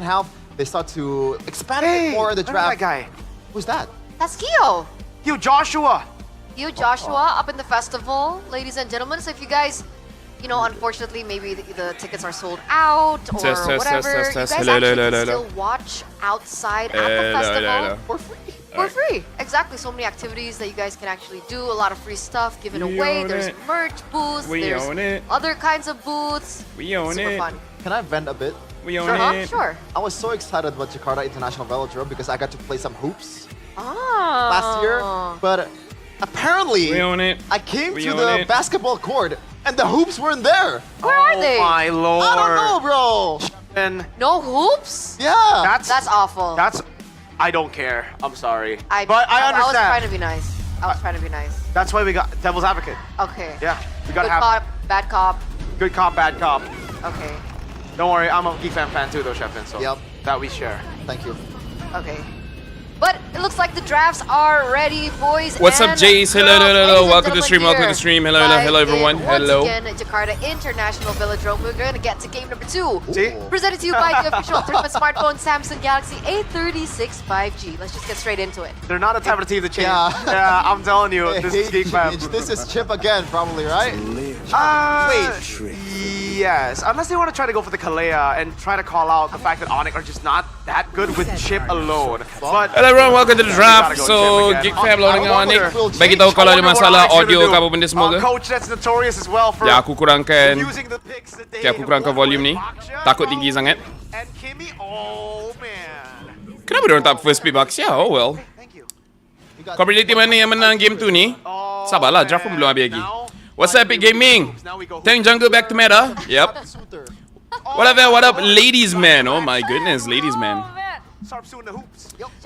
half, they start to expand a bit more in the draft. That guy. Who's that? That's Kyo. Yo, Joshua. You, Joshua, up in the festival, ladies and gentlemen. So if you guys, unfortunately, maybe the tickets are sold out or whatever, you guys actually can still watch outside at the festival For free. for free. Exactly. So many activities that you guys can actually do. A lot of free stuff given away. There's merch booths. There's other kinds of booths. Super fun. Can I vent a bit? Sure. I was so excited about Jakarta International Velodrome because I got to play some hoops last Ah. year. But apparently, I came to the basketball court and the hoops weren't there. Where are they? Oh my lord. I don't know, bro. And No hoops? Yeah. That's awful. I don't care. I'm sorry. I but I was understand. trying to be nice. I was trying to be nice. That's why we got Devil's Advocate. Okay. Yeah. We gotta Good have cop, bad cop. good cop, bad cop. Okay. Don't worry, I'm a Geekfam fan too though, Shefin, so that we share. Thank you. Okay. But it looks like the drafts are ready, boys. What's and up, Jace? Hello, girls. hello, hello. Ladies and Welcome to the stream. Welcome to the stream. Hello, hello, hello, everyone. Hello. Once again, Jakarta International Velodrome. We're going to get to game number 2. See? Presented to you by the official tournament smartphone Samsung Galaxy A36 5G. Let's just get straight into it. They're not the type of team to change. Yeah. Yeah, I'm telling you, this is Geekfam. This is Chip again, probably, right? Wait. Yes, unless they want to try to go for the Kalea and try to call out the fact that Onic are just not that good with Chip alone. But Hello everyone, welcome to the draft. Gotta go So, Chip again. Geekfam loading I Onic. wonder- Bagi tahu kalau ada I wonder what masalah Onic's gonna audio do. ke apa benda semua ke. Coach that's notorious as well for Ya, aku kurangkan using the picks that they aku kurangkan volume ni. Takut tinggi sangat. And Kimmy, oh man. Kenapa diorang tak first pick Baxia? Oh well. Thank you. Kau predikti mana yang menang game tu ni? Sabarlah, draft pun belum habis lagi. What's up, Epic Gaming? Tank Jungle back to meta. Yep. What up, what up, ladies man? Oh my goodness, ladies man.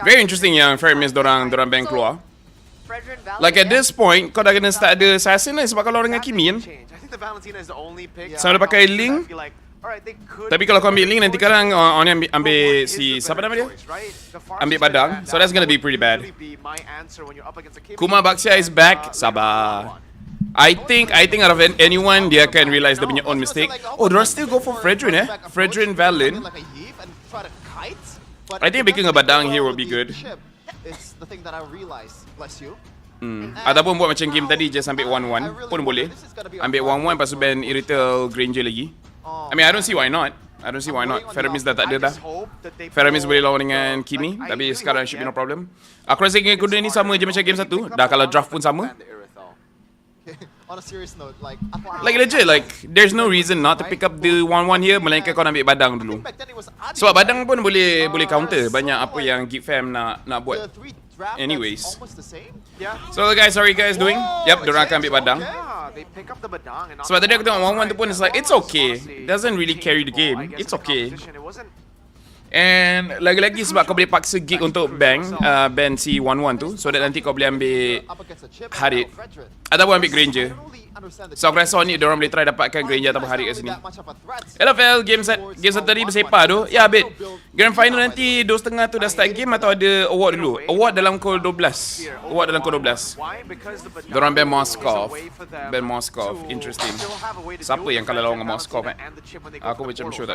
Very interesting yang Fermis dorang bank keluar. Like at this point, kau dah kena start ada assassin lah sebab kalau orang dengan Kimi kan. Sama ada pakai Link. Tapi kalau kau ambil Link nanti kadang Oni ambil si siapa nama dia? Ambil Badang. So that's gonna be pretty bad. Kuma Baxia is back. Sabar. I think out of anyone dia akan realize dia punya own mistake. Oh, dorang still go for Fredrin Fredrin Valin. I think making a Badang here will be good. It's the thing that I realized. Bless you. Ataupun buat macam game tadi, just ambil 1-1 pun boleh. Ambil 1-1 lepas tu ban Irrital Granger lagi. I mean, I don't see why not. Feramis dah tak ada dah. Feramis boleh lawan dengan Kimi, tapi sekarang should be no problem. Aku rasa game kedua ni sama je macam game 1. Dah kalau draft pun sama. On a serious note, like Legit, there's no reason not to pick up the 1-1 here, melainkan kau nak ambil Badang dulu. Sebab Badang pun boleh counter banyak apa yang Geekfam nak buat. Anyways. So guys, how are you guys doing? Yep, dorang akan ambil Badang. Sebab tadi aku tengok 1-1 tu pun, it's like, it's okay. It doesn't really carry the game. It's okay. And lagi-lagi sebab kau boleh paksa Geek untuk ban si 1-1 tu, so that nanti kau boleh ambil Harit ataupun ambil Granger. So aku rasa ni diorang boleh try dapatkan Granger ataupun Harit kat sini. Laphel, game set tadi bersepah tu. Ya, bet. Grand final nanti 2.30 tu dah start game atau ada award dulu? Award dalam call 12. Diorang ban Moskov. Interesting. Siapa yang kalah lawan dengan Moskov Aku macam sure.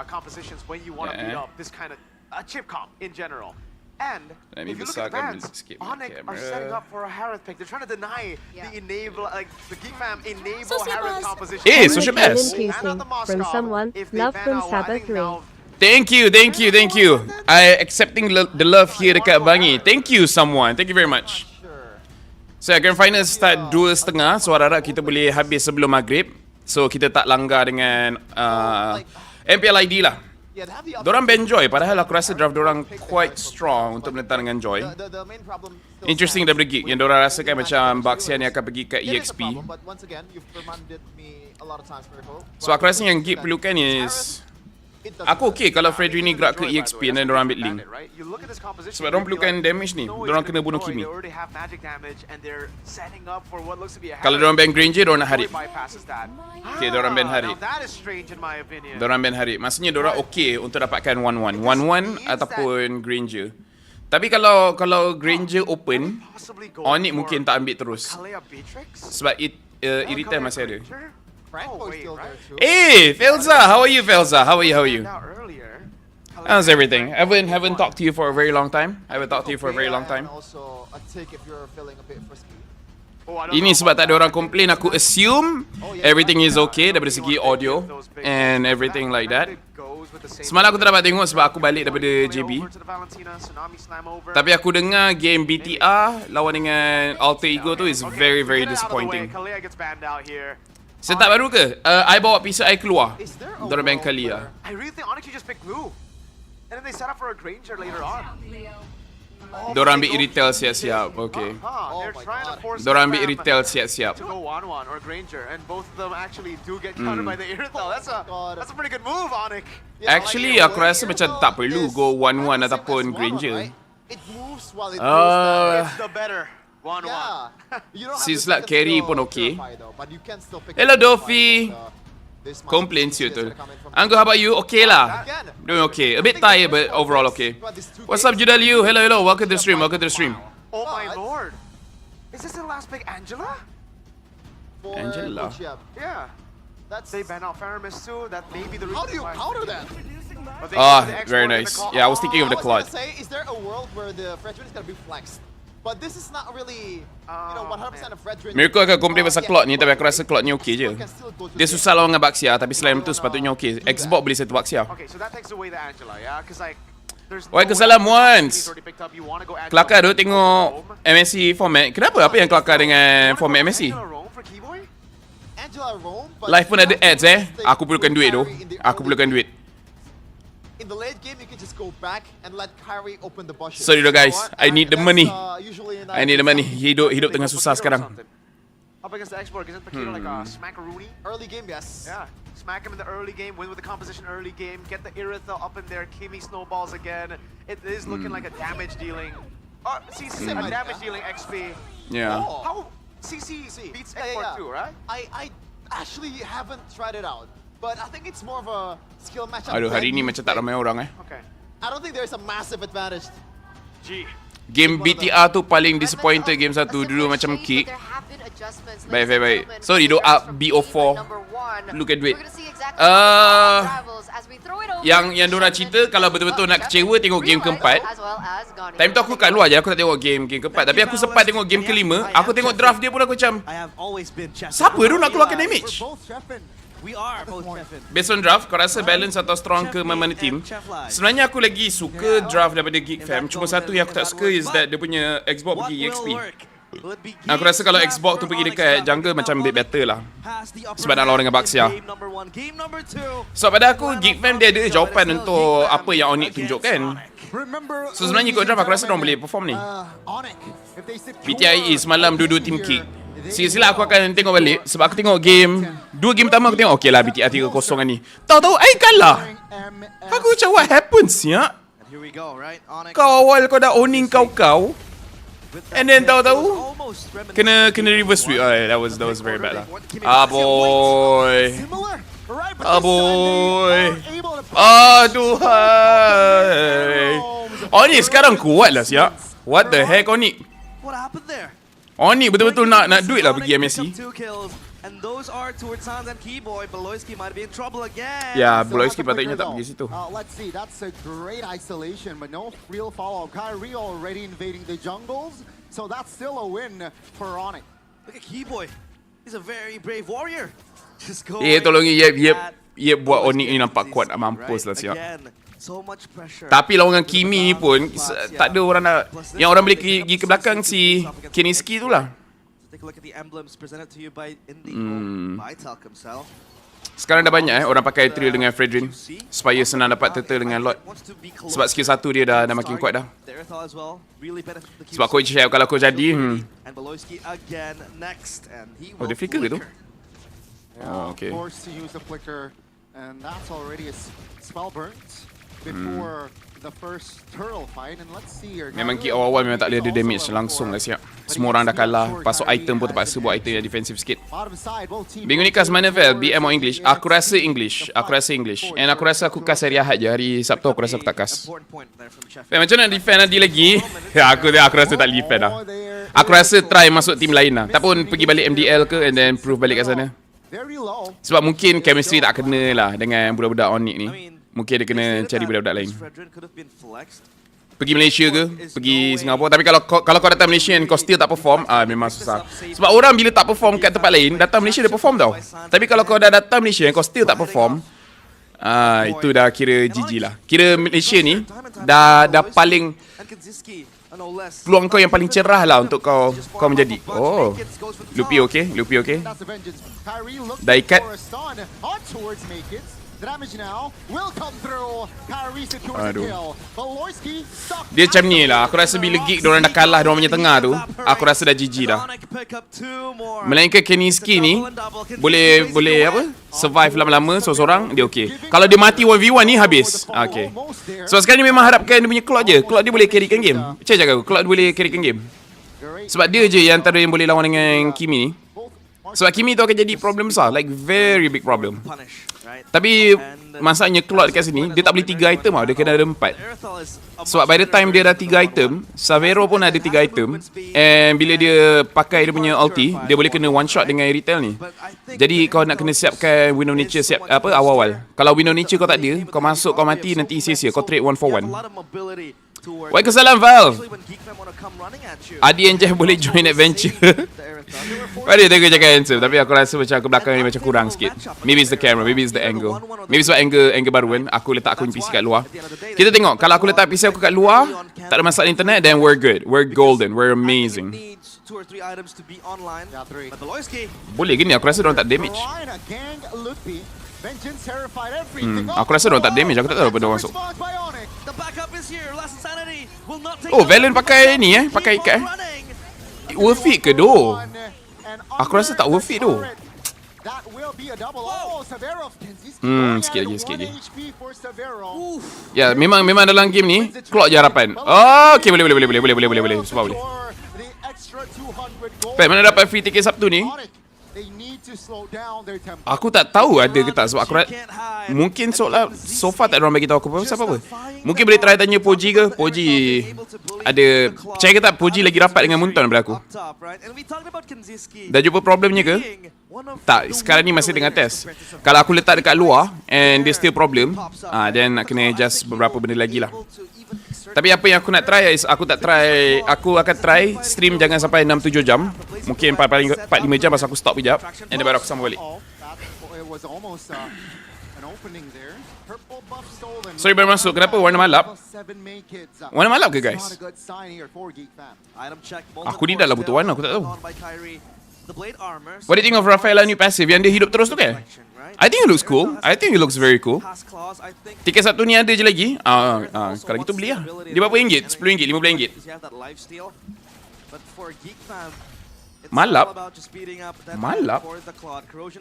Compositions when you want to beat up this kind of chip comp in general. And Let me if you look at the besarkan bans, skip my Onic are camera. setting up for a Harith pick. They're trying to deny the enable, the Geekfam enable Sociabuzz. Harith composition. Sociabuzz. From someone, love from Sabbath 3. Thank you. I accepting the love here dekat Bangi. Thank you someone. Thank you very much. So grand final start 2.30. So harap kita boleh habis sebelum maghrib. So kita tak langgar dengan MPL ID lah. Dorang ban Joy, padahal aku rasa draft dorang quite strong untuk menentang dengan Joy. Interesting daripada Geek yang dorang rasakan macam Baxia ni akan pergi ke EXP. So aku rasa yang Geek perlukan is, aku okay kalau Fredrin ni gerak ke EXP dan dorang ambil Link. Sebab dorang perlukan damage ni, dorang kena bunuh Kimi. Kalau dorang ban Granger, dorang nak Harit. Okay, dorang ban Harit. Maksudnya dorang okay untuk dapatkan 1-1 ataupun Granger. Tapi kalau Granger open, Onic mungkin tak ambil terus. Sebab Irritan masih ada. Franco's still there too. Hey, Felza, how are you, Felza? How are you? Now earlier. How's everything? Haven't talked to you for a very long time. I haven't talked to you for a very long time. And also a tick if you're feeling a bit frisky. Ini sebab tak ada orang complain, aku assume everything is okay daripada segi audio and everything like that. Semalam aku tak dapat tengok sebab aku balik daripada JB. Tapi aku dengar game BTR lawan dengan Alter Ego tu is very very disappointing. Setup baru ke? I bawa PC I keluar. Dorang main Kalia. I really think Onic just picked blue. And then they set up for a Granger later on. Dorang ambil retail siap-siap. Okay. They're trying to force Dorang ambil retail siap-siap. to go 1-1 or Granger, and both of them actually do get countered by the Irithel. That's a pretty good move, Onic. Actually, aku rasa macam tak perlu go 1-1 ataupun Granger. It moves while it goes It's the better 1-1. Yeah. You don't have Sis to lah carry still pun okay. purify though, but you can still pick Hello, up Dofi. this much Complain DPS siut tu. that are coming from- Anggo, how about you? Okay lah. Again. Doing okay. A bit tired, but overall okay. What's up, Judal? You? Hello. Welcome to the stream. Welcome to the stream. Oh my lord. Is this the last pick, Angela? For Angela. Lucia. Yeah. They ban out Faramis too. That may be the reason How do you why. counter that? But they Ah, use the very export in the nice. call. Yeah, I was thinking of the I was gonna Claude. say, is there a world where the Fredrin is gonna be flexed? But this is not really, 100% of Fredrin. Miracle akan komplain pasal Claude ni, tapi aku rasa Claude ni okay je. Dia susah lawan dengan Baxia, tapi selain itu sepatutnya okay. Xbox boleh satu Baxia. Okay, so that takes away the Angela, yeah? Because like, there's Waalaikumsalam, once. he's already picked up. You want to go Angela Kelakar tu first, tengok Rome. MSC format. Kenapa? Apa yang kelakar dengan format MSC? Angela Rome for Keyboy? Angela Rome, but Live pun ada ads Aku perlukan duit tu. Aku perlukan duit. In the late game, you can just go back and let Kyrie open the bushes. Sorry though guys, I need the money. Usually I need the money. Hidup tengah susah sekarang. Up against the export, isn't Paquito like a smackaroonie? Early game, yes. Yeah, smack him in the early game, win with the composition early game, get the Irithel up in there, Kimi snowballs again. It is looking like a damage dealing. CC a damage dealing XP. Yeah. How CC beats export too, right? I actually haven't tried it out, but I think it's more of a skill matchup. Aduh, hari ni macam tak ramai orang Okay. I don't think there's a massive advantage. G. Game BTR tu paling disappointed game satu. Dulu macam kick. Baik. So, Rido up BO4. Look at duit. Yang diorang cerita kalau betul-betul nak kecewa tengok game keempat. Time tu aku kat luar je, aku tak tengok game keempat. Tapi aku sempat tengok game kelima. Aku tengok draft dia pun aku macam, siapa tu nak keluarkan damage? Based on draft, kau rasa balance atau strong ke mana team? Sebenarnya aku lagi suka draft daripada Geekfam. Cuma satu yang aku tak suka is that dia punya Xbox pergi EXP. Aku rasa kalau Xbox tu pergi dekat jungle macam bit better lah. Sebab nak lawan dengan Baxia. So pada aku, Geekfam dia ada jawapan untuk apa yang Onic tunjukkan. So sebenarnya ikut draft aku rasa diorang boleh perform ni. PTIE semalam dua-dua team kick. Sila aku akan tengok balik sebab aku tengok game. Dua game pertama aku tengok, okay lah BTR 3-0 ni. Tahu-tahu I kalah. Aku macam what happens ya? Kau awal kau dah owning kau. And then tahu-tahu kena reverse sweep. That was very bad lah. Boy. Aduhai. Onic sekarang kuat lah siap. What the heck Onic? Onic betul-betul nak duit lah pergi MSC. Ya, Beloyski patutnya tak pergi situ. Let's see, that's a great isolation, but no real follow-up. Kyrie already invading the jungles, so that's still a win for Onic. Look at Keyboy. He's a very brave warrior. Just go. Tolong Yep buat Onic ni nampak kuat, mampus lah siap. So much pressure. Tapi lawan dengan Kimi ni pun tak ada orang nak, yang orang boleh pergi ke belakang si Keniski tu lah. Take a look at the emblems presented to you by Indigo, by Talk himself. Sekarang dah banyak orang pakai Trill dengan Fredrin supaya senang dapat turtle dengan Lot. Sebab skill 1 dia dah makin kuat dah. Sebab coach chef kalau kau jadi oh, dia flicker ke tu? Oh, okay. Forced to use the flicker, and that's already a spell burnt before the first turtle fight. And let's see here. Memang kick awal-awal memang tak boleh ada damage langsung lah siap. Semua orang dah kalah. Pasuk item pun terpaksa buat item yang defensive sikit. Bingung ni kas mana Vel? BM or English? Aku rasa English. And aku rasa aku kas hari Ahad je. Hari Sabtu aku rasa aku tak kas. Macam nak defend nanti lagi? Aku rasa tak defend lah. Aku rasa try masuk team lain lah. Tak pun pergi balik MDL ke and then prove balik kat sana. very low. Sebab mungkin chemistry tak kena lah dengan budak-budak Onic ni. Mungkin dia kena cari budak-budak lain. Pergi Malaysia ke, pergi Singapura. Tapi kalau kau datang Malaysia and kau still tak perform, memang susah. Sebab orang bila tak perform kat tempat lain, datang Malaysia dia perform tau. Tapi kalau kau dah datang Malaysia and kau still tak perform, itu dah kira GG lah. Kira Malaysia ni dah paling peluang kau yang paling cerah lah untuk kau menjadi. Oh, Lupi okay. Dah ikat. Aduh. Dia macam ni lah. Aku rasa bila Geek diorang dah kalah diorang punya tengah tu, aku rasa dah GG dah. Melainkan Keniski ni boleh apa? Survive lama-lama seorang dia okey. Kalau dia mati 1v1 ni habis. Okay. So sekarang ni memang harapkan dia punya Cloud je. Cloud dia boleh carrykan game. Macam cakap aku, Cloud boleh carrykan game. Sebab dia je yang antara yang boleh lawan dengan Kimi ni. Sebab Kimi tu akan jadi problem besar, like very big problem. Tapi masalahnya Cloud dekat sini, dia tak boleh 3 item tau, dia kena ada 4. Sebab by the time dia dah 3 item, Savero pun ada 3 item. And bila dia pakai dia punya ulti, dia boleh kena one shot dengan retail ni. Jadi kau nak kena siapkan Wind of Nature siap apa awal-awal. Kalau Wind of Nature kau tak ada, kau masuk kau mati nanti sia-sia, kau trade 1 for 1. Waalaikumsalam Val. Adi and Jeff boleh join adventure. Pada tengok cakap handsome. Tapi aku rasa macam aku belakang ni macam kurang sikit. Maybe it's the camera, maybe it's the angle. Maybe sebab angle baru kan. Aku letak aku PC kat luar. Kita tengok, kalau aku letak PC aku kat luar, tak ada masalah internet, then we're good. We're golden, we're amazing. Boleh gini, aku rasa diorang tak damage. Aku rasa diorang tak damage, aku tak tahu apa diorang masuk. Oh, Valen pakai ni pakai ikat worth it ke doh? Aku rasa tak worth it doh. Sikit lagi. Ya, memang dalam game ni Clock je harapan. Oh, okay, boleh. Sebab boleh. Pat, mana dapat free ticket Sabtu ni? Aku tak tahu ada ke tak. Sebab aku mungkin so far tak ada orang bagi tahu aku apa. Mungkin boleh try tanya Poji ke. Poji ada, percaya ke tak Poji lagi rapat dengan Munton daripada aku. Dah jumpa problemnya ke? Tak, sekarang ni masih tengah test. Kalau aku letak dekat luar and dia still problem, then nak kena adjust beberapa benda lagi lah. Tapi apa yang aku nak try is aku akan try stream jangan sampai 6-7 jam. Mungkin 4-5 jam pasal aku stop kejap, and then baru aku sambung balik. Sorry baru masuk, kenapa warna malap? Warna malap ke guys? Aku ni dah lah butuh warna, aku tak tahu. What do you think of Laphel new passive yang dia hidup terus tu kan? I think it looks cool. I think it looks very cool. Tiket Sabtu ni ada je lagi. Kalau gitu beli lah. Dia berapa ringgit? RM10, RM15. Malap?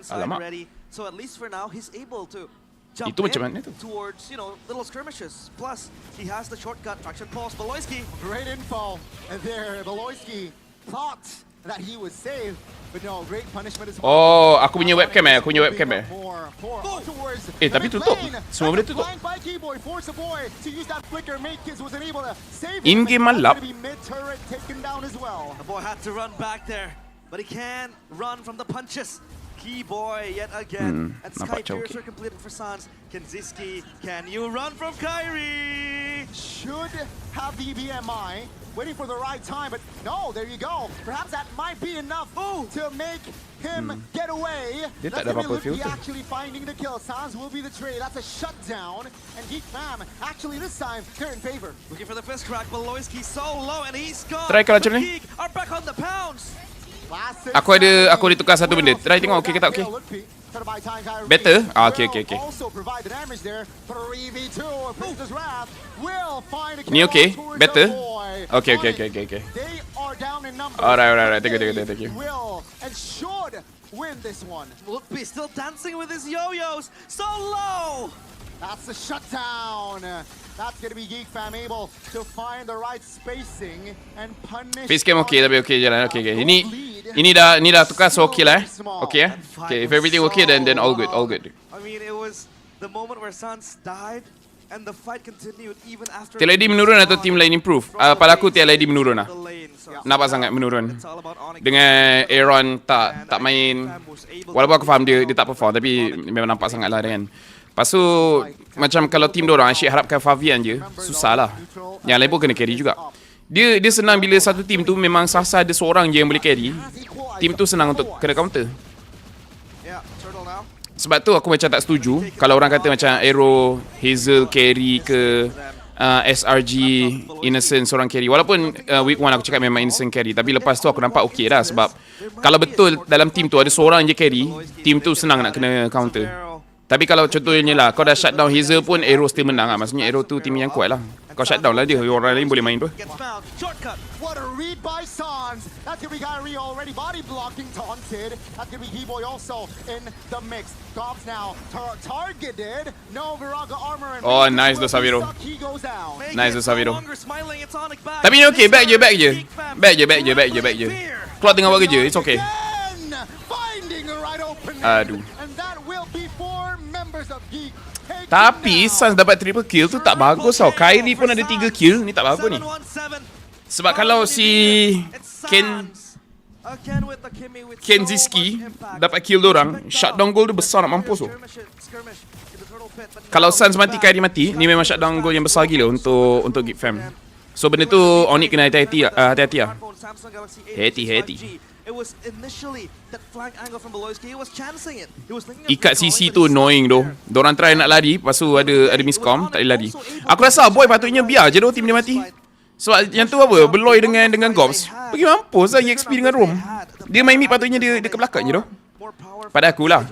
Alamak. Itu macam mana tu? Great info there, Beloyski thought that he was safe, but no, great punishment as well. Oh, aku punya webcam tapi tutup. Semua benda tutup. In-game malap. The boy had to run back there, but he can run from the punches. Keyboy yet again. And Sky Piercer completed for Sans. Kenziski, can you run from Kyrie? Should have the BMI. Waiting for the right time, but no, there you go. Perhaps that might be enough to make him get away. That's gonna be Lupi actually finding the kill. Sans will be the trade. That's a shutdown. And Geekfam, actually this time, they're in favor. Looking for the fist crack, Beloyski so low and he's gone. Try kalau macam ni. Geek are back on the pounce. Aku ada tukar satu benda. Try tengok okey ke tak okey. Better? Okay. Ni okey? Better? Okay. Alright. Thank you. Lupi still dancing with his yo-yos. So low. That's the shutdown. That's going to be Geekfam able to find the right spacing and punish. Facecam okey tapi okey je lah. Okay. Ini dah tukar so okey lah. Okay. Okay, if everything okay then all good. I mean, it was the moment where Sans died and the fight continued even after. TLID menurun atau team lain improve? Pada aku TLID menurun lah. nampak sangat menurun. Dengan Aaron tak main, walaupun aku faham dia tak perform, tapi memang nampak sangat lah kan. Lepas tu macam kalau tim diorang asyik harapkan Fabian je, susah lah. Yang lain pun kena carry juga. Dia senang bila satu tim tu memang sasa ada seorang je yang boleh carry. Tim tu senang untuk kena counter. Sebab tu aku macam tak setuju kalau orang kata macam Aero, Hazel carry ke SRG, Innocent seorang carry. Walaupun week 1 aku cakap memang Innocent carry, tapi lepas tu aku nampak okey dah. Sebab kalau betul dalam team tu ada seorang je carry, team tu senang nak kena counter. Tapi kalau contohnya lah kau dah shutdown Hazel pun Aero still menang lah. Maksudnya Aero tu tim yang kuat lah. Kau shutdown lah dia, orang lain boleh main pun. What a read by Sans. That's gonna be Kyrie already body blocking taunted. That's gonna be He-Boy also in the mix. Dobbs now targeted. No Viraga armor and oh nice do Saviro. He goes down. Nice do Saviro. Tapi ni okey, back je. Keluar tengah buat kerja, it's okay. Aduh. Tapi Suns dapat triple kill tu tak bagus tau. Kyrie pun ada 3 kill, ni tak bagus ni. Sebab kalau si Kenziski dapat kill dorang, shutdown goal tu besar nak mampus tu. Kalau Suns mati, Kyrie mati, ni memang shutdown goal yang besar gila untuk Geekfam. So benda tu Onic kena hati-hati lah. Hati-hati. Ikat CC tu annoying doh. Diorang try nak lari, lepas tu ada miscom, tak boleh lari. Aku rasa boy patutnya biar je doh tim dia mati. Sebab yang tu apa, Beloy dengan Gobs pergi mampus lah EXP dengan Rom. Dia main mid patutnya dia ke belakang je doh. Pada aku lah.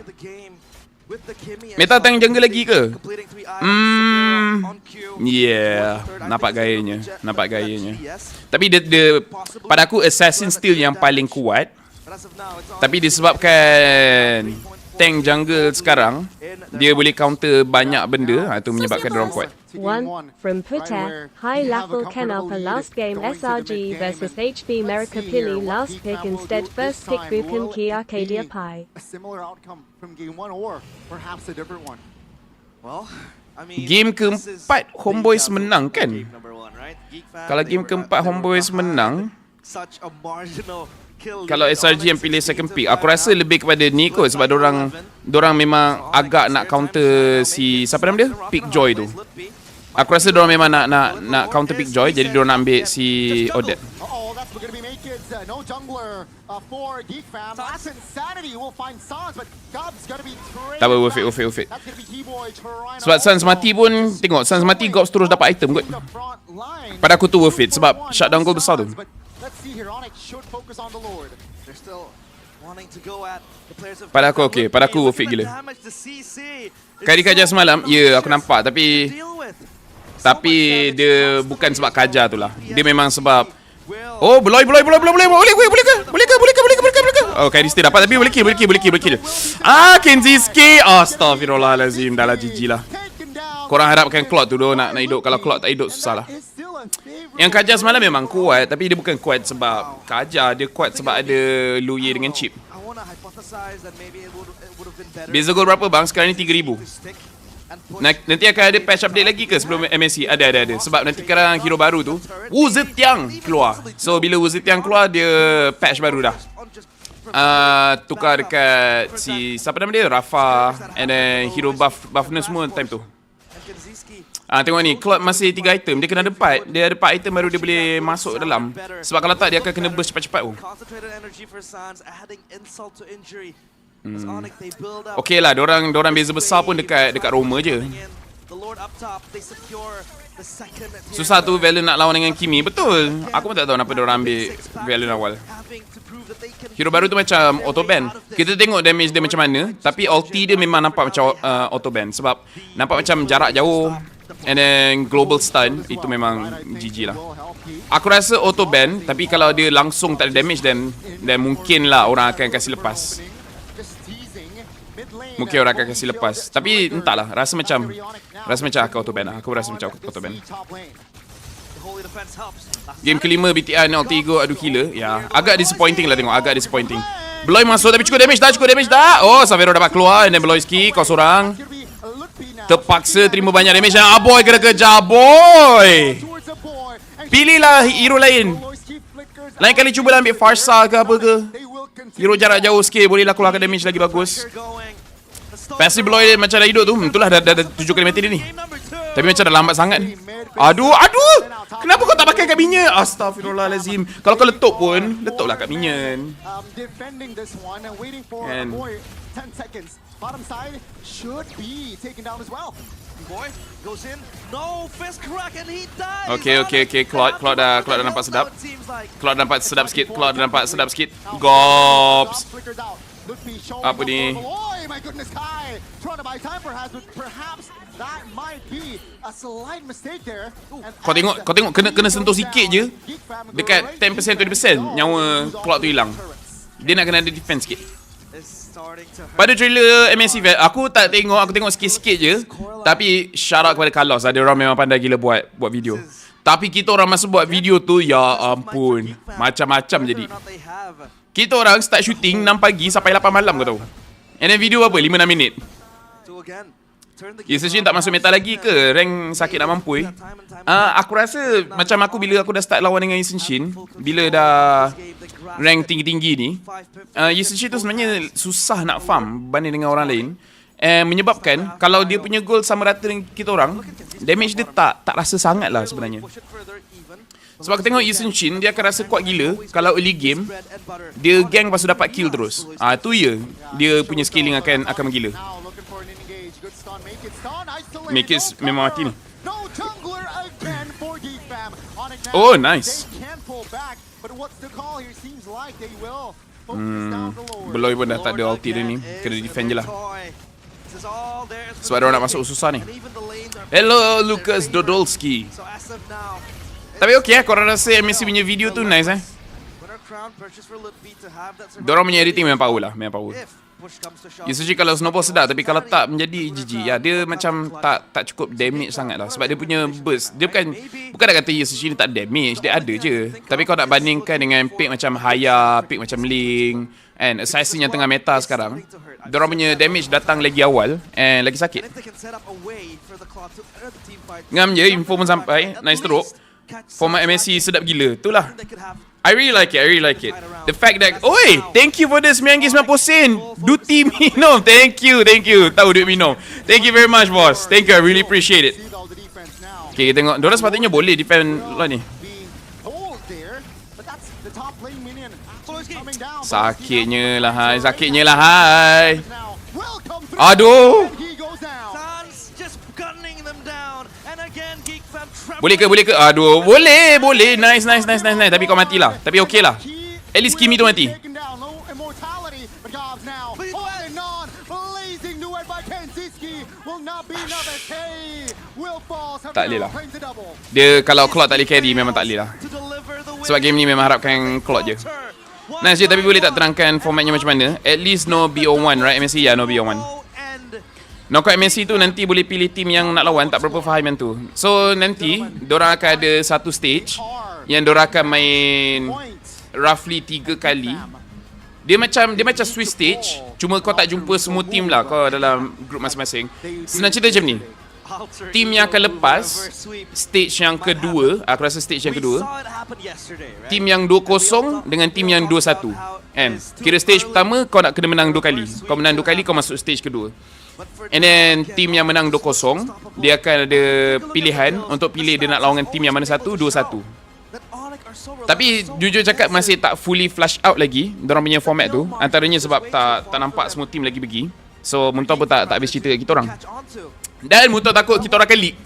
Meta tank jungle lagi ke? Yeah, nampak gayanya. Tapi dia pada aku assassin still yang paling kuat. Tapi disebabkan tank jungle sekarang dia boleh counter banyak benda, itu menyebabkan dia orang kuat. One from Twitter. Hi Laphel, can up a last game SRG versus HB America Pili last pick instead first pick Bukan Ki Arcadia Pi. A similar outcome from game 1 or perhaps a different one. Well, I mean, Game keempat Homeboys menang kan? Kalau game keempat Homeboys menang, such a marginal kill. kalau SRG yang pilih second pick, aku rasa lebih kepada ni kot. Sebab dorang memang agak nak counter si siapa nama dia? Pick Joy tu. Aku rasa dorang memang nak counter Pick Joy, jadi dorang nak ambil si Odette. No jungler for Geekfam. That's insanity. We'll find Sans, but Gob's gonna be Tak apa, worth it. Sebab Sans mati pun, tengok Sans mati, Gobs terus dapat item kot. Pada aku tu worth it, sebab shutdown goal besar tu. Pada aku okey, pada aku worth it gila. Kali kajar semalam, ya aku nampak, tapi dia bukan sebab kajar tu lah. Dia memang sebab boleh ke? Oh, Kyrie still dapat, tapi boleh kill. Kenziski, astaghfirullahalazim, dah lah GG lah. Korang harapkan Cloud tu doh nak hidup. Kalau Cloud tak hidup, susah lah. Yang kajar semalam memang kuat, tapi dia bukan kuat sebab kajar, dia kuat sebab ada Luye dengan chip. Beza goal berapa bang? Sekarang ni 3,000. Nanti akan ada patch update lagi ke sebelum MSC? Ada. Sebab nanti sekarang hero baru tu Wu Zetiang keluar. So bila Wu Zetiang keluar, dia patch baru dah. Tukar dekat si siapa nama dia? Rafa. And then hero buffnya semua time tu. Tengok ni, Cloud masih 3 item. Dia kena ada 4. Dia ada 4 item baru dia boleh masuk dalam. Sebab kalau tak, dia akan kena burst cepat-cepat tu. Okey lah, dorang beza besar pun dekat Roma je. Susah tu Valen nak lawan dengan Kimi. Betul. Aku pun tak tahu kenapa dorang ambil Valen awal. Hero baru tu macam auto ban. Kita tengok damage dia macam mana, tapi ulti dia memang nampak macam auto ban. Sebab nampak macam jarak jauh. And then global stun, itu memang GG lah. Aku rasa auto ban, tapi kalau dia langsung tak ada damage, then mungkin lah orang akan kasih lepas. Mungkin orang akan kasih lepas. Tapi entahlah, rasa macam aku auto ban lah. Aku rasa macam auto ban. Game kelima BTR 0-3, aduh gila. Ya, agak disappointing lah tengok, agak disappointing. Beloy masuk tapi cukup damage dah. Oh, Savero dapat keluar. And then Beloyski, kau seorang. Terpaksa terima banyak damage. Boy kena kejar, boy. Pilihlah hero lain. Lain kali cuba lah ambil Farsa ke apa ke. Hero jarak jauh sikit, boleh lah keluarkan damage lagi bagus. Passive Bloy dia macam dah hidup tu. Itulah dah 7 kali mati dia ni. Tapi macam dah lambat sangat ni. Aduh. Kenapa kau tak pakai kat minion? Astaghfirullahalazim. Kalau kau letup pun, letuplah kat minion. And Bottom side should be taken down as well. Boy goes in. No fist crack and he dies. Okay. Claude dah nampak sedap. Claude nampak sedap sikit. Gops. Apa ni? Oh my goodness, Kai. Trying to buy time perhaps that might be a slight mistake there. Kau tengok kena sentuh sikit je. Dekat 10% 20% nyawa Claude tu hilang. Dia nak kena ada defense sikit. Pada trailer MSC aku tengok sikit-sikit je. Tapi shout out kepada Carlos, ada orang memang pandai gila buat video. Tapi kita orang masa buat video tu, ya ampun, macam-macam jadi. Kita orang start shooting 6 pagi sampai 8 malam kau tahu. And then video apa 5-6 minit. Session tak masuk meta lagi ke? Rank sakit nak mampu aku rasa macam aku bila aku dah start lawan dengan Shin, bila dah rank tinggi-tinggi ni, Shin tu sebenarnya susah nak farm banding dengan orang lain. Menyebabkan kalau dia punya goal sama rata dengan kita orang, damage dia tak rasa sangat lah sebenarnya. Sebab aku tengok Shin, dia akan rasa kuat gila kalau early game dia gang lepas tu dapat kill terus. Tu ya, dia punya scaling akan menggila. Make it memang mati ni. Oh, nice. Beloy pun dah tak ada ulti dia ni. Kena defend je lah. Sebab dia nak masuk susah ni. Hello, Lucas Dodolski. Tapi okey korang rasa MSC punya video tu nice Diorang punya editing memang power lah, Usually kalau snowball sedap, tapi kalau tak menjadi GG. Ya, dia macam tak cukup damage sangat lah. Sebab dia punya burst, dia bukan nak kata Usually ni tak damage, dia ada je. Tapi kau nak bandingkan dengan pick macam Haya, pick macam Ling, and Assassin yang tengah meta sekarang, diorang punya damage datang lagi awal and lagi sakit. Ngam je, info pun sampai. Nice teruk. Format MSC sedap gila. Itulah. I really like it. The fact that, oi, thank you for the 90 sen. Duty minum. Thank you. Tahu duit minum. Thank you very much, boss. Thank you, I really appreciate it. Okay, kita tengok. Diorang sepatutnya boleh defend lah ni. Sakitnya lah, hai. Aduh. Boleh ke? Aduh, boleh. Nice. Tapi kau matilah. Tapi okey lah. At least Kimi tu mati. Tak boleh lah. Dia kalau Claude tak boleh carry, memang tak boleh lah. Sebab game ni memang harapkan Claude je. Nice je, tapi boleh tak terangkan formatnya macam mana? At least no BO1, right? MSC ya, no BO1. Knockout MSC tu nanti boleh pilih team yang nak lawan, tak berapa faham yang tu. So nanti diorang akan ada satu stage yang diorang akan main roughly 3 kali. Dia macam Swiss stage, cuma kau tak jumpa semua team lah kau dalam group masing-masing. Senang cerita macam ni. Team yang akan lepas stage yang kedua, aku rasa stage yang kedua, team yang 2-0 dengan team yang 2-1. Kan? Kira stage pertama kau nak kena menang 2 kali. Kau menang 2 kali kau masuk stage kedua. And then team yang menang 2-0, dia akan ada pilihan untuk pilih dia nak lawan dengan team yang mana 1, 2-1. Tapi jujur cakap masih tak fully flush out lagi diorang punya format tu. Antaranya sebab tak nampak semua team lagi pergi. So Muntor pun tak habis cerita kat kita orang. Dan Muntor takut kita orang akan leak.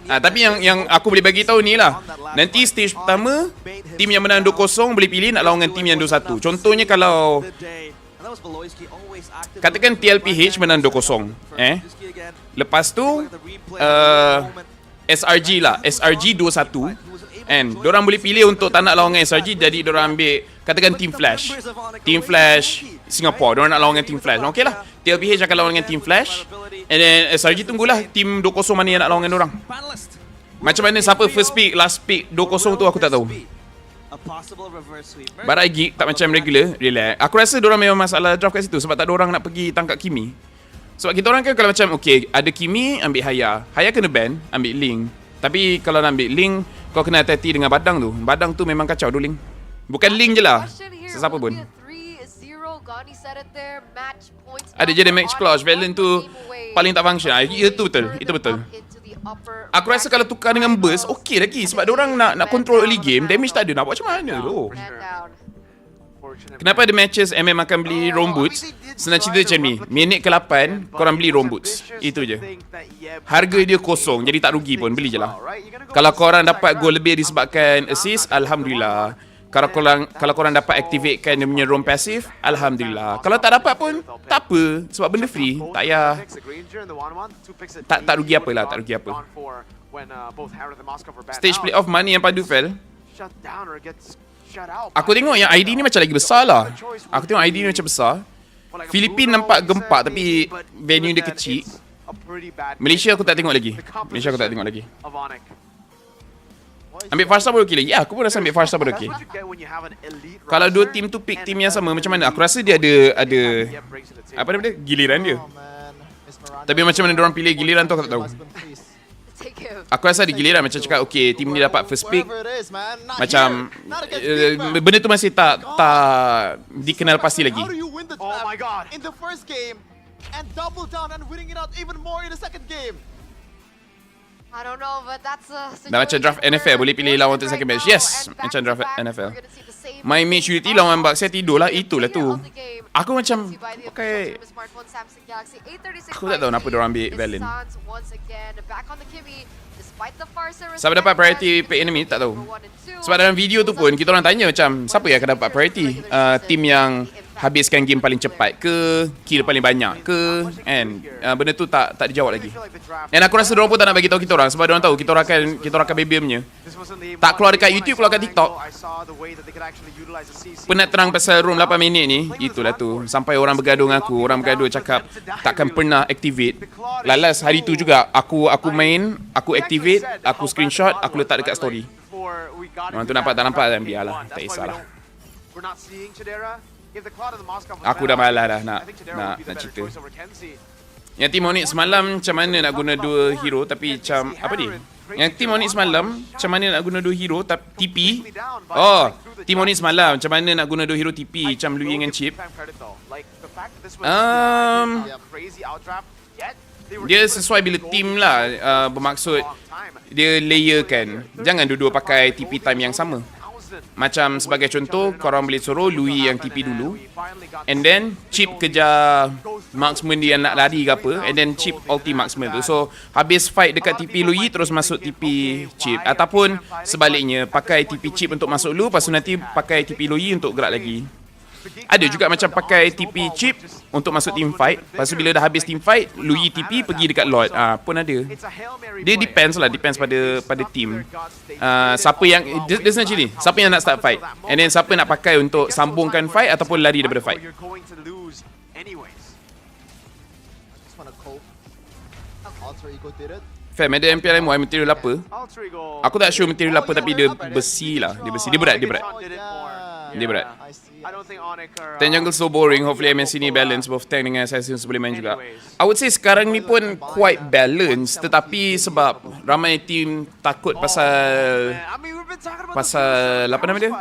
Tapi yang aku boleh bagi tahu ni lah. Nanti stage pertama, team yang menang 2-0 boleh pilih nak lawan dengan team yang 2-1. Contohnya kalau katakan TLPH menang 2-0, lepas tu SRG lah, SRG 2-1, and diorang boleh pilih untuk tak nak lawan dengan SRG, jadi diorang ambil katakan Team Flash Singapore, diorang nak lawan dengan Team Flash. Okay lah, TLPH akan lawan dengan Team Flash, and then SRG tunggulah Team 2-0 mana yang nak lawan dengan diorang. Macam mana siapa first pick, last pick 2-0 tu aku tak tahu. Barai Geek tak macam regular, relax. Aku rasa diorang memang masalah draft kat situ sebab tak ada orang nak pergi tangkap Kimi. Sebab kita orang kan kalau macam okay, ada Kimi, ambil Haya kena ban, ambil Ling. Tapi kalau nak ambil Ling, kau kena hati-hati dengan Badang tu. Badang tu memang kacau tu Ling. Bukan link je lah. Sesiapa pun. Ada je damage clause. Valen tu paling tak function. Itu betul. Itu betul. Aku rasa kalau tukar dengan burst, okey lagi. Sebab diorang nak control early game, damage tak ada. Nak buat macam mana tu? Kenapa ada matches MM akan beli roam boots? Senang cerita macam ni. Minit ke-8, korang beli roam boots. Itu je. Harga dia kosong, jadi tak rugi pun. Beli je lah. Kalau korang dapat gol lebih disebabkan assist, Alhamdulillah. Kalau korang dapat activatekan dia punya roam passive, Alhamdulillah. Kalau tak dapat pun, tak apa. Sebab benda free. Tak payah. Tak rugi apa lah. Tak rugi apa. Stage playoff mana yang padu fell? Aku tengok yang ID ni macam lagi besar lah. Aku tengok ID ni macam besar. Filipin nampak gempak tapi venue dia kecil. Malaysia aku tak tengok lagi. Ambil Farsa pun okey lagi. Ya, aku pun rasa ambil Farsa pun okey. Kalau dua tim tu pick tim yang sama macam mana? Aku rasa dia ada apa nama dia? Giliran dia. Tapi macam mana diorang pilih giliran tu aku tak tahu. Aku rasa ada giliran macam cakap okey, tim ni dapat first pick. Macam benda tu masih tak dikenal pasti lagi. Oh my god. In the first game and double down and winning it out even more in the second game. I don't know, but that's a dah macam draft NFL, boleh pilih lawan untuk second match. Yes, macam draft NFL. My match unity lawan Bucks, saya tidur lah. Itulah tu. Aku macam pakai, aku tak tahu kenapa diorang ambil Valen. Siapa dapat priority pick enemy, tak tahu. Sebab dalam video tu pun kita orang tanya macam siapa yang akan dapat priority, tim yang habiskan game paling cepat ke, kill paling banyak ke, and benda tu tak dijawab lagi. And aku rasa diorang pun tak nak bagi tahu kita orang sebab diorang tahu kita orang akan BBM-nya. Tak keluar dekat YouTube, keluar dekat TikTok. Penat terang pasal room 8 minit ni, itulah tu. Sampai orang bergaduh dengan aku, orang bergaduh cakap takkan pernah activate. Lalas hari tu juga aku main, aku activate, aku screenshot, aku letak dekat story. Orang tu nampak tak nampak dan biarlah, tak kisahlah. Aku dah malas dah nak cerita. Yang tim Onic semalam macam mana nak guna dua hero tapi macam apa ni? Yang tim Onic semalam macam mana nak guna dua hero tapi TP? Oh, tim Onic semalam macam mana nak guna dua hero TP macam Louis dengan Chip? Dia sesuai bila team lah, bermaksud dia layer kan. Jangan dua-dua pakai TP time yang sama. Macam sebagai contoh, korang boleh suruh Louis yang TP dulu, and then Chip kejar marksman dia yang nak lari ke apa, and then Chip ulti marksman tu. So habis fight dekat TP Louis terus masuk TP Chip. Ataupun sebaliknya, pakai TP Chip untuk masuk dulu, lepas tu nanti pakai TP Louis untuk gerak lagi. Ada juga macam pakai TP Chip untuk masuk team fight, lepas tu bila dah habis team fight, Louis TP pergi dekat Lord. Pun ada. Dia depends pada team. Siapa yang dia senang ni, siapa yang nak start fight, and then siapa nak pakai untuk sambungkan fight ataupun lari daripada fight. Fam, ada MPLMY material apa? Aku tak sure material apa tapi dia besi lah. Dia berat. Tank jungle so boring. Hopefully MSC ni balance. Both tank dengan assassin boleh main juga. I would say sekarang ni pun quite balance. Tetapi sebab ramai team takut pasal apa nama dia?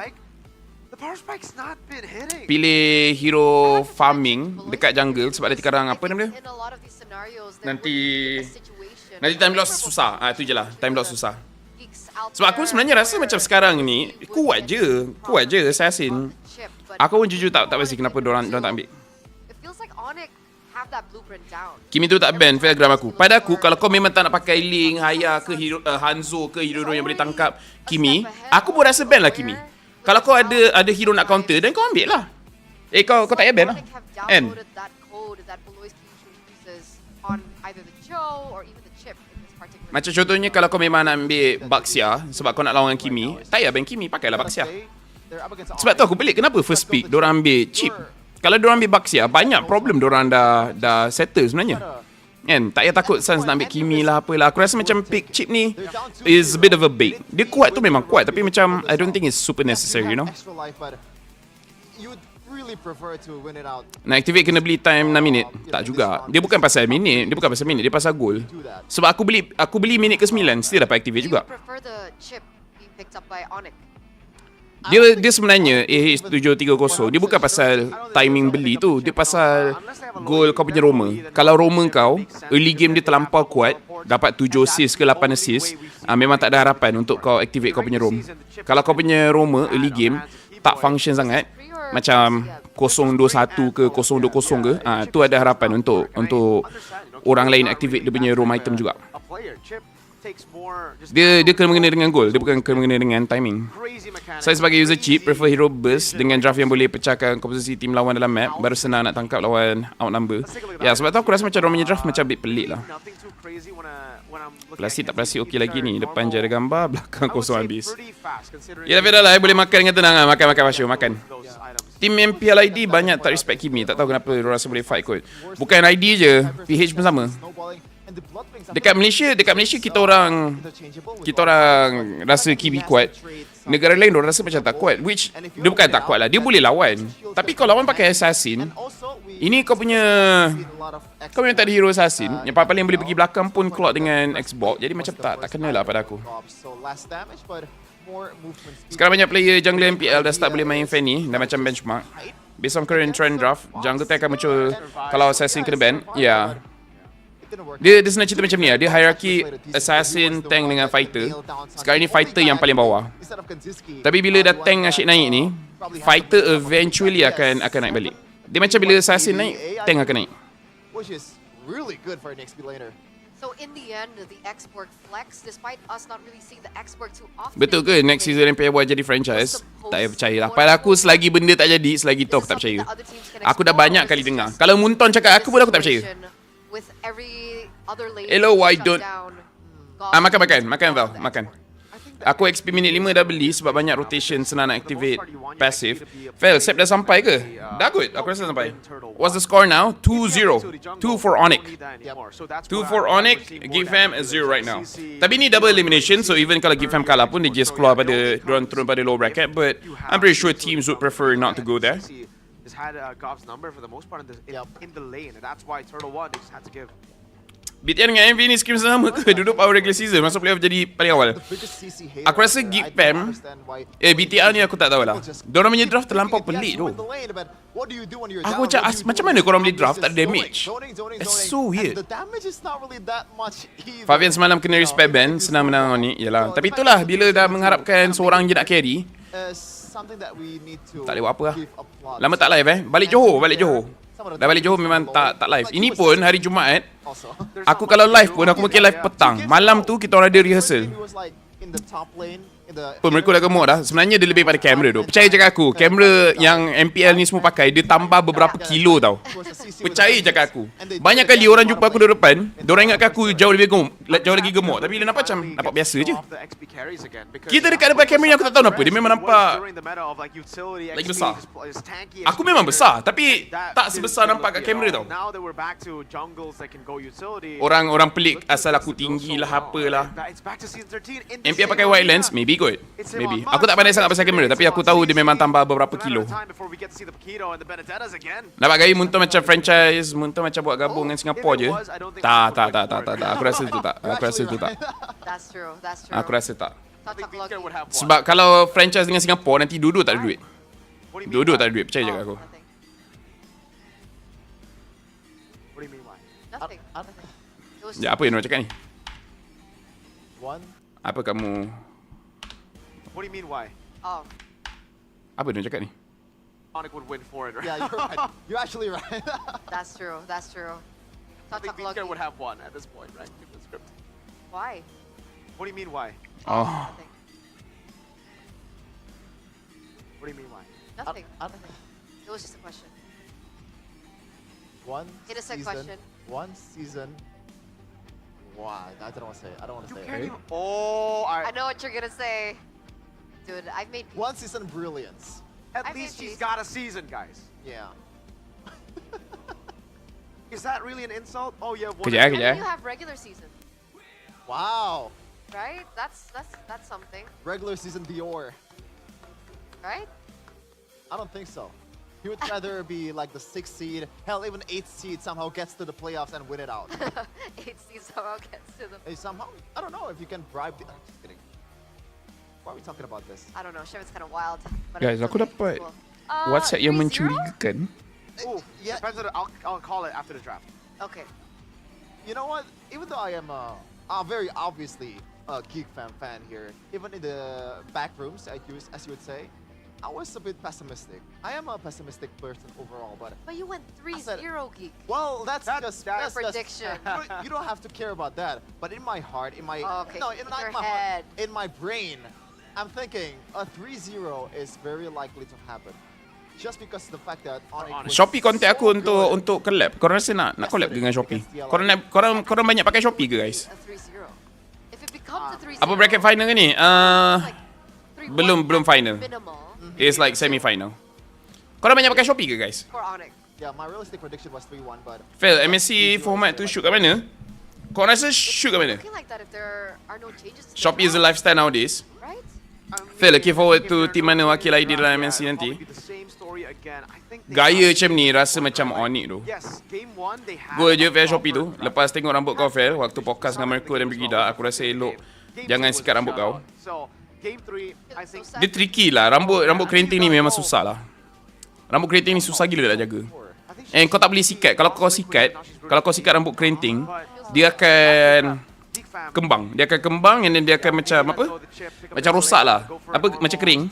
Pilih hero farming dekat jungle. Sebab nanti kadang apa nama dia? Nanti time loss susah. Itu je lah. Time loss susah. Sebab aku sebenarnya rasa macam sekarang ni kuat je assassin. Aku pun jujur tak pasti kenapa diorang tak ambil. Kimi tu tak ban Telegram aku. Pada aku, kalau kau memang tak nak pakai Link, Haya ke hero, Hanzo ke hero yang boleh tangkap Kimi, aku pun rasa ban lah Kimi. Kalau kau ada hero nak counter, dan kau ambil lah. Kau tak payah ban lah. Kan? Macam contohnya kalau kau memang nak ambil Baxia sebab kau nak lawan Kimi, tak payah ban Kimi, pakailah Baxia. Sebab tu aku pelik kenapa first pick diorang ambil Chip. Kalau diorang ambil Baxia, banyak problem diorang dah settle sebenarnya. Kan? Tak payah takut Suns nak ambil Kimi lah apalah. Aku rasa macam pick Chip ni is a bit of a bait. Dia kuat tu memang kuat tapi macam I don't think it's super necessary, you know. Nak activate kena beli time 6 minit. Tak juga. Dia bukan pasal minit, dia pasal goal. Sebab aku beli minit ke 9 still dapat activate juga. Dia sebenarnya AH730 dia bukan pasal timing beli tu, dia pasal goal kau punya Roma. Kalau Roma kau early game dia terlampau kuat, dapat 7 assist ke 8 assist, memang tak ada harapan untuk kau activate kau punya Roma. Kalau kau punya Roma early game tak function sangat, macam 021 ke 020 ke, tu ada harapan untuk orang lain activate dia punya Roma item juga. Dia kena mengena dengan goal, dia bukan kena mengena dengan timing. Saya sebagai user cheap prefer hero burst dengan draft yang boleh pecahkan komposisi tim lawan dalam map, baru senang nak tangkap lawan outnumber. Ya, sebab tu aku rasa macam orang punya draft macam a bit pelik lah. Plastik tak plastik okey lagi ni, depan je ada gambar, belakang kosong habis. Ya tapi dah lah, boleh makan dengan tenang lah, makan Masyu, makan. Tim MPL ID banyak tak respect Kimi, tak tahu kenapa diorang rasa boleh fight kot. Bukan ID je, PH pun sama. Dekat Malaysia kita orang rasa Kimi kuat. Negara lain orang rasa macam tak kuat, which dia bukan tak kuat lah, dia boleh lawan. Tapi kalau lawan pakai assassin, ini kau punya tak ada hero assassin, yang paling boleh pergi belakang pun clock dengan Xbox. Jadi macam tak kena lah pada aku. Sekarang banyak player jungle MPL dah start boleh main Fanny, dah macam benchmark. Based on current trend draft, jungle tag akan muncul kalau assassin kena ban. Ya, dia senang cerita macam ni lah. Dia hierarchy assassin, tank dengan fighter. Sekarang ni fighter yang paling bawah. Tapi bila dah tank asyik naik ni, fighter eventually akan naik balik. Dia macam bila assassin naik, tank akan naik. So in the end, the export flex, despite us not really seeing the export too often. Betul ke next season MPL buat jadi franchise? Tak payah percaya lah. Pada aku selagi benda tak jadi, selagi tu aku tak percaya. Aku dah banyak kali dengar. Kalau Munton cakap aku pun aku tak percaya. Hello, why don't... Makan Val, makan. Aku XP minit 5 dah beli sebab banyak rotation, senang nak activate passive. Val, Sep dah sampai ke? Dah good, aku rasa sampai. What's the score now? 2-0. 2 for Onic. 2 for Onic, Geekfam is 0 right now. Tapi ni double elimination, so even kalau Geekfam kalah pun dia just keluar pada, diorang turun pada low bracket, but I'm pretty sure teams would prefer not to go there. Just had Gob's number for the most part in the lane, and that's why Turtle won. They just had to give. BTN dengan MV ni scrim sama ke? Duduk power regular season, masuk playoff jadi paling awal. Aku rasa Geekfam, BTR ni aku tak tahu lah. Diorang punya draft terlampau pelik tu. Aku macam mana korang boleh draft tak ada damage? It's so weird. Fabian semalam kena respect ban, senang menang ni. Yalah. Tapi itulah, bila dah mengharapkan seorang je nak carry, tak boleh buat apa lah. Lama tak live Balik Johor. Dah balik Johor memang tak live. Ini pun hari Jumaat. Aku kalau live pun aku mungkin live petang. Malam tu kita orang ada rehearsal. Pun mereka dah gemuk dah. Sebenarnya dia lebih pada kamera tu. Percaya je kat aku, kamera yang MPL ni semua pakai, dia tambah beberapa kilo tau. Percaya je kat aku. Banyak kali orang jumpa aku di depan, diorang ingat aku jauh lagi gemuk. Tapi dia nampak macam nampak biasa je. Kita dekat depan kamera ni aku tak tahu kenapa, dia memang nampak lagi besar. Aku memang besar, tapi tak sebesar nampak kat kamera tau. Orang pelik asal aku tinggi lah apalah. MPL pakai wide lens, maybe good. Maybe. Aku tak pandai sangat pasal kamera, tapi aku tahu dia memang tambah beberapa kilo. Nampak gaya Munton macam franchise, Munton macam buat gabung dengan Singapura je. Tak. Aku rasa itu tak. Aku rasa tak. Sebab kalau franchise dengan Singapura, nanti duduk tak ada duit. Duduk tak ada duit, percaya je kat aku. Ya, apa yang nak cakap ni? Apa kamu... What do you mean why? Apa dia cakap ni? Onic would win for it, right? Yeah, you're right. You're actually right. That's true. I think Beaker would have won at this point, right? Give the script. Why? What do you mean why? Oh. Nothing. What do you mean why? Nothing. It was just a question. Innocent question. One season. Wow, I don't want to say it. I don't want to say it. I know what you're gonna say. Dude, I've made peace. One season brilliance. At least he's got a season, guys. Yeah. Is that really an insult? Oh, you have one. And you have regular season. Wow. Right? That's something. Regular season Dior. Right? I don't think so. He would rather be like the 6th seed, hell, even 8th seed somehow gets to the playoffs and win it out. 8th seed somehow gets to the... Hey, somehow? I don't know if you can bribe the... I'm just kidding. Why are we talking about this? I don't know. Shevin's kind of wild. But Guys, aku dapat WhatsApp yang 3-0? mencurigakan. Ooh, Yeah. depends on I'll call it after the draft. Okay. You know what? Even though I am very obviously a Geekfam fan here, even in the back rooms, as you would say, I was a bit pessimistic. I am a pessimistic person overall, but But you went 3-0, Geek. well, that's That's prediction. You don't have to care about that. But in my heart, in my Okay, no, in not your my head. heart, in my brain, I'm thinking a 3-0 is very likely to happen. Just because the fact that Onic was Shopee contact aku so good. untuk collab. Korang rasa nak collab dengan Shopee? Korang banyak pakai Shopee ke guys? A 3-0. If it becomes a 3-0, Apa bracket final ke ni? like 3-1 belum final. Minimal It's like semi-final. Korang banyak pakai Shopee ke guys? for Onic. Yeah, my realistic prediction was 3-1, but Phil, MSC format tu shoot kat mana? Korang rasa shoot kat mana? Looking like that if there are no changes to the Shopee is a draft, lifestyle nowadays. right? Phil, looking forward to team mana wakil ID dalam MSC nanti. Gaya macam ni rasa macam Onic tu. Go je fair Shopee tu. Lepas tengok rambut kau Phil, waktu podcast dengan Merkur dan Brigida, aku rasa elok jangan sikat rambut kau. Dia tricky lah. Rambut kerinting ni memang susah lah. Rambut kerinting ni susah gila nak jaga. And kau tak boleh sikat. Kalau kau sikat rambut kerinting, dia akan kembang. Dia akan kembang and then dia akan macam apa? Macam rosak lah. Apa? Macam kering.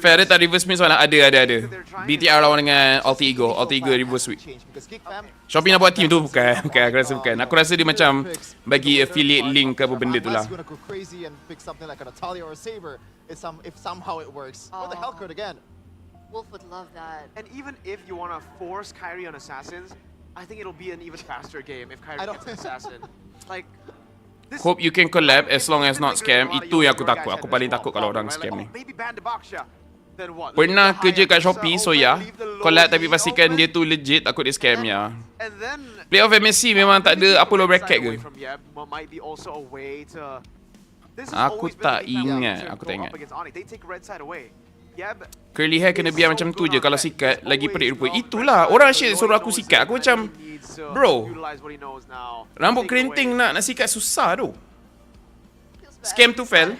Fair dia tak reverse switch soalan? Ada. BTR lawan dengan Alter Ego reverse switch. change because Geekfam Shopee nak buat team tu bukan. Aku rasa bukan. Aku rasa dia macam bagi affiliate link ke apa benda tu lah. gonna go crazy and pick something like a Natalia or a Saber if somehow it works. Or the Hellcurt again. Wolf would love that. And even if you want to force Kyrie on Assassins, I think it'll be an even faster game if Kyrie I don't- gets an Assassin. Like, this Hope you can collab as long as not scam. Itu yang aku takut. Aku paling takut kalau orang scam ni. Maybe ban the Baksha. Then what? Pernah Leave the kerja high kat end Shopee, pizza so ya. open, leave the low Collab tapi key pastikan open, dia tu legit, takut dia scam ya. and then Playoff MSC memang tak ada apa low bracket ke? From Yeb might be also a way to. This has Aku always been tak the Geekfam ingat, to aku go tak up ingat. against Onic. They take red side away. Yeb Curly hair kena biar macam tu je. Kalau sikat lagi pelik rupa. Itulah orang asyik suruh aku sikat. Aku macam, bro, rambut kerinting nak sikat susah tu. Feels bad. Scam tu fail.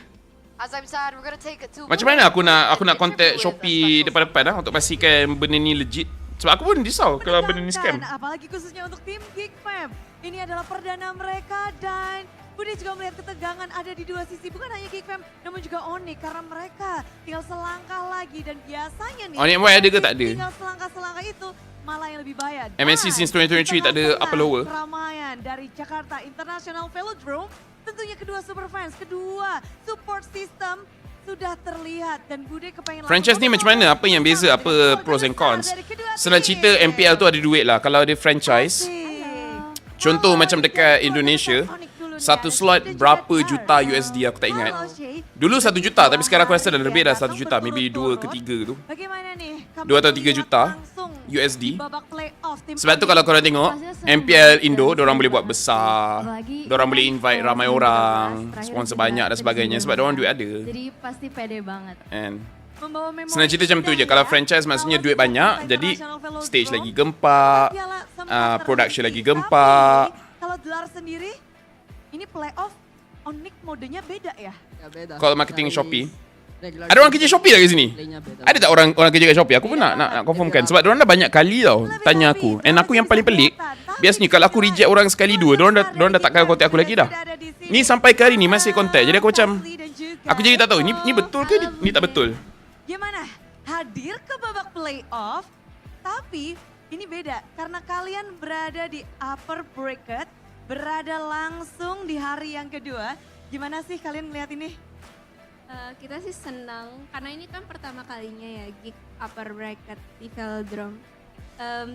As I'm sad, we're gonna take it to Macam mana aku nak contact Shopee depan-depan lah untuk pastikan benda ni legit. Sebab aku pun risau kalau benda ni scam. Menegangkan, apalagi khususnya untuk tim Geekfam. Ini adalah perdana mereka dan Budi juga melihat ketegangan ada di dua sisi. Bukan hanya Geekfam, namun juga Onic. Karena mereka tinggal selangkah lagi dan biasanya nih. Onic Boy ada ke tak ada? Tinggal selangkah-selangkah itu malah yang lebih bahaya. MSC since 2023 tak ada apa lower. Keramaian dari Jakarta International Velodrome. Tentunya kedua super fans, kedua support system sudah terlihat dan Bude kepengen Franchise ni macam mana? Apa yang beza? Apa pros and cons? Senang cerita MPL tu ada duit lah. Kalau ada franchise, contoh macam dekat Indonesia, satu slot berapa juta USD aku tak ingat. Dulu 1 juta tapi sekarang aku rasa dah lebih dah 1 juta. Maybe 2 ke 3 tu. Bagaimana nih? 2 atau 3 juta USD. Babak playoff tim Sebab tu kalau korang tengok MPL Indo, diorang boleh buat besar. Diorang boleh invite ramai orang, sponsor banyak dan sebagainya sebab diorang duit ada. Jadi pasti pede banget. And membawa memori senang cerita macam tu je. Kalau franchise maksudnya duit banyak, jadi stage lagi gempak, production lagi gempak. Kalau gelar sendiri, ini playoff Onic modenya beda ya? Kalau marketing Shopee, ada orang kerja Shopee lagi sini? Ada tak orang kerja kat Shopee? Aku pun nak confirmkan sebab diorang dah banyak kali tau tanya aku. And aku yang paling pelik, biasanya kalau aku reject orang sekali dua, diorang dah takkan kontak aku lagi dah. Ni sampai ke hari ni masih kontak. Jadi aku macam, aku jadi tak tahu ni betul ke ni tak betul. Gimana? Hadir ke babak playoff, tapi ini beda karena kalian berada di upper bracket, berada langsung di hari yang kedua. Gimana sih kalian melihat ini? Kita sih senang karena ini kan pertama kalinya ya Geek Upper Bracket di Velodrome.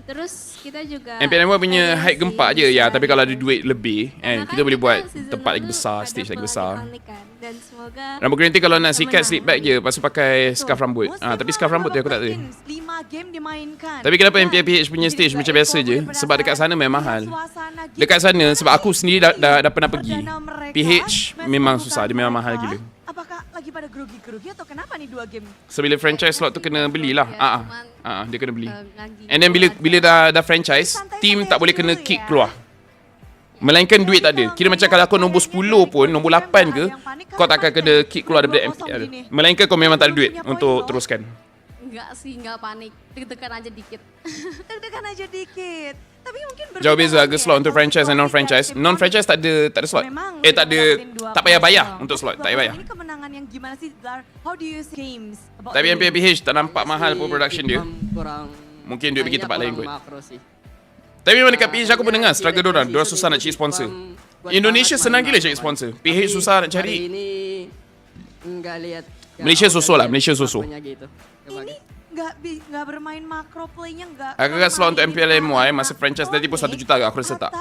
Terus kita juga MPL punya height gempak je ya, tapi kalau ada duit lebih karena kita boleh buat season tempat lagi lalu besar, ada stage lagi pola besar. iconic kan. Dan semoga Rambut kerinting kalau nak sikat menang. slip back je, lepas tu pakai scarf rambut. Tapi scarf rambut tu aku tak tahu. 5 game dimainkan. Tapi kenapa MPLPH punya stage macam biasa je? Sebab dekat sana memang mahal. Dekat sana sebab aku sendiri dah pernah pergi. PH memang susah, dia memang mahal gila. Apakah lagi pada grogi-grogi atau kenapa nih 2 game? So bila franchise slot tu kena belilah. Ya, Dia kena beli. lagi And then bila dah franchise, team tak boleh kena kick keluar. Melainkan duit tak ada. Kira macam kalau kau nombor 10 pun, nombor 8 ke, kau tak akan kena kick keluar daripada MPL. Melainkan kau memang tak ada duit untuk teruskan. Enggak sih, enggak panik. Deg-degan aja dikit. Deg-degan aja dikit. Tapi mungkin Jauh beza harga slot untuk franchise dan non-franchise. Non-franchise tak ada slot. Tak payah bayar untuk slot, tak payah bayar. Ini kemenangan yang gimana sih, Zar? How do you see games? Tapi MPLPH tak nampak mahal pun production dia. Kurang Mungkin duit pergi tempat lain kot. makro sih. Tapi memang dekat PH aku pun dengar struggle dorang susah nak cari sponsor. Indonesia senang gila cari sponsor. PH susah nak Hari cari. ini enggak lihat. Malaysia susu lah, Malaysia susu. Gitu. Ini nggak bermain macro play-nya nggak. Agak-agak slot untuk MPL MY masa franchise tadi pun 1 juta aku rasa tak.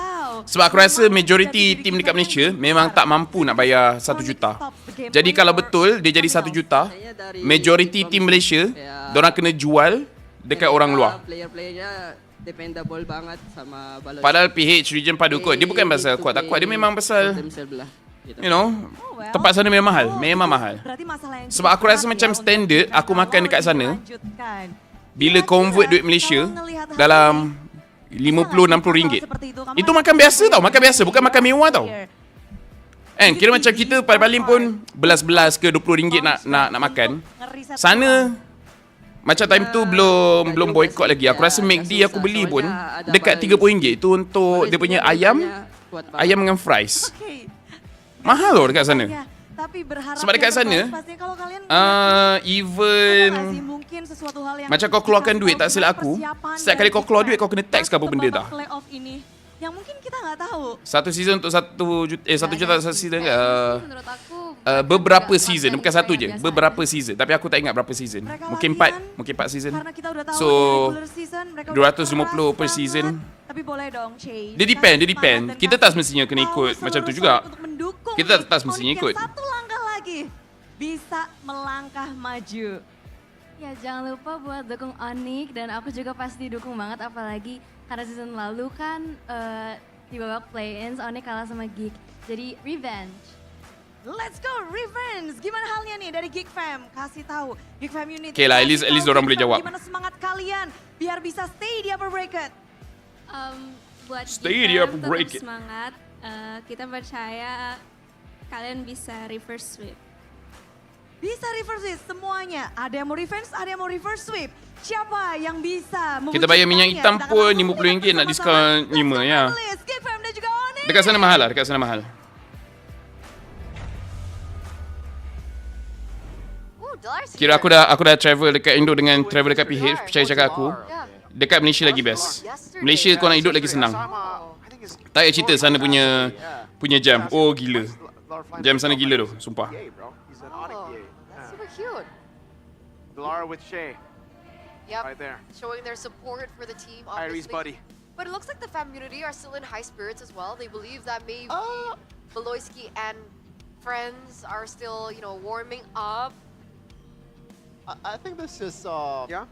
Sebab aku rasa majority team dekat Malaysia memang tak mampu nak bayar 1 juta. Jadi kalau betul dia jadi 1 juta, majority team Malaysia dorang kena jual dekat orang luar. Player-playernya dependable banget sama balon. Padahal PH region padu kot. Dia bukan pasal kuat tak kuat, dia memang pasal Gitu. you know, tempat sana memang mahal, memang mahal. Sebab aku rasa macam standard aku makan dekat sana, bila convert duit Malaysia dalam 50-60 ringgit, itu makan biasa tau, makan biasa, bukan makan mewah tau. Kira macam kita paling pun belas-belas ke 20 ringgit nak makan. Sana macam time tu belum boycott lagi. Aku rasa McD aku beli pun dekat 30 ringgit. Itu untuk dia punya ayam dengan fries. Mahal loh dekat sana. Sebab dekat sana even macam kau keluarkan duit tak silap aku, setiap kali kau keluar duit kau kena tax ke apa benda tak. Yang mungkin kita nggak tahu. Satu season untuk 1 juta satu season ke? Beberapa season, bukan satu je. Beberapa season. Tapi aku tak ingat berapa season. Mungkin 4 season. So 250 per season. Tapi boleh dong change. Dia depend. Kita tak semestinya kena ikut macam tu juga. Kita tak semestinya ikut. Satu langkah lagi bisa melangkah maju. Ya jangan lupa buat dukung Onic dan aku juga pasti dukung banget apalagi karena season lalu kan di babak play-ins Onic kalah sama Geek. Jadi revenge. Let's go revenge. Gimana halnya nih dari Geekfam? Kasih tahu Geekfam Unit. Okay lah, at least orang boleh jawab. Gimana semangat kalian biar bisa stay di upper bracket? Buat stay di upper bracket. Semangat. Kita percaya kalian bisa reverse sweep. Bisa reverse sweep semuanya. Ada yang mau revenge, ada yang mau reverse sweep. Siapa yang bisa kita bayar minyak hitam pun RM50 nak diskaun 5 ya. Dekat sana mahal lah, dekat sana mahal. Kira aku dah travel dekat Indo dengan travel dekat PH, percaya cakap aku. Dekat Malaysia lagi best. Malaysia kau nak hidup lagi senang. Tak payah cerita sana punya jam. Oh gila. Jam sana gila tu, sumpah. Super cute. Lara with Shay. Yep. Right there. Showing their support for the team, Iris obviously. buddy. But it looks like the fam community are still in high spirits as well. They believe that maybe Beloyski and friends are still, warming up. I think this is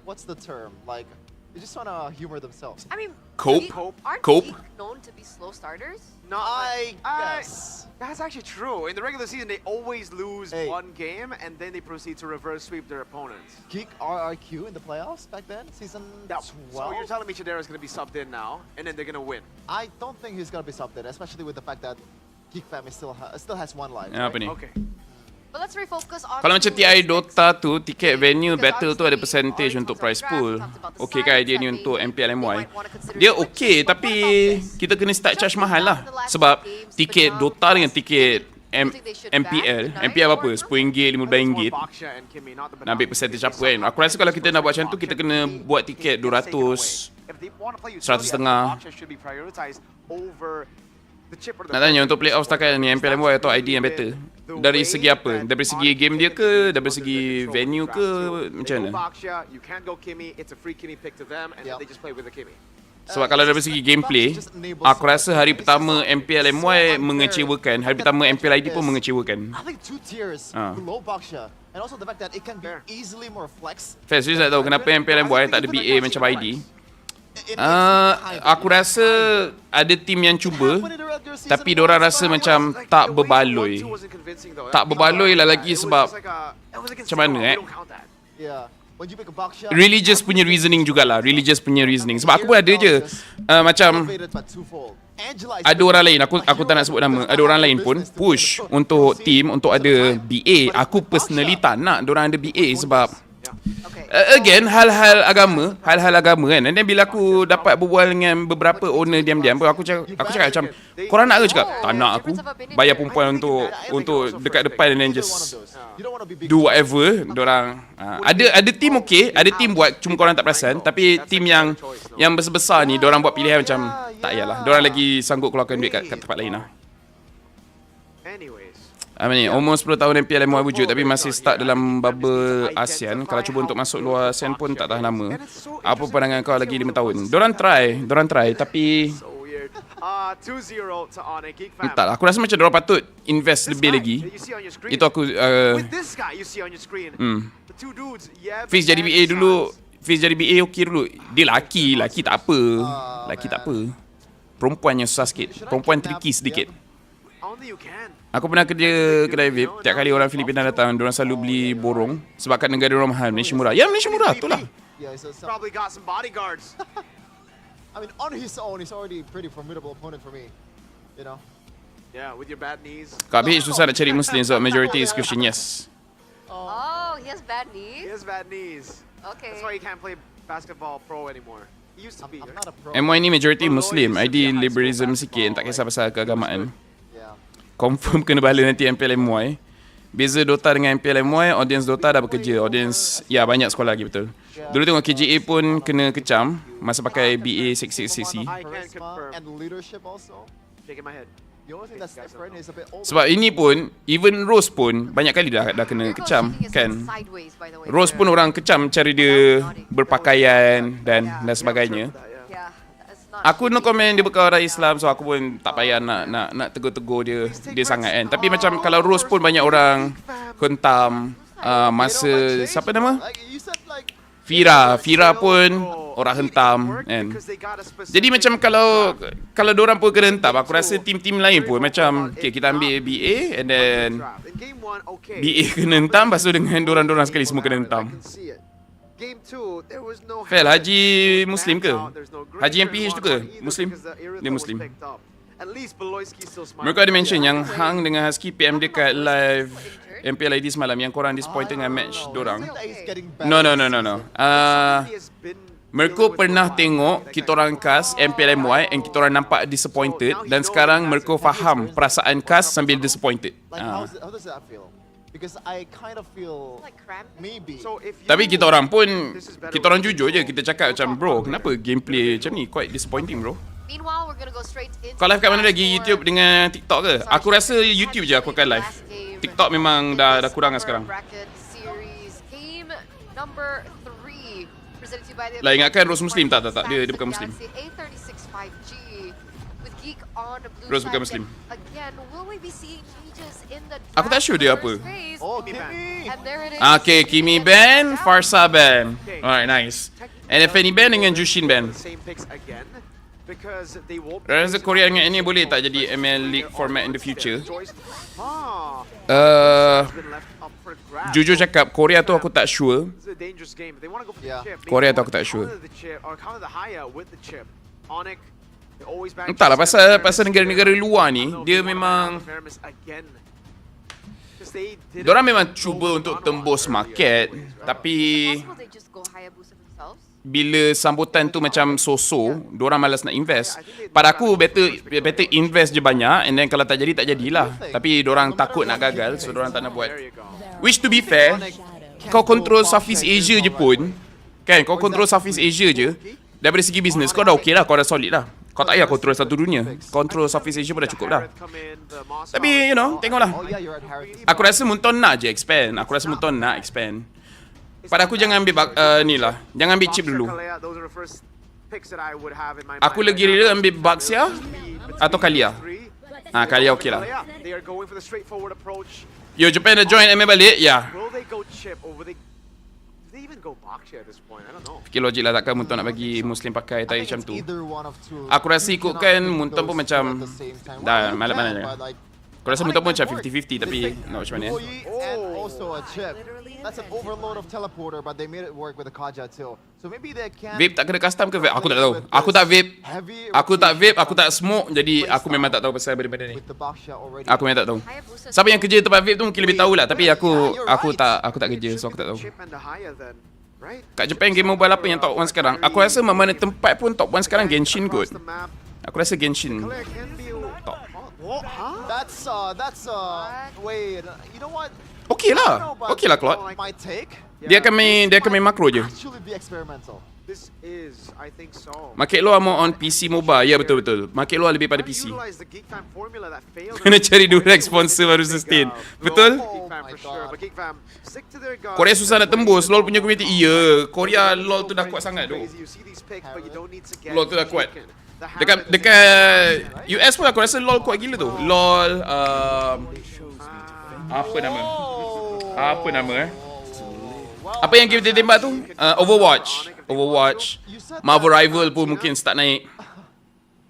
what's the term? Like they just want to humor themselves. I mean, Cope. Aren't Cope. Geek known to be slow starters? No, I guess. That's actually true. In the regular season, they always lose one game, and then they proceed to reverse sweep their opponents. Geek RRQ in the playoffs back then, season 12. So you're telling me Chidera is going to be subbed in now, and then they're going to win? I don't think he's going to be subbed in, especially with the fact that Geekfam still has one life. Apa ni? Okay. But let's refocus on. Kalau macam TI Dota tu, tiket venue battle tu ada percentage untuk prize pool. Okay kan idea ni untuk MPL MY. Dia okay tapi kita kena start charge mahal lah. Sebab tiket Dota dengan tiket MPL berapa? RM10, RM15. Nak ambil percentage apa kan? Aku rasa kalau kita nak buat macam tu, kita kena buat tiket 200, 100.5. Nak tanya untuk playoff setakat ni MPL MY atau ID yang better? Dari segi apa? Dari segi game dia ke? Dari segi venue ke? Macam mana? Sebab kalau dari segi gameplay, aku rasa hari pertama MPL MY mengecewakan, hari pertama MPL ID pun mengecewakan. I think 2 tiers below Baksha, and also the fact that it can be easily more flex. Faiz, saya tak tahu kenapa MPL MY tak ada BA macam ID. Aku rasa ada tim yang cuba, tapi diorang rasa macam tak berbaloi. Tak berbaloi lah lagi sebab macam mana religious punya reasoning jugalah. Religious punya reasoning. Sebab aku pun ada je macam ada orang lain, aku tak nak sebut nama, ada orang lain pun push untuk team untuk ada BA. Aku personally tak nak diorang ada BA sebab again hal-hal agama kan. And then bila aku dapat berbual dengan beberapa owner diam-diam pun aku cakap macam korang nak ke? Cakap tak nak aku bayar perempuan untuk dekat depan and then just do whatever diorang. Ada team okay, ada team buat cuma korang tak perasan, tapi team yang besar-besar ni diorang buat pilihan macam tak yalah, diorang lagi sanggup keluarkan duit kat tempat lain lah. Ni almost 10 tahun MPL MY wujud tapi masih stuck dalam bubble ASEAN. Kalau cuba untuk masuk luar ASEAN pun tak tahan lama. Apa pandangan kau lagi 5 tahun? Diorang try tapi entahlah, aku rasa macam diorang patut invest lebih lagi. Itu aku Fizz jadi BA dulu. Fizz jadi BA okey dulu. Dia laki tak apa. Perempuan yang susah sikit. Perempuan tricky sedikit. Aku pernah kerja kedai vape. Tiap kali orang Filipina datang, diorang selalu beli borong sebab kat negara diorang mahal. Malaysia murah. Ya, Malaysia murah, tu lah. Probably got some bodyguards. I mean, on his own, he's already a pretty formidable opponent for me. You know? Yeah, with your bad knees. Kat BH susah nak cari Muslim sebab majority is Christian, yes. Oh, he has bad knees? He has bad knees. Okay. That's why he can't play basketball pro anymore. He used to be, right? Not a pro. MY ni majority Muslim. ID liberalism sikit, tak kisah pasal keagamaan. Confirm kena bala nanti MPL MY. Beza Dota dengan MPL MY, audience Dota dah bekerja. Audience, ya banyak sekolah lagi betul. Dulu tengok KJA pun kena kecam masa pakai BA 666C. Sebab ini pun, even Rose pun banyak kali dah kena kecam kan. Rose pun orang kecam cara dia berpakaian dan sebagainya. Aku no comment dia bukan orang Islam, so aku pun tak payah nak tegur-tegur dia sangat kan. Tapi macam kalau Rose pun banyak orang hentam masa siapa nama? Fira pun orang hentam kan. Jadi macam kalau diorang pun kena hentam, aku rasa tim-tim lain pun macam okay, kita ambil BA and then BA kena hentam, lepas tu dengan diorang sekali semua kena hentam. Fel, Haji Muslim ke? Haji MPH tu ke? Muslim? Dia Muslim. Mereka ada mention yang Hang dengan Husky PM dekat live MPL ID semalam yang korang disappointed dengan match dorang. No. Mereka pernah tengok kita orang cast MPL MY and kita orang nampak disappointed dan sekarang mereka faham perasaan cast sambil disappointed. Because I kind of feel like maybe. Tapi kita orang pun jujur je, kita cakap macam bro, kenapa gameplay macam ni quite disappointing bro. Kau live kat mana lagi, YouTube dengan TikTok ke? Aku rasa YouTube je aku akan live. TikTok memang dah kurang lah sekarang. Lah ingatkan Rose Muslim tak dia bukan Muslim. Rose bukan Muslim. Aku tak sure dia apa. Okay, Kimi ban, Farsa ban. Alright, nice. And Fanny ban dengan Jushin ban. Rasa Korea dengan ini boleh tak jadi ML League format in the future? Jujur cakap, Korea tu aku tak sure. Korea tu aku tak sure. Entahlah, pasal negara-negara luar ni, dia memang diorang memang cuba untuk tembus market, tapi bila sambutan tu macam so-so, diorang malas nak invest. Pada aku better invest je banyak, and then kalau tak jadilah. Tapi diorang takut nak gagal, so diorang tak nak buat. Which to be fair, kau control Southeast Asia je pun, kan, kau control Southeast Asia je, daripada segi bisnes kau dah okey lah, kau dah solid lah. Kau tak payah control satu dunia. Control Southeast Asia pun dah cukup dah. Tapi you know, tengoklah. Aku rasa Munton nak je expand. Pada aku jangan ambil ni lah. Jangan ambil chip dulu. Aku lagi rela ambil Baxia atau Kalia. Kalia okey lah. Yo, Japan dah join ML balik? Ya. Fikir logik lah, takkan Munton nak bagi Muslim pakai tai macam tu. Aku rasa ikutkan Munton pun macam dah malam-malam je. Kau rasa muntah pun macam 50-50 tapi nak macam mana And also a chip. That's an overload of teleporter, but they made it work with the Kaja too. So maybe they can. Vape tak kena custom ke vape? Aku tak tahu. Aku tak vape. Aku tak smoke. Jadi aku memang tak tahu pasal benda-benda ni. Aku memang tak tahu. Siapa yang kerja tempat vape tu mungkin lebih tahu lah. Tapi aku tak kerja, so aku tak tahu. Kat Japan game mobile apa yang top 1 sekarang? Aku rasa mana tempat pun top 1 sekarang Genshin kot. Aku rasa Genshin top. That's wait, you know what? Okey lah Claude. My take. Dia akan main makro je. Actually be experimental. This is, I think so. Market luar more on PC mobile. Ya betul. Market luar lebih pada PC. Utilize the Geekfam formula that failed. Kena cari direct sponsor baru sustain. Betul? Geekfam for sure, but Geekfam stick to their guns. Korea susah nak tembus. LOL punya community. Ya, Korea LOL tu dah kuat sangat tu. You see these picks, but you don't need to get LOL tu dah kuat. shaken. Dekat US pun aku rasa LOL kuat gila tu. LOL apa nama apa yang game dia tembak tu? Overwatch. Marvel Rival pun mungkin start naik.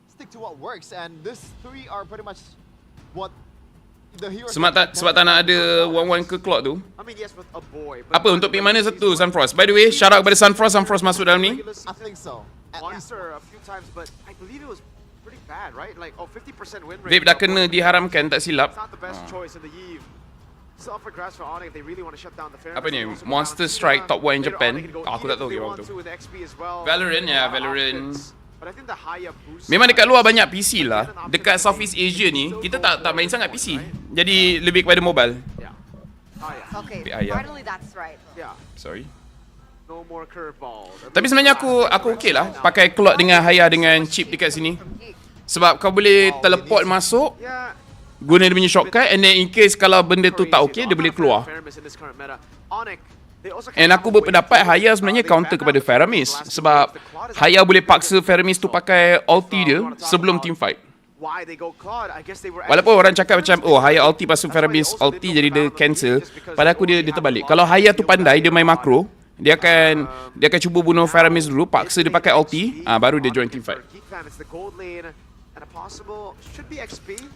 Stick to what works, and this three are pretty much what the heroes. Sebab tak nak ada one ke clock tu. I mean, yes, with a boy, but Apa untuk pick mana satu Sunfrost? By the way, shout out kepada Sunfrost masuk dalam ni. I think so. At least Monster a few times, but I believe it was pretty bad, right? Like 50% win rate. Vape dah kena diharamkan, tak silap. It's not the best choice in the Eve. It's up for grabs for Onic if they really want to shut down the fairness. Apa ni? Monster Strike top 1 in Japan. Aku tak tahu game apa tu. Valorant. But I think the higher boost. Memang dekat luar banyak PC lah. Dekat Southeast Asia ni, kita tak main sangat PC. Jadi lebih kepada mobile. Yeah. Okay, Ayah. finally that's right. Yeah. Sorry. No more curveballs. Tapi sebenarnya aku okey lah pakai clock dengan Haya dengan chip dekat sini. Sebab kau boleh teleport masuk, Yeah. guna dia punya shortcut, and then in case kalau benda tu tak okey, dia boleh keluar. And aku berpendapat Haya sebenarnya counter kepada Faramis. Sebab Haya boleh paksa Faramis tu pakai ulti dia sebelum team fight. Walaupun orang cakap macam, oh Haya ulti pasal Faramis ulti jadi dia cancel, pada aku dia terbalik. Kalau Haya tu pandai, dia main makro, dia akan cuba bunuh Faramis dulu, paksa dia pakai ulti, baru dia join team fight.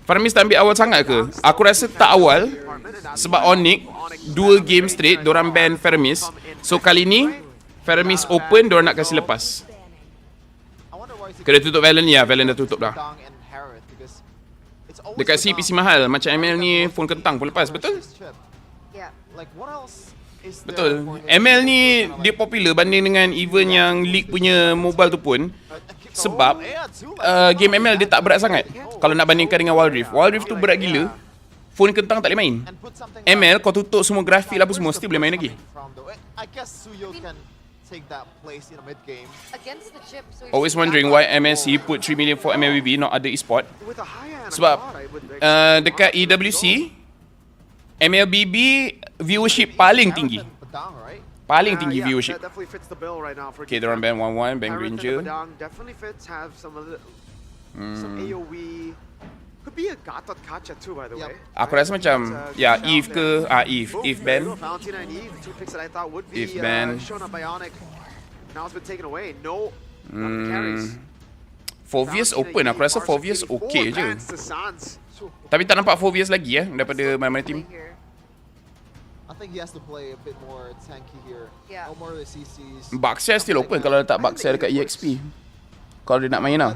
Faramis tak ambil awal sangat ke? Aku rasa tak awal. Sebab Onic 2 game straight diorang ban Faramis. So kali ni Faramis open, diorang nak kasi lepas. Kena tutup Valen ni lah. Valen dah tutup dah. Dekat si PC mahal. Macam ML ni phone kentang pun lepas. Betul? Betul. ML ni dia popular banding dengan event yang League punya mobile tu pun. Sebab game ML dia tak berat sangat. Kalau nak bandingkan dengan Wild Rift. Wild Rift tu berat gila. Phone kentang tak boleh main. ML kau tutup semua grafik lah apa semua, still boleh main lagi. Always wondering why MSC put 3 million for MLBB, not other esport. Sebab dekat EWC MLBB viewership paling tinggi. Paling tinggi viewership. Okay, diorang ban 1-1, ban Granger. Aku rasa macam, ya, Eve ke, Eve ban. Eve ban. Fovius open, aku rasa Fovius okay je. Tapi tak nampak Fovius lagi daripada mana team. I think he has to play a bit more tanky here. No more of the CCs. Baxia still open kalau letak Baxia dekat EXP. Kalau dia nak main lah.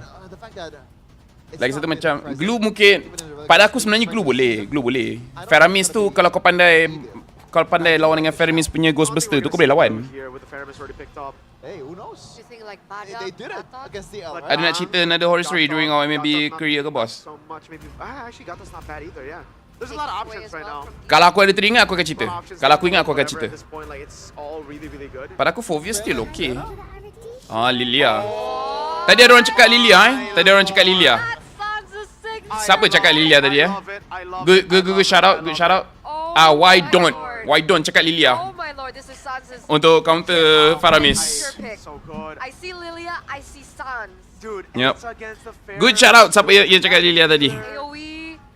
Lagi satu macam Glue mungkin. Pada aku sebenarnya Glue boleh. Faramis tu kalau kau pandai lawan dengan Faramis punya Ghostbuster tu kau boleh lawan. Hey, who knows? They did it against the L, right? Ada nak cerita another horror story during our MLB career ke bos? Actually, Gato's not bad either, yeah. There's a lot of options right now. Kalau aku ada teringat aku akan cerita. Kalau aku ingat aku akan cerita. Pada aku Fovius still okay. Lilia. Tadi ada orang cakap Lilia Siapa cakap Lilia tadi Good shout out. Why don't cakap Lilia untuk counter Faramis. I see Lilia, I see Sans. Dude, yep. Good shout out siapa yang cakap Lilia tadi.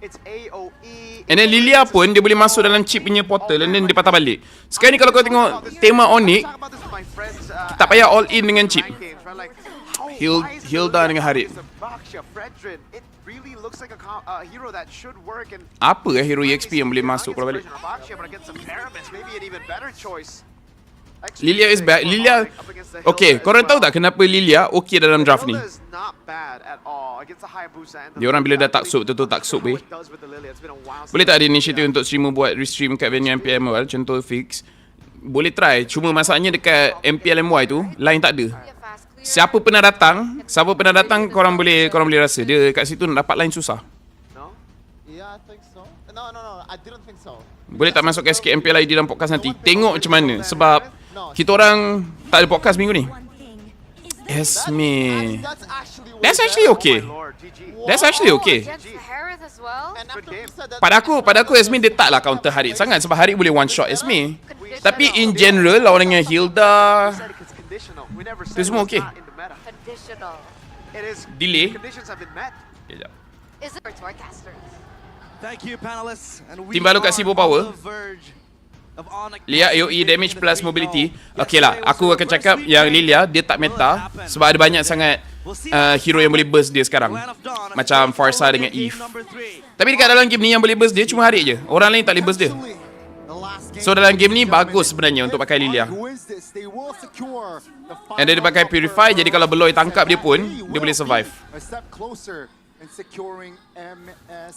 It's AOE. And then Lilia pun dia boleh masuk dalam chip punya portal and then dia patah balik. Sekarang ni kalau kau tengok tema Onic, tak payah all in dengan chip. Hilda dengan Harit. really looks like a hero that should work. And Apa hero EXP yang boleh masuk kalau balik? but against some Aramis, maybe an even better choice. Lilia is back. Lilia. Okay, korang tahu tak kenapa Lilia okay dalam draft ni? Dia orang bila dah tak sup, betul-betul tak sup weh. Boleh tak ada inisiatif untuk streamer buat restream kat venue MPL awal, contoh fix? Boleh try, cuma masalahnya dekat MPL MY tu, line tak ada. Siapa pernah datang, korang boleh rasa dia kat situ nak dapat line susah. Yeah, I think so. No, I didn't think so. Boleh tak masuk ke sikit MPL ID dalam podcast nanti? Tengok macam mana, sebab kita orang tak ada podcast minggu ni. Esme. That's actually okay. That's actually okay. Pada aku Esme dia taklah counter Harit sangat sebab Harit boleh one shot Esme. Tapi in general orang yang Hilda tu semua okay. Delay. Kejap. Tim baru kat Sibo Power. Lilia AoE damage plus mobility. Okay lah, aku akan cakap yang Lilia dia tak meta sebab ada banyak sangat hero yang boleh burst dia sekarang. Macam Farsa dengan Eve. Tapi dekat dalam game ni yang boleh burst dia cuma Harit je. Orang lain tak boleh burst dia. So dalam game ni bagus sebenarnya untuk pakai Lilia. And dia pakai Purify, jadi kalau Beloy tangkap dia pun dia boleh survive.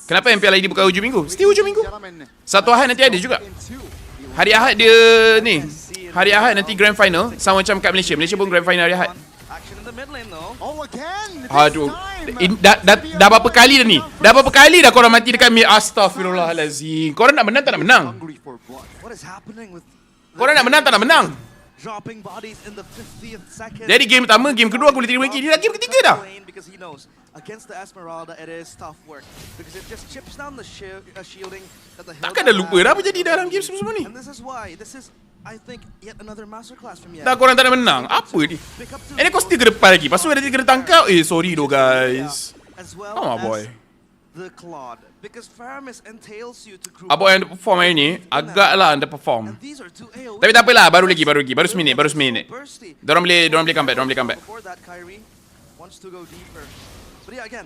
Kenapa MPL ID bukan hujung minggu? Mesti hujung minggu. Satu Ahad nanti ada juga. Hari Ahad dia ni. Hari Ahad nanti grand final sama macam kat Malaysia. Malaysia pun grand final hari Ahad. Aduh. Dah berapa kali dah ni? Dah berapa kali dah korang mati dekat mid? Astaghfirullahalazim. Korang nak menang tak nak menang? Korang nak menang tak nak menang? Jadi game pertama, game kedua aku boleh terima lagi. Dia dah game ketiga dah. Takkan dah lupa dah apa jadi dalam game semua ni. Dah korang tak nak menang. Apa ni? Ini kau still ke depan lagi. Lepas tu ada kena tangkap. Sorry doh guys. Come on boy. Abang yang underperform hari ni agaklah underperform. Tapi tak apalah, baru seminit. Diorang boleh comeback.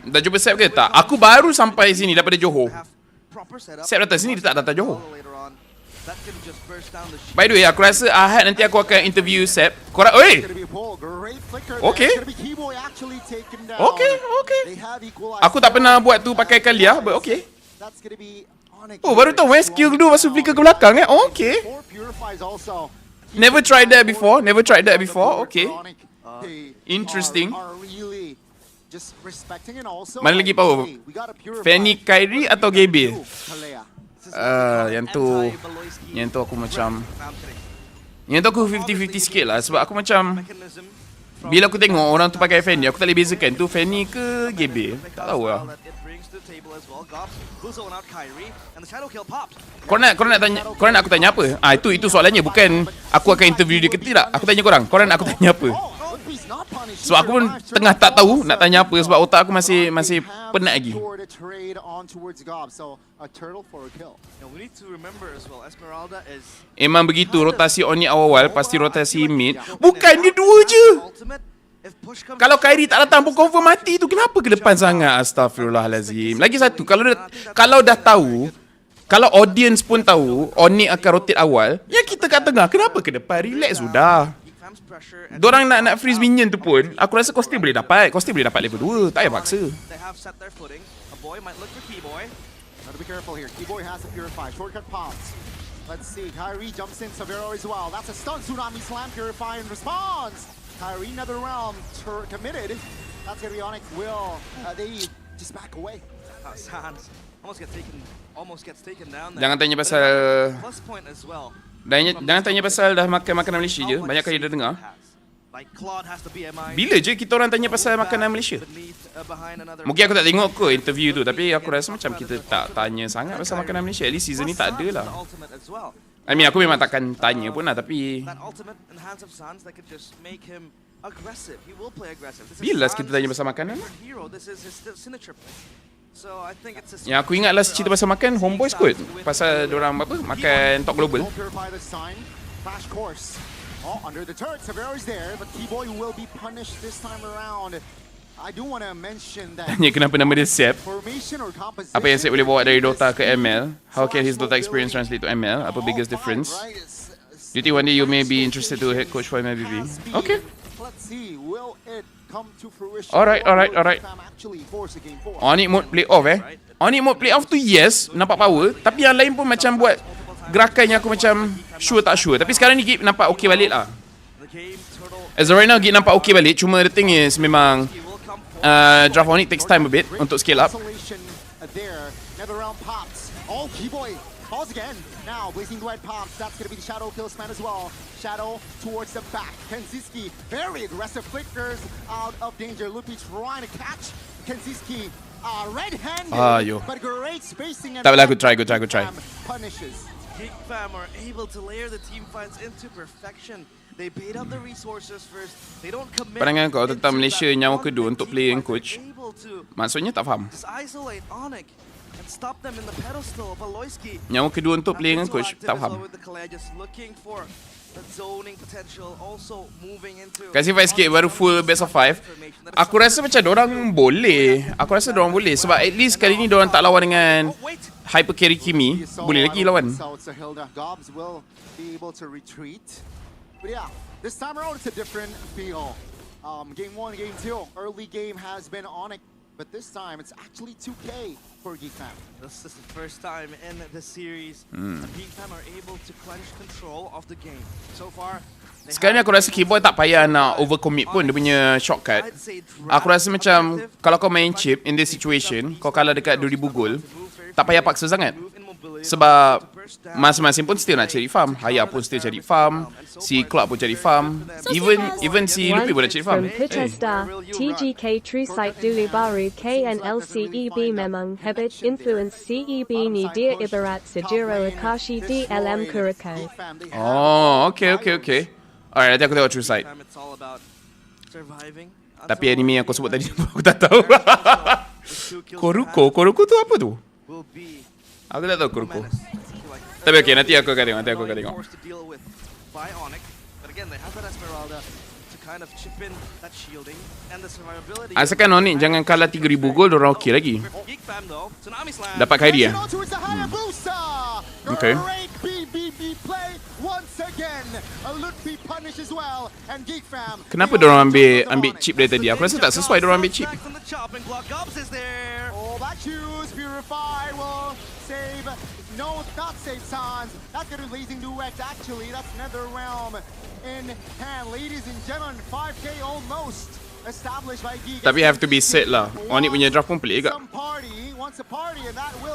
Dah jumpa Sep ke tak? Aku baru sampai sini daripada Johor. Sep datang sini, dia tak datang Johor. By the way, aku rasa Ahad nanti aku akan interview Sep. Korang, oi! Okay. Aku tak pernah buat tu pakai Kalia, but okay. Oh, baru tahu skill dulu masuk flicker ke belakang Okay. Never tried that before. Okay. Interesting. Mana lagi power? Fanny, Kyrie atau Gabriel? Yang tu aku macam, yang tu aku 50-50 sikit lah. Sebab aku macam, bila aku tengok orang tu pakai Fanny, aku tak boleh bezakan tu Fanny ke Gabriel. Tak tahu lah. Korang nak aku tanya apa? Itu soalannya. Bukan aku akan interview dia ke tidak. Aku tanya korang nak aku tanya apa? Sebab aku pun tengah tak tahu nak tanya apa. Sebab otak aku masih penat lagi. Emang begitu rotasi Onic awal-awal, pasti rotasi mid. Bukan dia dua je. Kalau Kyrie tak datang pun confirm mati tu. Kenapa ke depan sangat? Astaghfirullahalazim. Lagi satu, kalau dah tahu, kalau audience pun tahu Onic akan rotate awal, ya kita kat tengah. Kenapa ke depan? Relax sudah. Dorang nak freeze minion tu pun, aku rasa kau still boleh dapat. Kau still boleh dapat level 2. Tak payah paksa. Let's see, Kyrie jumps in, Severo as well. That's a stun tsunami slam, Purify in response. Kyrie another round committed. That's gonna be Onic. Will they just back away? Sans almost gets taken down there. Jangan tanya pasal jangan tanya pasal dah makan makanan Malaysia je. Banyak kali dah dengar. Bila je kita orang tanya pasal makanan Malaysia? Mungkin aku tak tengok kot interview tu, tapi aku rasa macam kita tak tanya sangat pasal makanan Malaysia. At least season ni tak ada lah. I mean, aku memang takkan tanya pun lah, tapi bila kita tanya pasal makanan? Yang aku ingat lah cerita pasal makan Homeboys kot. Pasal diorang apa, makan top global. Oh, under the turret, Severo is there, but T-Boy will be punished this time around. Tanya kenapa nama dia Sep. Apa yang Sep boleh bawa dari Dota ke ML? How can his Dota experience translate to ML? Apa biggest difference? Do you think one day you may be interested to head coach for MLBB? Okay. Alright. Onic mode playoff Onic mode playoff tu yes, nampak power. Tapi yang lain pun macam buat gerakan yang aku macam sure tak sure. Tapi sekarang ni Geek nampak okay balik lah. As of right now Geek nampak okay balik. Cuma the thing is memang draft Onic takes time a bit untuk scale up. Falls again. Now, Blazing Duet pops. That's going to be the Shadow kill span as well. Shadow towards the back. Kenziski, very aggressive flickers out of danger. Lupi trying to catch Kenziski. Red-handed, but great spacing. Tak apalah, aku try. Punishes. Geekfam are able to layer the team fights into perfection. They bait up the resources first. They don't commit. Pandangan kau tentang Malaysia nyawa kedua untuk player and coach? Maksudnya tak faham. Isolate Onic. Stop them in the pedestal of Aloyski. Nyawa kedua untuk player dengan coach, tak faham. Kasih fight sikit baru full best of 5. Aku rasa macam dorang boleh. Sebab at least kali ni dorang tak lawan dengan hyper carry Kimi. Boleh lagi lawan. This time around it's a different feel. Game 1, game 2, early game has been Onic. But this time, it's actually 2K for Geekfam. This is the first time in the series Geekfam are able to clench control of the game. So far, sekarang ni aku rasa keyboard tak payah nak overcommit pun dia punya shortcut. Aku rasa macam kalau kau main chip in this situation, kau kalah dekat 2000 gol, tak payah paksa sangat. Sebab masing-masing pun still nak cari farm. Haya pun still cari farm. Si Club pun cari farm. Even si Lupi pun nak cari farm. Putra TGK True Site dulu baru KNLCEB memang hebat influence CEB ni dia ibarat sejuro Akashi DLM Kuriko. Oh, okay. Alright, nanti aku tengok True Site. Tapi anime yang kau sebut tadi aku tak tahu. Koruko tu apa tu? Aku tak tahu Kurko. Tapi okey, nanti aku akan tengok. Asalkan Onic jangan kalah 3000 gol, dorang okey lagi. Dapat Kairi Okay. Kenapa dorang ambil chip dari tadi? Aku rasa tak sesuai dorang ambil chip. No, not save Sans. That's going to be Blazing Duet, actually. That's Nether Realm in hand. Ladies and gentlemen, 5K almost established by Geek. Tapi have to be set lah. Onic punya draft pun pelik juga.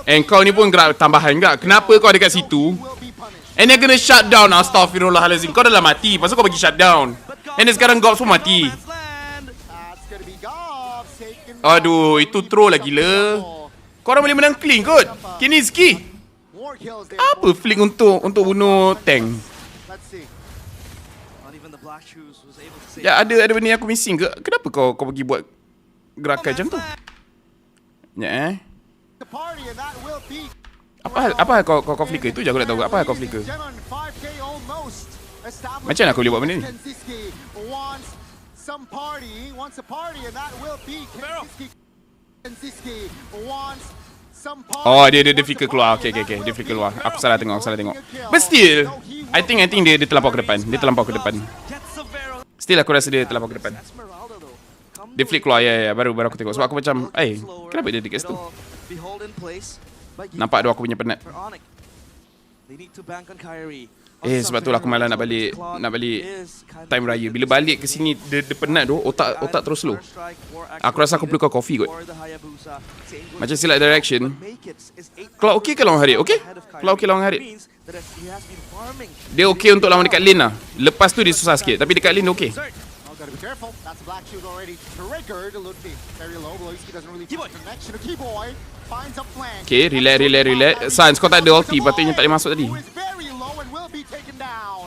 And kau ni pun gerak tambahan juga. Kenapa kau dekat situ? And dia kena shut down. Astaghfirullahalazim. Kau dah mati. Pasal kau bagi shut down. And dia sekarang Gobs pun mati. Aduh, itu troll lah gila. Korang boleh menang clean kot. Kiniski. Apa flick untuk bunuh tank? Ya, ada benda yang aku missing ke? Kenapa kau pergi buat gerakan macam tu? Ya Apa kau flicker? Itu je aku nak tahu. Apa kau flicker? Macam mana aku boleh buat benda ni? Oh, dia flicker keluar. Okay. Dia flicker keluar. Aku salah tengok. But still, I think dia terlampau ke depan. Still aku rasa dia terlampau ke depan. Dia flick keluar. Ya, baru aku tengok. Sebab aku macam, kenapa dia dekat situ? Nampak aku punya penat. Sebab tu lah aku malah nak balik time raya. Bila balik ke sini dia penat tu, otak terus slow. Aku rasa aku perlu coffee kot. Macam silap direction. Kalau okey ke lawan Harit? Okey? Kalau okey lawan Harit. Dia okey untuk lawan dekat lane lah. Lepas tu dia susah sikit, tapi dekat lane dia okey. Okay, relax. Sans, kau tak ada ulti, patutnya tak boleh masuk tadi.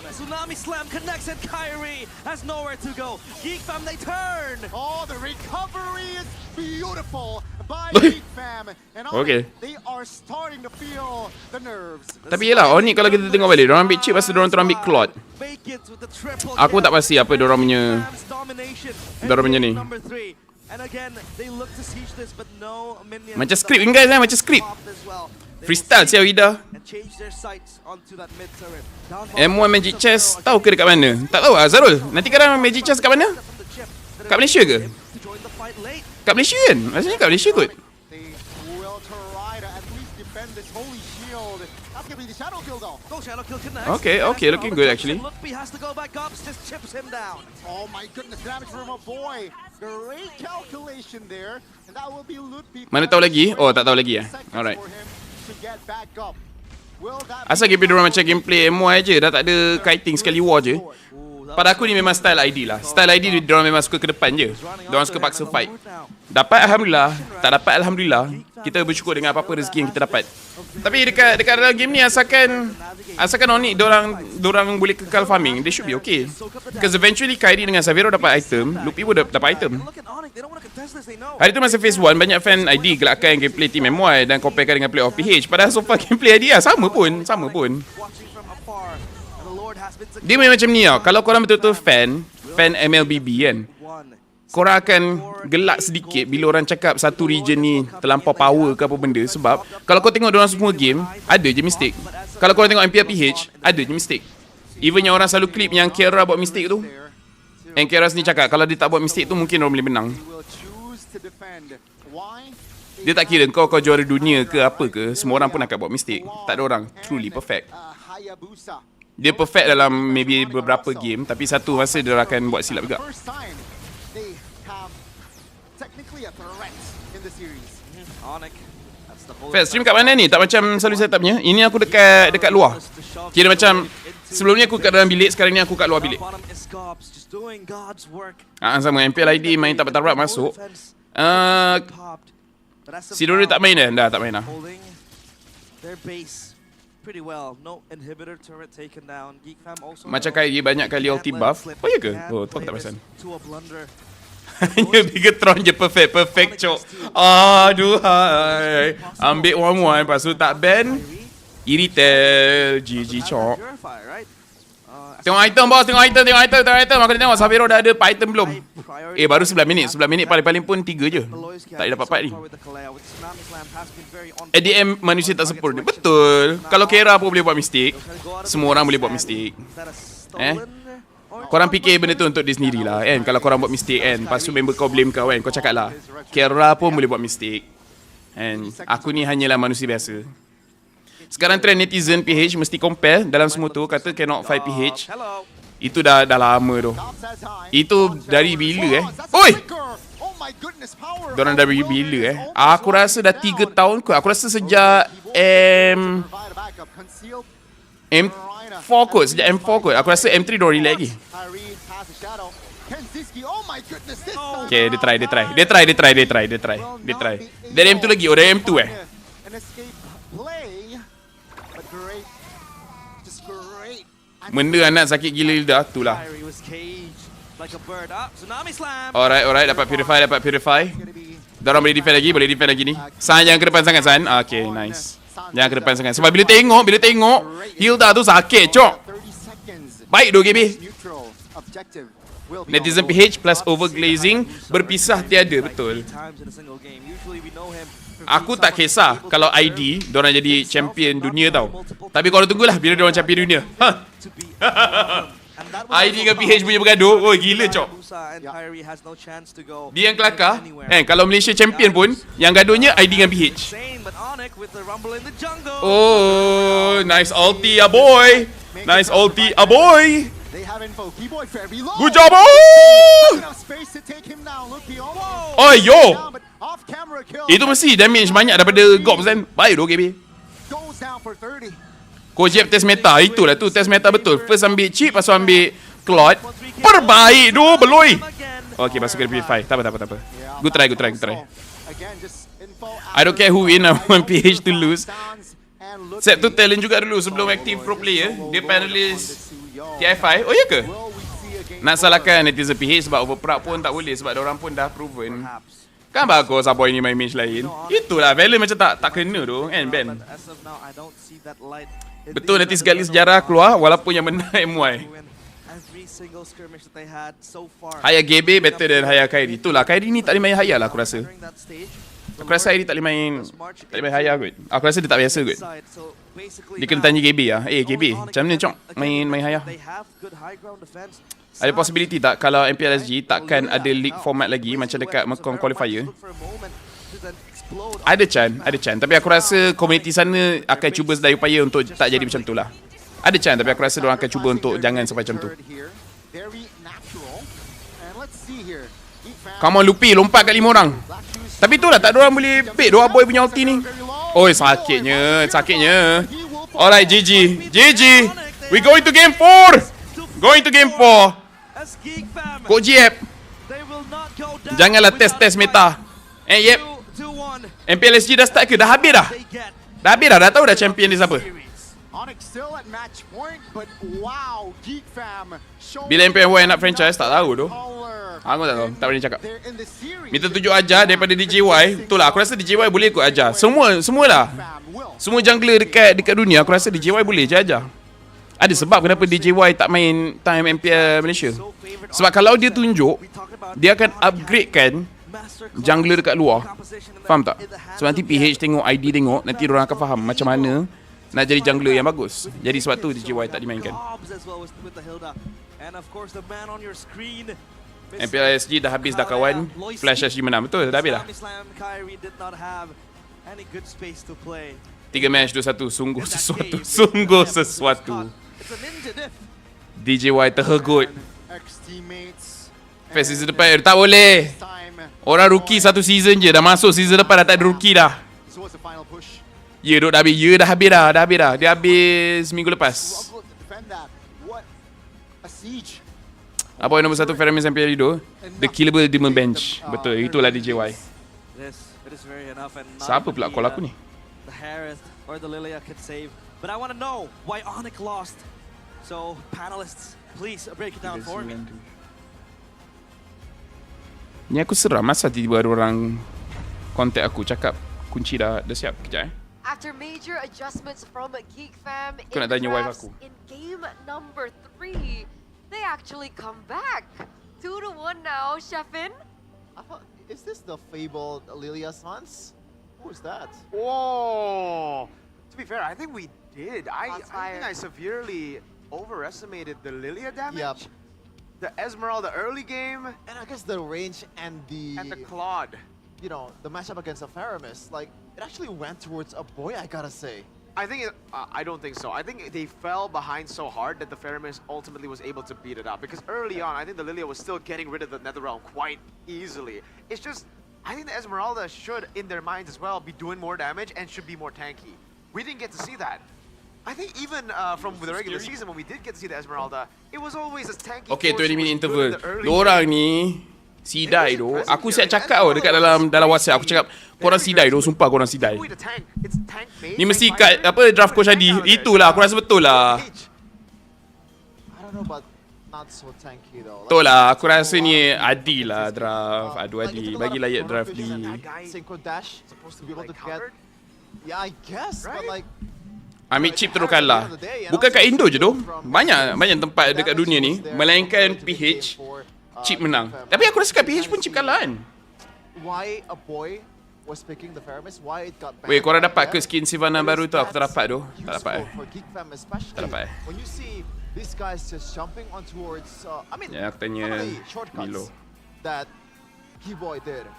Tsunami slam connects and Kyrie has nowhere to go. Geekfam, they turn. Oh, the recovery is beautiful by Geekfam. And they are starting to feel the nerves. Tapi yelah, Onic kalau kita tengok balik, diorang ambil chip pasal diorang terus ambil Cloud. Aku tak pasti apa diorang punya ni. And again, they look to siege this, but no minions. Macam script guys macam script. Freestyle siapa Ida. And change their sights onto that mid turret. M1 Magic Chess tahu ke dekat mana? Tak tahu Azarul. Nanti kadang Magic Chess kat mana? Kat Malaysia ke? Kat Malaysia kan? Rasanya kat Malaysia kot. They will try to at least defend this holy shield. That's gonna be the shadow kill though. Go shadow kill connects. Okay, looking good actually. Lookby has to go back up, just chips him down. Oh my goodness, damage from a boy. Great calculation there. And that will be Lootby. Mana tahu lagi? Oh, tak tahu lagi Alright. Asal gameplay diorang macam gameplay MY je, dah tak ada kiting sekali war je. Pada aku ni memang style ID lah. Style ID diorang memang suka ke depan je. Diorang suka paksa fight. Dapat Alhamdulillah, tak dapat Alhamdulillah. Kita bersyukur dengan apa-apa rezeki yang kita dapat. Tapi dekat dalam game ni asalkan Onic diorang boleh kekal farming, they should be okay. Because eventually Kairi dengan Savero dapat item, Loopy pun dapat item. Hari tu masa phase 1 banyak fan ID gelakkan gameplay team MY dan comparekan dengan play of PH. Padahal so far gameplay ID lah sama pun. Dia main macam ni tau. Kalau korang betul-betul fan MLBB kan, korang akan gelak sedikit bila orang cakap satu region ni terlampau power ke apa benda. Sebab kalau kau tengok diorang semua game, ada je mistake. Kalau korang tengok MPLPH, ada je mistake. Even yang orang selalu klip yang Kera buat mistake tu, and Kera sendiri cakap kalau dia tak buat mistake tu mungkin orang boleh menang. Dia tak kira kau juara dunia ke apa ke, semua orang pun akan buat mistake. Tak ada orang truly perfect. Dia perfect dalam maybe beberapa game, tapi satu masa dia akan buat silap juga. Fat stream kat mana ni? Tak macam selalu setupnya. Ini aku dekat luar. Kira macam sebelum ni aku kat dalam bilik, sekarang ni aku kat luar bilik. Sama MPL ID main tak bertarap masuk. Si Doro tak main dah? Dah tak main dah. Macam kayak banyak kali ulti buff. Oh ya ke? Oh tu aku tak perasan. Hanya Bigatron je perfect cok. Aduhai. Ambil 1-1 lepas tu tak ban. Iritel. GG cok. Tengok item bos, tengok item. Aku tengok Savero dah ada 4 item belum. Baru 11 minit. 11 minit paling pun 3 je. Tak ada dapat 4 ni. ADM manusia tak sempurna. Betul. Kalau Kera pun boleh buat mistake, semua orang boleh buat mistake. Korang fikir benda tu untuk diri sendiri lah kan. Kalau korang buat mistake kan, lepas tu member kau blame kau kan, kau cakap lah Kera pun boleh buat mistake. And aku ni hanyalah manusia biasa. Sekarang trend netizen PH mesti compare dalam semua tu, kata cannot fight PH. Itu dah lama tu. Itu dari bila Oi! Diorang dari bila Aku rasa dah 3 tahun kot. Aku rasa sejak M4 kot. Sejak M4 kot. Aku rasa M3 diorang relay lagi. Okay, dia try. Dari M2 lagi. Oh, dari M2 Benda anak sakit gila dah tu lah. Alright, dapat purify. Diorang boleh defend lagi ni. San jangan ke depan sangat San. Okay, nice. Jangan ke depan sangat. Sebab bila tengok Hilda tu sakit cok. Baik tu GB. Netizen PH plus overglazing berpisah tiada, betul. Aku tak kisah kalau ID diorang jadi champion dunia tau. Tapi korang tunggulah bila diorang champion dunia. ID dengan PH punya bergaduh. Oh gila cok. Dia yang kelakar kalau Malaysia champion pun yang gaduhnya ID dengan PH. Oh nice ulti boy. Good job oh yo. Itu mesti damage banyak daripada Gops kan. Baik tu KB. Kojep test meta. Itulah tu test meta betul. First ambil chip, lepas tu ambil Claude. Perbaik tu beloi. Okay, masuk ke purify. Tak apa. Good try. I don't care who win. I want PH to lose. Set tu talent juga dulu sebelum active pro player. Dia panelist TI5. Oh ya ke? Nak salahkan netizen PH sebab overprop pun tak boleh. Sebab diorang pun dah proven. Kan bagus Aboy ni main mage lain. Itulah Valor macam tak kena tu kan Ben. Betul nanti segala sejarah keluar walaupun yang menang MY. every single skirmish that they had so far. Haya GB better than Haya Kairi. Itulah Kairi ni tak boleh main Haya lah aku rasa. Aku rasa Kairi tak boleh main Haya kot. Aku rasa dia tak biasa kot. Dia kena tanya GB lah. GB, macam mana Cok main Haya? Ada possibility tak kalau MPLSG takkan ada league format lagi macam dekat Mekong Qualifier? Ada chance. Tapi aku rasa community sana akan cuba sedaya upaya untuk tak jadi macam tu lah. Ada chance, tapi aku rasa diorang akan cuba untuk jangan sampai macam tu. Come on Lupi, lompat kat 5 orang. Tapi itulah, tak ada orang boleh bait doa boy punya ulti ni. Oi, sakitnya. Alright, GG. We going to game 4. Kok Jep. Janganlah test meta. Yep. MPLSG dah start ke? Dah habis dah? Dah tahu dah champion dia siapa? Onic still at match point, but wow, Geekfam bila MPLY nak franchise, tak tahu tu. Aku tak tahu, tak boleh cakap. Minta tunjuk ajar daripada DJY. Betul lah, aku rasa DJY boleh ikut ajar. Semua lah. Semua jungler dekat dunia, aku rasa DJY boleh je ajar. Ada sebab kenapa DJY tak main time MPL Malaysia. Sebab kalau dia tunjuk, dia akan upgrade kan jungler dekat luar. Faham tak? Sebab nanti PH tengok, ID tengok, nanti diorang akan faham macam mana nak jadi jungler yang bagus. Jadi sebab tu DJY tak dimainkan. MPLSG dah habis dah kawan. Flash SG menang. Betul, dah habis dah. 3 match 2-1. Sungguh sesuatu. DJY terhegut. First season depan tak boleh. Orang rookie satu season je. Dah masuk season depan dah tak ada rookie dah. Ya, dah habis dah. Dia habis minggu lepas. Apa yang nombor 1 Feramis MPL itu? The Killable Demon Bench. Betul, itulah DJY. Siapa pula call aku ni? But I want to know why Onic lost. So, panelists, please break it down for me. Ni aku seram masa tiba-tiba ada orang kontak aku cakap kunci dah siap. Kejap After major adjustments from Geekfam Aku nak tanya wife aku. in game number 3, they actually come back. 2-1 now, Sheffin. Is this the fabled Lilia Sans? Who is that? Whoa! To be fair, I think we did. I Crossfire. think I severely overestimated the Lilia damage. Yep. The Esmeralda early game And I guess the range and the Claude. You know, the matchup against Feramis, like, it actually went towards a boy, I gotta say. I don't think so. I think they fell behind so hard that the Feramis ultimately was able to beat it up. Because early on, I think the Lilia was still getting rid of the Netherrealm quite easily. It's just, I think the Esmeralda should, in their minds as well, be doing more damage and should be more tanky. We didn't get to see that. I think even from the regular season, when we did get to see the Esmeralda, it was always a tanky. Okay, force 20 minute who was good in interval. the early Diorang game. ni sidai tu. Aku siap cakap dekat dalam WhatsApp. Aku cakap korang sidai tu, sumpah korang sidai. Ni mesti kat draft coach Adi. Itulah aku rasa betul lah. I don't know, but not so tanky though. Betul lah, aku rasa ni Adi lah draft. Aduh Adi, bagi layak draft di. Synchro dash supposed to be able to get. Yeah, I guess, but like. Ambil chip terus kalah. Bukan kat Indo je tu. Banyak tempat dekat dunia ni. Melainkan PH, chip menang. Tapi aku rasa kat PH pun chip kalah kan. Why a boy was picking the Feramis? Why it got banned? Weh, korang dapat ke skin Sivana baru tu? Aku tak dapat tu. Tak dapat For Geekfam especially. Tak dapat When you see these guys just jumping on towards, I mean, Ya, aku tanya some of the shortcuts Milo. that Keyboy did.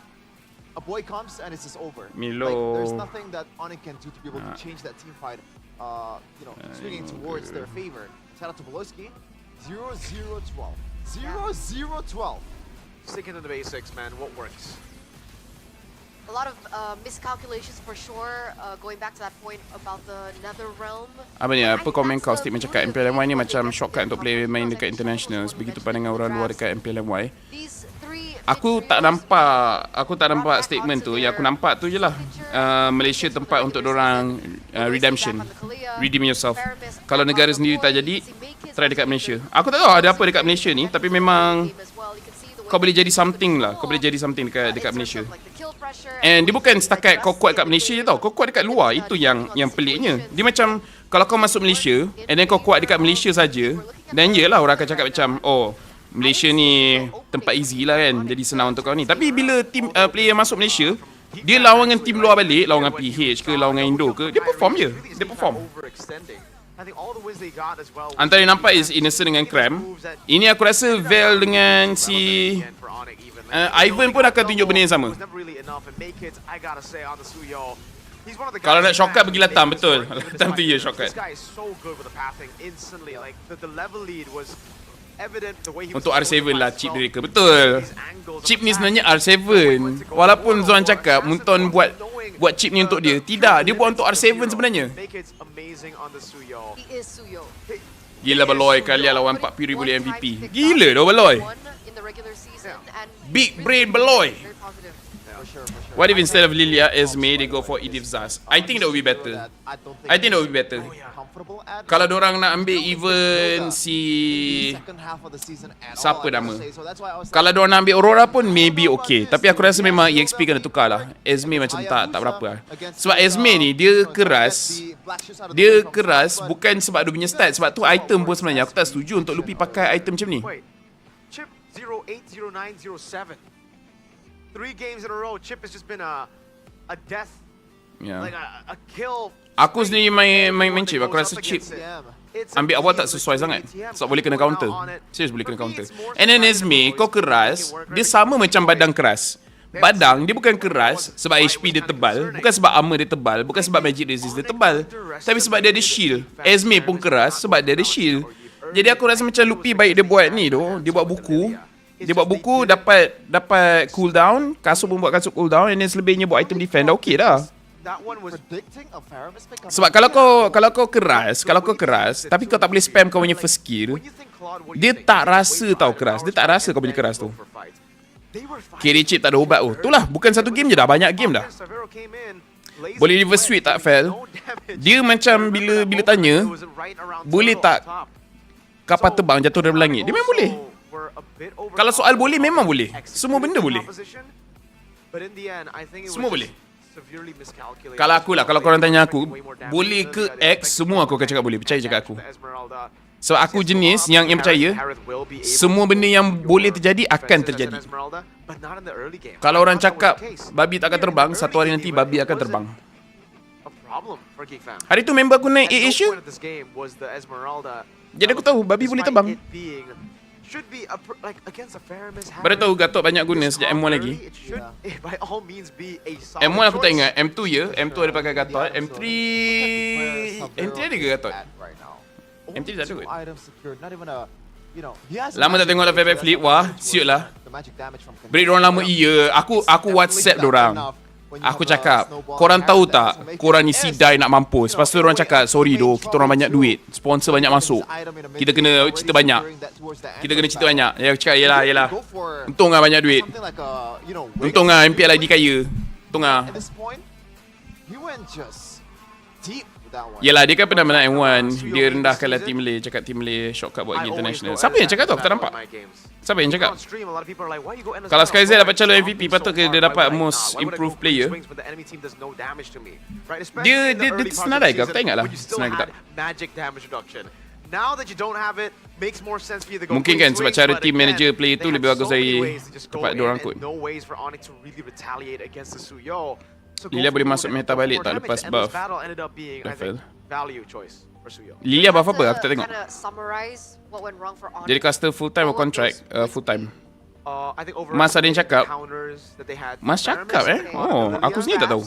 A boy comes and it's just over. Milo. Like, there's nothing that Onic can do to be able to change that team fight. You know, swinging towards their favor. Shout out to Boloski. 0-0-12. 0-0-12. Sticking to the basics, man. What works? A lot of miscalculations for sure, going back to that point about the Netherrealm. Apa ni, apa komen kau statement cakap MPLMY ni macam shortcut untuk player main dekat international. Begitu pandangan orang luar dekat MPLMY. Aku tak nampak statement tu. Yang aku nampak tu je lah. Malaysia tempat untuk dorang redemption. Redeem yourself. Kalau negara sendiri tak jadi, try dekat Malaysia. Aku tak tahu ada apa dekat Malaysia ni, tapi memang kau boleh jadi something lah. Kau boleh jadi something dekat Malaysia. And dia bukan setakat kau kuat kat Malaysia je tau. Kau kuat dekat luar. Itu yang peliknya. Dia macam kalau kau masuk Malaysia and then kau kuat dekat Malaysia saja, dan yelah orang akan cakap macam, oh, Malaysia ni tempat easy lah kan, jadi senang untuk kau ni. Tapi bila team player masuk Malaysia, dia lawan dengan team luar balik, lawan dengan PH ke, lawan dengan Indo ke, dia perform je. Dia perform. Antara yang nampak is Innocent dengan Cram. Ini aku rasa Vel dengan si Ivan pun akan tunjuk benda yang sama. Kalau nak shortcut pergi Latam, betul. Latam tu ya shortcut. Untuk R7 lah chip mereka, betul. Chip ni sebenarnya R7. Walaupun Zuan cakap Munton buat chip ni untuk dia, tidak, dia buat untuk R7 sebenarnya. Gila Baloy, kalian lawan 40,000 MVP. Gila dah Baloy. Big brain Baloy. What if instead of Lilia, Esme, they go for Edith Zaz? I think that would be better. Kalau dorang nak ambil even si siapa nama, kalau dorang nak ambil Aurora pun maybe okay. Tapi aku rasa memang EXP kena tukar lah. Esme macam tak berapa lah. Sebab Esme ni dia keras bukan sebab dia punya stat. Sebab tu item pun sebenarnya aku tak setuju untuk Lupi pakai item macam ni. Chip 080907. 3 games in a row, Chip has just been a death, like a kill. Aku sendiri main Chip, aku rasa Chip ambil awal tak sesuai sangat. Sebab boleh kena counter. Serius boleh kena counter. And then Esme, kau keras, dia sama macam Badang keras. Badang, dia bukan keras sebab HP dia tebal, bukan sebab armor dia tebal, bukan sebab magic resist dia tebal, tapi sebab dia ada shield. Esme pun keras sebab dia ada shield. Jadi aku rasa macam Lupi baik dia buat ni tu, dia buat buku. Dia buat buku, dapat cooldown, kasut pun buat kasut cooldown, and then selebihnya buat item defend, dah okey dah. Sebab kalau kau keras, tapi kau tak boleh spam kau punya first skill, dia tak rasa tau keras, dia tak rasa kau punya keras tu. Carry Chip tak ada ubat tu. Itulah, bukan satu game je dah, banyak game dah. Boleh reverse sweep tak fail? Dia macam bila tanya, boleh tak kapal terbang jatuh dari langit? Dia memang boleh. Kalau soal boleh, memang boleh. Semua benda boleh. Semua boleh. Kalau aku lah, kalau korang tanya aku, boleh ke X, semua aku akan cakap boleh. Percaya cakap aku. Sebab aku jenis yang percaya semua benda yang boleh terjadi akan terjadi. Kalau orang cakap babi tak akan terbang, satu hari nanti babi akan terbang. Hari tu member aku naik Air Asia, jadi aku tahu babi boleh terbang. Baru tahu Gatot banyak guna sejak M1 lagi. M1 aku tak ingat, M2 ya, M2 ada pakai Gatot, M3 ada ke Gatot? M3 tak ada kot. Lama tak tengok Laphel backflip, wah siut lah. Break diorang lama, iya. Aku WhatsApp diorang. Aku cakap, korang tahu tak, korang ni sidai nak mampus. Lepas tu orang cakap, sorry doh, kita orang banyak duit, sponsor banyak masuk, kita kena cerita banyak. Ya aku cakap, yelah untung lah banyak duit, untung lah MPL ID kaya, untung lah. Yelah, dia kan pernah menang M1, dia rendahkanlah Team Malay, cakap Team Malay shortcut buat pergi international. Siapa yang cakap tu? Aku tak nampak. Siapa yang cakap? Kalau SkyZ dapat calon MVP, patut ke dia dapat most improved player? Dia senadai ke? Aku tak ingat lah senadai ke tak. Mungkin kan sebab cara team manager play tu lebih bagus dari tempat diorang kot. Lilia boleh masuk meta balik tak lepas buff Laphel? Lilia buff apa? Aku tak tengok. Jadi caster full time atau contract? Full time. Mas ada yang cakap? Mas cakap Oh, aku sendiri tak tahu.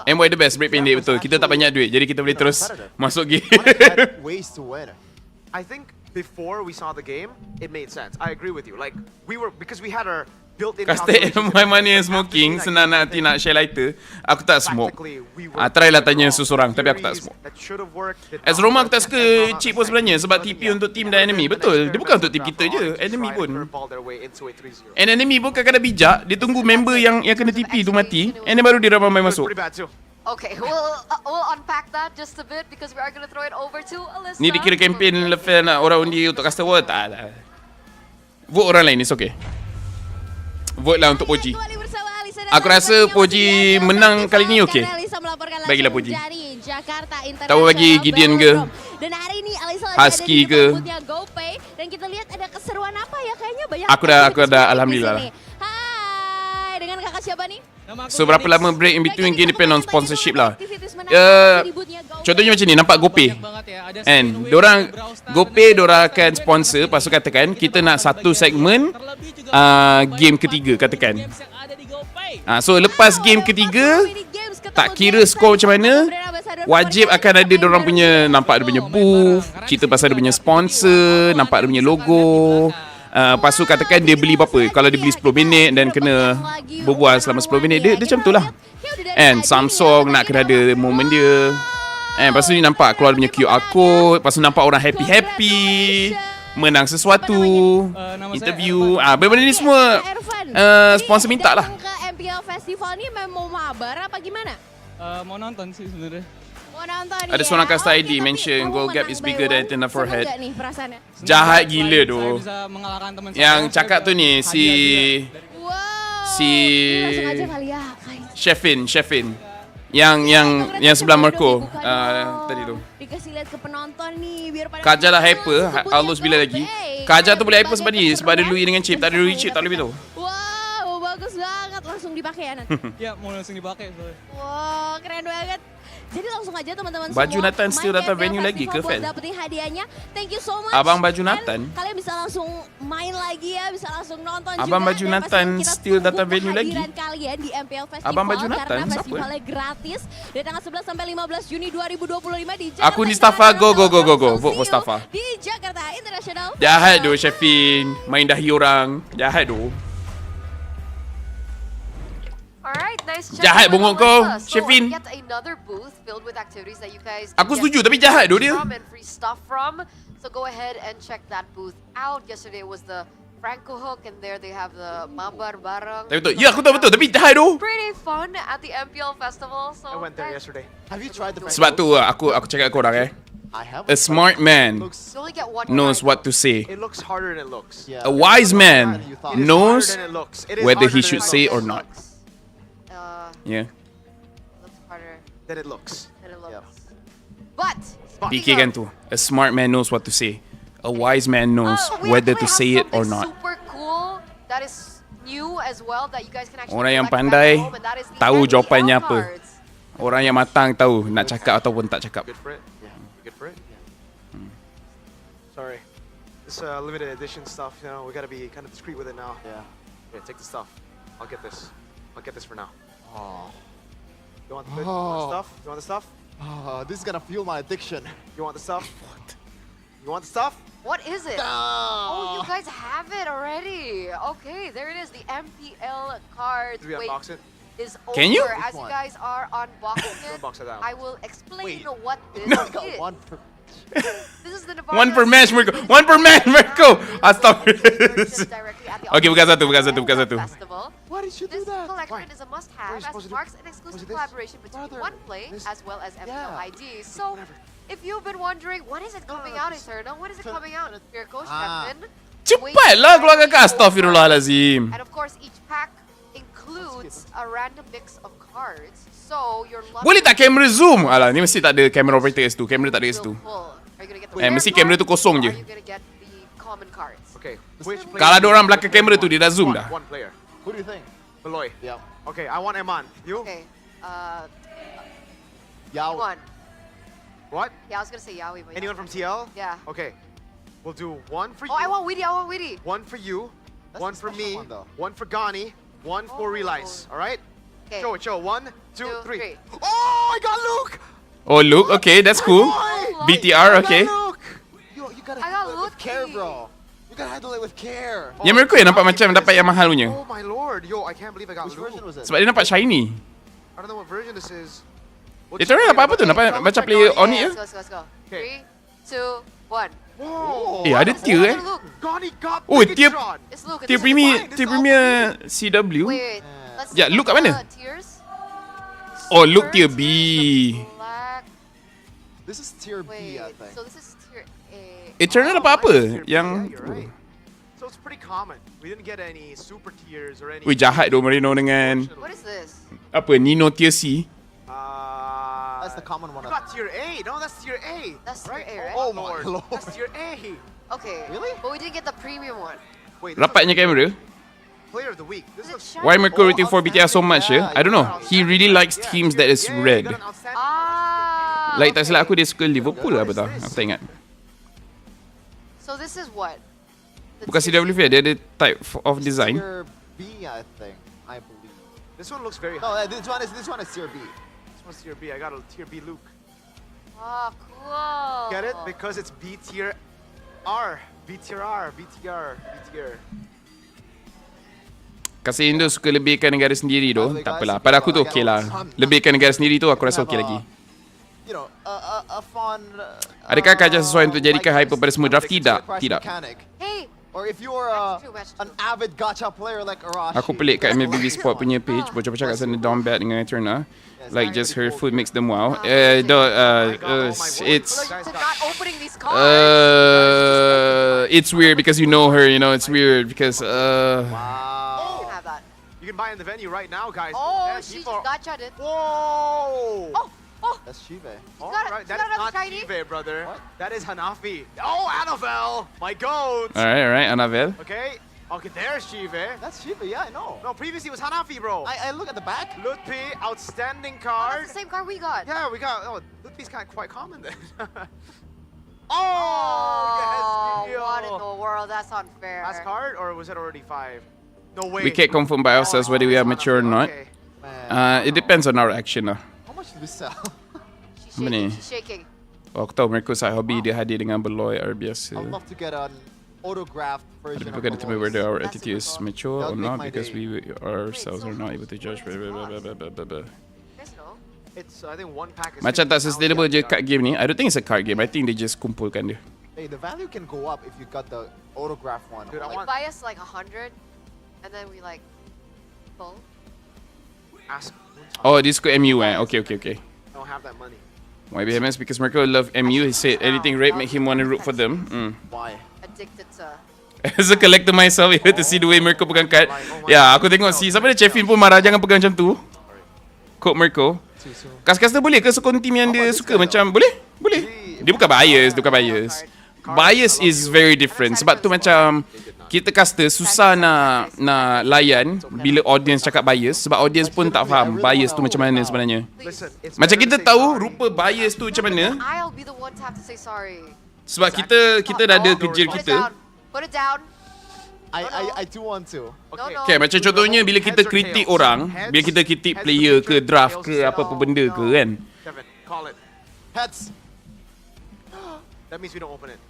MY the best, break pendek betul. Kita tak banyak duit, jadi kita boleh terus masuk game. I think before we saw the game, it made sense. I agree with you. Like because we had our built-in Caster MY mana yang smoking, senang nanti nak share lighter. Aku tak smoke. Try lah tanya seseorang, tapi aku tak smoke. As Roma aku tak suka chip pun sebenarnya, sebab TP untuk team dan enemy. Betul, dia bukan untuk team kita je, enemy pun. And enemy pun kadang-kadang bijak, dia tunggu member yang kena TP tu mati, and then baru dia ramai masuk. Okay, we'll unpack that just a bit because we are going to throw it over to Alyssa. Ni dikira campaign Laphel nak orang undi untuk caster war? Tak. Vote orang lain, it's okay. Vote lah untuk Oji. Kembali bersama Alyssa dan Aku rasa Poji menang kali ni okey. Bagilah Poji. Tak mau bagi Gideon ke, Husky ke. Dan kita lihat ada keseruan apa ya, kayaknya banyak. Aku dah alhamdulillah lah. Hai, dengan kakak siapa nih? So berapa lama break in between game depend on sponsorship lah. Contohnya macam ni, nampak GoPay. And dorang GoPay dorang akan sponsor, lepas tu katakan kita nak satu segmen game ketiga katakan. So lepas game ketiga, tak kira skor macam mana, wajib akan ada dorang punya, nampak dia punya booth, cerita pasal dia punya sponsor, nampak dia punya logo. Lepas tu katakan dia beli berapa. Kalau dia beli 10 minit dan kena berbual selama 10 minit, dia macam tu lah. And Samsung nak kena ada momen dia. And lepas tu ni nampak keluar dia punya QR code. Lepas tu nampak orang happy-happy, menang sesuatu, interview. Benda ni semua sponsor minta lah. Ke MPL Festival ni mau mabar apa gimana? Mau nonton sih sebenarnya. Mau nonton Ada ya? seorang cast ID mention goal gap is bigger than Tena forehead. Jahat gila tu. Yang cakap tu ni si langsung aja kali ya. Sheffin. Yang sebelah Merko tadi tu. Dikasih lihat ke penonton nih biar pada Kaja lah hyper, Alus bila lagi. Kaja tu boleh hyper sebab ni, sebab ada Louis dengan chip. Tak ada Louis chip, tak boleh begitu. Wow, bagus banget, langsung dipakai ya nanti. Ya, mau langsung dipakai. Wow, keren banget. Jadi langsung aja teman-teman Baju semua Nathan still datang venue lagi ke, Fel? dapetin hadiahnya. Thank you so much. Abang baju Nathan? Kalian bisa langsung main lagi ya, bisa langsung nonton Abang juga. baju Dan Nathan pastinya kita still tunggu datang venue lagi? kehadiran kalian di MPL Festival. Abang baju Nathan? Karena Siapa? festivalnya gratis dari tanggal 11 sampai 15 Juni 2025 di Jakarta. Aku ni Mustafa, go. Vote for Mustafa. Di Jakarta International. Jahat tu Sheffin, main dahi orang. Jahat tu. Alright, nice job. Jahat bongok kau, Sheffin. Yet another booth filled with activities that you guys Aku can setuju, get tapi jahat tu dia. from and free stuff from. So go ahead and check that booth out. Yesterday was the Franco Hook, and there they have the Mabar bareng. Tapi betul. Ya, aku tahu betul, tapi jahat tu. Pretty fun at the MPL festival. So I went there yesterday. Have you tried the Sebab tu aku cakap kat korang I have. A smart man you only get one knows card. what to say. It looks harder than it looks. Yeah. A wise man It is knows harder than it looks. It is whether harder he than should it say looks. or not. Yeah. Looks harder Than it looks. than it looks. But PK kan tu. A smart man knows what to say. A wise man knows whether to say it or not. Super cool. That is new as well. That you guys can actually. Orang yang collect back pandai at home, and that is the tahu MPL jawapannya apa. cards. Orang yang matang tahu nak cakap ataupun tak cakap. Good for it. Yeah. Good for it. Yeah. Sorry. This limited edition stuff, you know, we gotta be kind of discreet with it now. Yeah. Yeah, take the stuff. I'll get this. I'll get this for now. Oh. You want the stuff? You want the stuff? This is gonna fuel my addiction. You want the stuff? What? You want the stuff? What is it? Oh, you guys have it already. Okay, there it is. The MPL cards. Did we unbox it? Is over. Can you? As you guys are unboxing it, Unbox it out. I will explain Wait. what this I got is. one per. This is the One per match, Merko. One per match, Merko. Astaghfirullah. Okay, bukan satu. Festival. Why did you do This that? collection Why? is a What are must-have you as supposed to do? marks an exclusive this? collaboration between Brother, OnePlay this? as well as MPL Yeah. ID. So, if you've been wondering, when is it coming out, Eternal? When is it coming out? Your coach, Captain. Cepatlah keluarkan kat Astaghfirullahalazim. And of course, each pack includes a random mix of cards. So, your luck Boleh tak kamera zoom? Alah, ni mesti tak ada camera operator S2. Kamera tak ada S2. will pull. Are you gonna get the Eh, rare mesti card, kamera tu kosong or je. Are you gonna get the common cards? Okay. Which player? Kalau ada orang belakang kamera tu, dia dah zoom dah. One player. Who do you think? Malloy. Yeah. Okay, I want Eman. You? Okay. Yao. One. What? Yeah, I was gonna say Yaoi, but Anyone from TL? Yeah. Okay. We'll do one for you. Oh, I want Weedy. One for you. That's One the for special me. one, though. One for Gani. One for Oh. Relice. All right? Okay. Show it. 1, 2, 2, 3. 3. Oh, I got Luke! Oh, look. Okay, that's cool. Oh, BTR, okay. Luke! You gotta I got handle it with care, lucky. bro. You gotta handle it with care. Yang Merko yang nampak macam dapat yang mahal punya. Oh my lord. Yo, I can't believe I got Which Luke. version was it? Sebab dia nampak shiny. I don't know what version this is. Dia terang apa tu? Nampak macam player Onic ya? Let's go. Okay. 3, 2, 1. Whoa! Eh, ada tier eh. Look, Gani got Oh, Wicked tier- Shot. it's Luke. Tier premier CW. Wait. Let's Ya, see Luke kat the mana? Tiers. Oh, Luke tier B. Black. This is tier B, Wait. I think. So this is tier A. Eternal dapat apa? Tier B, Yang yeah, you're right. So it's pretty common. We didn't get any super tiers or any. Wih, jahat tu Marino dengan What is this? apa Nino tier C. That's the common one. You got tier A. No, that's tier A. That's right? tier A, right? Oh my lord. That's tier A. Okay. Really? But we didn't get the premium one. Wait, Rapatnya kamera. Player of the week. This Is it looks shiny? Why Merco rating for BTR so much Yeah, I don't know. He really likes teams that is Yeah, you red. got an outstanding- Ah. Like tak okay. silap aku dia suka Liverpool lah betul. Aku tak ingat. So this is what? The Bukan tier- CWF dia ada type of design. Tier B, I think. I believe. This one looks very No, high. this one is tier B. This one's tier B. I got a tier B Luke. Ah, cool. Get it? Because it's B tier R. B tier R. B tier. B tier. Kasih Indo suka lebihkan negara sendiri tu, tak apalah. Pada aku tu okey lah. Lebihkan negara sendiri tu aku rasa okey lagi. You know, a fun. Adakah kaca sesuai untuk jadikan hyper pada semua draft? Tidak, tidak. Hey, Or if you're an avid gacha player like Arashi. Aku pelik kat MLBB Sport punya page, bocah-bocah kat sana down bad dengan Eterna. Like just her food makes them wow. so It's you're not opening these cards. it's weird because you know her, you know, it's weird because You Wow. can have that. You can buy in the venue right now, guys. Oh, Yeah, she people just are- gotcha'd it. Whoa! Oh, That's Shive. All got a- right, she that got is another not shiny? Chive, brother. What? That is Hanafi. Oh, Annabelle! My goat! alright, Anavel. Okay. Okay, there's Chive. That's Shive, yeah, I know. No, previously it was Hanafi, bro. I look at the back. Lutfi, outstanding oh, card. that's the same card we got. Yeah, we got. Oh, Lutfi's kind of quite common then. Oh, yes, what in Gio. the world? That's unfair. Last card, or was it already 5? No way. We can't confirm by ourselves whether we are mature or not. Okay. Man, It depends on our action lah. how much did we sell? She's Apa ni? shaking. She's shaking. Oh, aku tahu mereka side hobby dia hadir dengan Beloy or biasa. I'd love to get an autographed Other version people of can determine Beloy's. whether our That's attitude is super mature That or would make not my because day. we ourselves are not able to judge. You guys know. It's I think one pack is. Macam tak 50,000 sustainable je yard. card game ni. I don't think it's a card game. I think they just kumpulkan dia. Hey, the value can go up if you got the autograph one. Dude, I Like want buy us like 100, and then we like full. ask. Oh, this ko MU eh. Okay. I don't have that money. YBMS because Merkel love MU. He said anything red make him want to root for them. Why? Addicted to. As a collector myself, you to see the way Merkel pegang card. Ya, aku tengok si siapa dia Chefin pun marah jangan pegang macam tu. Quote Merkel. Too soon. Kas-kas boleh ke sokong team yang dia suka macam boleh? Boleh. Dia bukan bias, dia bukan bias. Bias is very different sebab tu macam kita caster susah nak layan bila audience cakap bias sebab audience pun tak faham bias tu macam mana sebenarnya. Listen, it's Macam better kita to say tahu sorry. rupa bias tu macam mana I'll be the one to have to say sorry. sebab kita dah ada kerja Put it kita. down. Put it down. I do want to. Okay. No. Okay, macam contohnya bila kita kritik orang, bila kita kritik player ke draft ke apa-apa benda ke kan. Kevin, call it. Heads. That means we don't open it.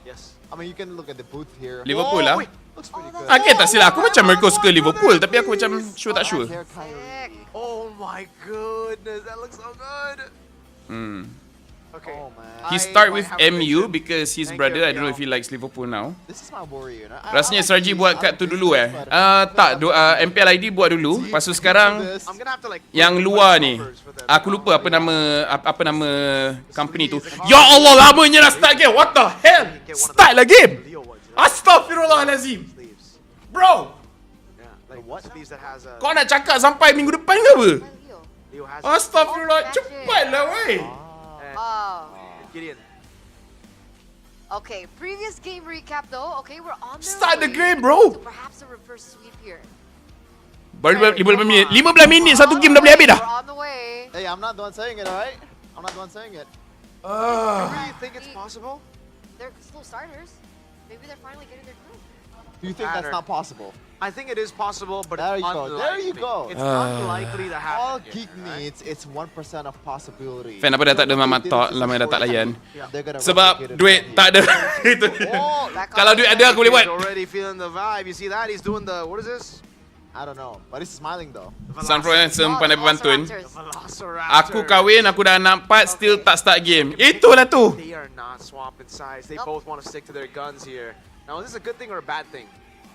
Yes. I mean, you can look at the booth here. Liverpool lah. wait. Looks pretty good. Okay, tak silap. Aku macam Merkel suka Liverpool tapi aku macam sure tak sure. Hair Kyrie. Sick. Oh my goodness, that looks so good. Okay. Oh man. He I start might with have a MU vision. because his Thank brother, you, I don't know Miguel. if he likes Liverpool now. This is my worry, you know. Rasanya Sarji these, buat I kat like tu these, dulu eh. but Tak, MPL ID buat dulu. Lepas tu sekarang I'm gonna have to like. yang put luar some ni. offers for them. Aku lupa apa nama company tu. Ya Allah, lamanya dah start game. What the hell? Start lah game. Leo ones, you know, Astagfirullahalazim. sleeves. Bro, Yeah, like what? sleeves that has a. kau nak cakap sampai minggu depan ke apa? Leo. Leo has. Astagfirullah, cepatlah weh. And Oh. Gideon. Okay, previous game recap though. Okay, we're on their Start the way game, bro. to perhaps a reverse sweep here. Baru 15 minit. 15 minit satu game dah boleh habis dah. We're on the way. Hey, I'm not the one saying it, alright? I'm not the one saying it. You really think it's possible? They're slow starters. Maybe they're finally getting their groove. Do you think that's Matter. not possible? I think it is possible, but There it's you go, unlikely. there you go. It's unlikely to happen. All here, Geek right? needs is 1% of possibility. Fan apa dah tak ada Mama Talk, lama dah tak layan. They're gonna Sebab replicate it duit again. tak ada. Itu. Oh, Kalau duit ada aku boleh buat. He's already feeling the vibe. You see that? He's doing the, what is this? I don't know, but he's smiling though. Sunflower Handsome pandai pantun. Velociraptors. Velociraptor. Aku kahwin, aku dah anak 4, still tak start game. Itulah tu. They are not swapping sides. They Nope. both want to stick to their guns here. Now, is this a good thing or a bad thing?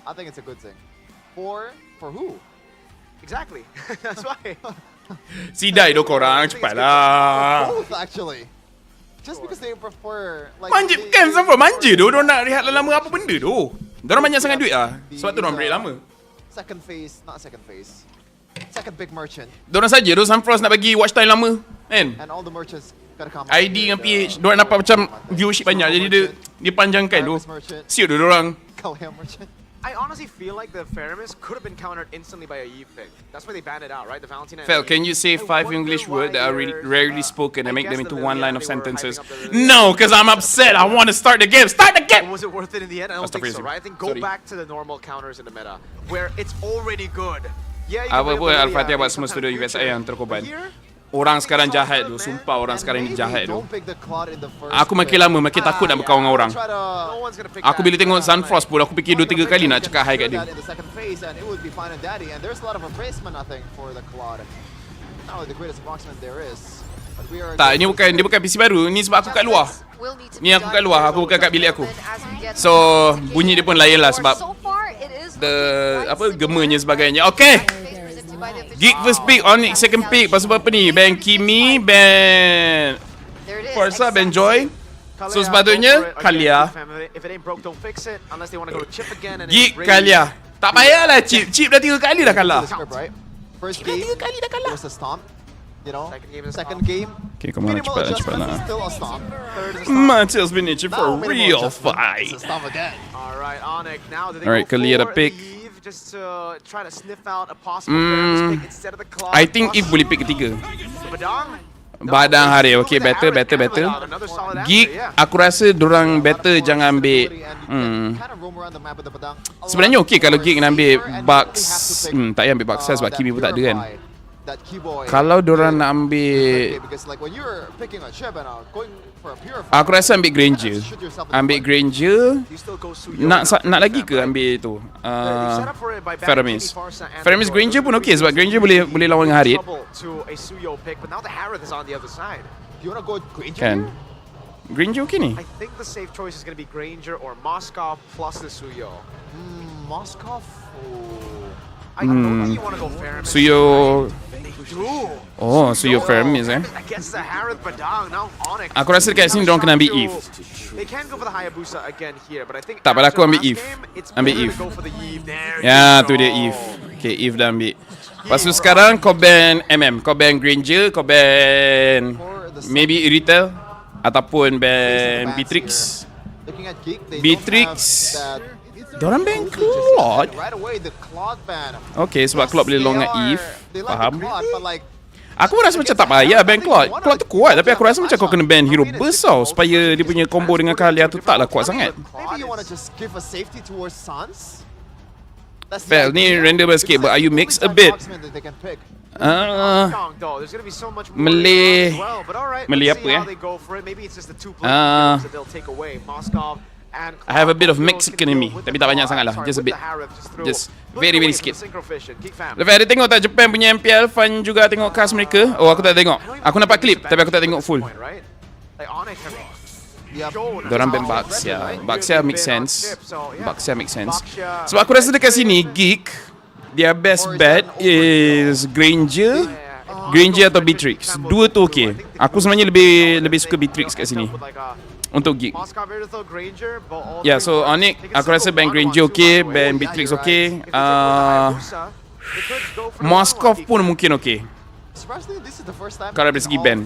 I think it's a good thing. For who? Exactly. That's why. Sidai do korang, cepatlah. Both actually. Just because they prefer like Manja kan Sunflower manja tu. Diorang nak rehat lama apa benda tu. Diorang banyak sangat duit lah. Sebab tu diorang break lama. Second phase. Second big merchant. Diorang saja tu Sunflower nak bagi watch time lama. Kan? And all the merchants gotta come. ID dengan PH diorang dapat macam viewership banyak. Jadi dia panjangkan tu. Siut tu diorang. Kalea merchant. I honestly feel like the Feramis could have been countered instantly by a Eve pick. That's why they banned it out, right? The Valentina. Fel, can you say 5 English words that are rarely spoken and make them into one line of sentences? No, because I'm upset. I want to start the game. Start the game! Was it worth it in the end? I don't think so, right? I think go back to the normal counters in the meta, where it's already good. Yeah, apa pun Al-Fatihah buat semua studio USA yang terkorban. Orang sekarang jahat tu. Sumpah orang sekarang ni jahat tu. Aku makin lama makin takut nak berkawan dengan orang. Aku bila tengok Sunfrost pun aku fikir 2-3 kali nak cakap hi kat dia. Tak, ini bukan PC baru. Ni sebab aku kat luar. Ni aku kat luar, aku bukan kat bilik aku. So, bunyi dia pun lain lah sebab gemanya sebagainya. Okay. Geek first pick, Onic second pick. Pasal apa ni? Ban Kimi, ban Forza, ban Joy. So sepatutnya Kalea. Geek Kalea. Tak payahlah chip. Chip dah 3 kali dah kalah. First game, 3 kali dah kalah. Was a stomp. You know, second game. Okay, come on, cepat lah. Mantil's been itching for a real fight. Alright, Onic. Now Alright, Kalea dah pick. Just to try to sniff out a possible Feramis pick instead of the Claw. I think Eve boleh pick ketiga. Badang hari. Okay, better. Geek, aku rasa dorang better jangan ambil. Sebenarnya okay kalau Geek nak ambil Bucks. Tak payah ambil Bucks sebab Kimi pun tak ada kan. Kalau dorang nak ambil, aku rasa ambil Granger. Nak lagi ke ambil tu Feramis. Feramis Granger pun okey sebab Granger boleh lawan dengan Harit. Kan Granger okey ni. I think the safe choice is going to be Granger or Moskov plus the Suyo. Moskov. I don't think you want to go Feramis. Suyo. Oh, Suyo Feramis Aku rasa dekat sini diorang kena ambil Eve. Tak pada aku ambil Eve. Ya, tu dia Eve. Okay, Eve dah ambil. Lepas tu sekarang kau ban kau ban Granger, kau ban maybe Irrital ataupun ban Beatrix. Diorang ban Claude. Okay, sebab Claude boleh long dengan Eve. Faham? Aku rasa macam tak payah ban Claude. Claude tu kuat tapi aku rasa macam kau kena ban hero besar supaya dia punya combo dengan Kalea tu taklah kuat sangat. Fel, ni randomable sikit but are you mix a bit? Melih apa I have a bit of Mexican in me. Tapi tak banyak sangat lah. Just a bit. Just very sikit. Laphel, ada tengok tak Japan punya MPL fun juga tengok cast mereka? Oh, aku tak tengok. Aku nampak klip tapi aku tak tengok full. Diorang ban Baxia. Baxia make sense. Sebab aku rasa dekat sini Geek, their best bet is Granger atau Beatrix. Dua tu okey. Aku sebenarnya lebih suka Beatrix kat sini. Untuk Geek. Yeah, so Onic, aku rasa ban Granger okey, ban Beatrix okey. Moskov pun mungkin okey. Kalau dari segi ban.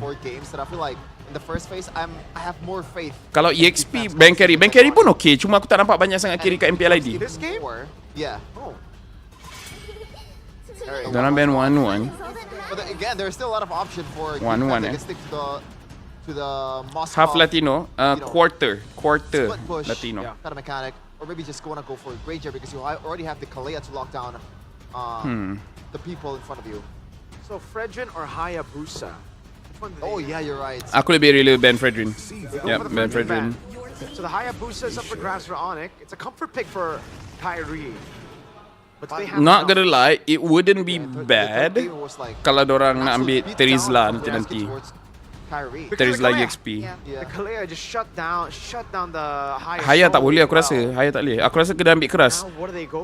Kalau EXP, ban carry pun okey. Cuma aku tak nampak banyak sangat carry kat MPL ID. Dalam ban 1-1. To the half Latino, quarter Latino. Kind of mechanic, or maybe just wanna go for Granger because you already have the Kalea to lock down the people in front of you. So Fredrin or Hayabusa? Oh yeah, you're right. Aku lebih rela ban Fredrin. Yeah, ban Fredrin. So the Hayabusa is up for grabs for Onic. It's a comfort pick for Kyrie. Not gonna lie, it wouldn't be bad kalau dorang nak ambil Terizla nanti. Terizla EXP. Haya tak boleh aku rasa. Haya tak boleh. Aku rasa kena ambil keras.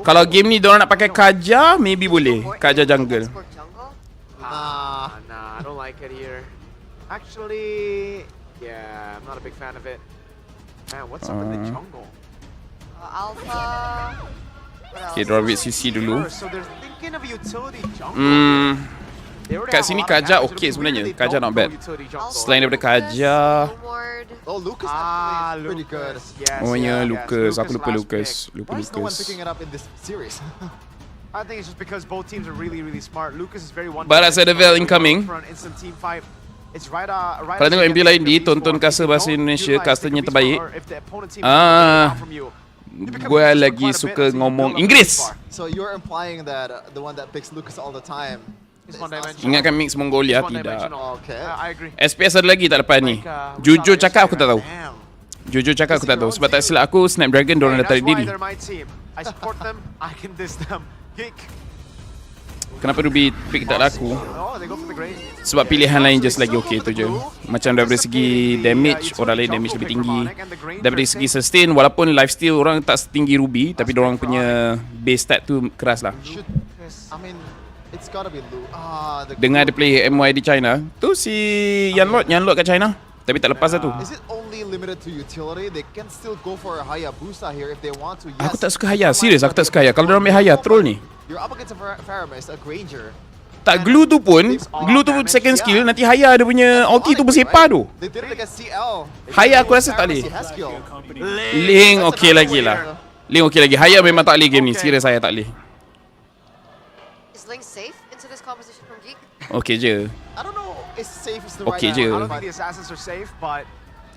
Kalau game ni diorang nak pakai Kaja, maybe boleh. Kaja jungle. Nah, I don't like it here. Actually, yeah, I'm Not a big fan of it. Man, what's up in the jungle? Alpha. Okay, draw with CC dulu. So they're thinking of utility jungle. Kat sini Kaja okay sebenarnya. Kaja not bad. Selain daripada Kaja, Oh, Lucas actually is pretty good. oh ya Lucas, aku lupa Lucas. Lupa Why is no one Lucas. picking it up in this series? I think it's just because both teams are really smart. Lucas is very one. Barat Sedevel incoming. For an instant team fight. It's right Kalau tengok MD lain di tonton kasa bahasa Indonesia, kastanya terbaik. Gue lagi suka ngomong Inggeris. So you're implying that the one that picks Lucas all the time. Ingatkan mix Mongolia tidak. Okay. I agree. SPS ada lagi tak lepas ni. Jujur cakap aku tak tahu. Jujur cakap aku tak tahu. Sebab tak silap aku Snapdragon diorang dah tarik diri. I support them. I can diss them. Geek. Kenapa Ruby pick tak laku? Oh, they go for the grade. Sebab pilihan lain just lagi okay tu je. Macam daripada segi damage, orang lain damage lebih tinggi. Daripada segi sustain, walaupun lifesteal orang tak setinggi Ruby, tapi diorang punya base stat tu keras lah. I mean, it's gotta be Lu. Dengar ada player MY di China, tu si Yanlot kat China. Tapi tak lepas lah tu. Is it only limited to utility? They can still go for a Hayabusa here if they want to. Yes. Aku tak suka Haya, serius aku tak suka Haya. Kalau diorang ambil Haya, troll ni. You're up against a Faramis, a Granger. Tak, glue tu pun second skill, nanti Haya dia punya ulti tu bersepah tu. They did it against CL. Haya aku rasa tak boleh. Ling okey lagi lah. Ling okey lagi. Haya memang tak boleh game ni. Serius Haya tak boleh. Is Ling safe into this composition from Geek? Okey je. I don't know if safe is the Okay right je. word, I don't but think the assassins are safe, but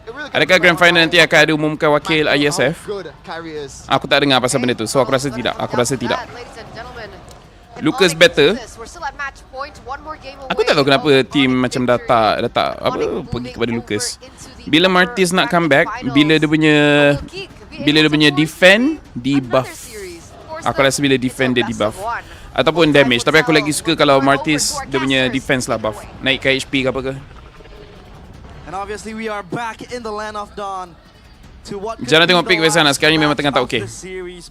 Adakah Grand Final nanti akan ada umumkan wakil ISF? good Kyrie is. Aku tak dengar pasal benda tu. So aku rasa tidak. Aku rasa tidak. Lucas better. Aku tak tahu kenapa team macam dah tak pergi kepada Lucas. Bila Martis nak comeback, bila dia punya defend di buff. Aku rasa bila defend dia di buff ataupun damage, tapi aku lagi suka kalau Martis dia punya defense lah buff. Naikkan HP ke apa ke. And obviously we are back in the land of dawn to what Jangan tengok pick Wesana, sekarang ni memang tengah tak okey.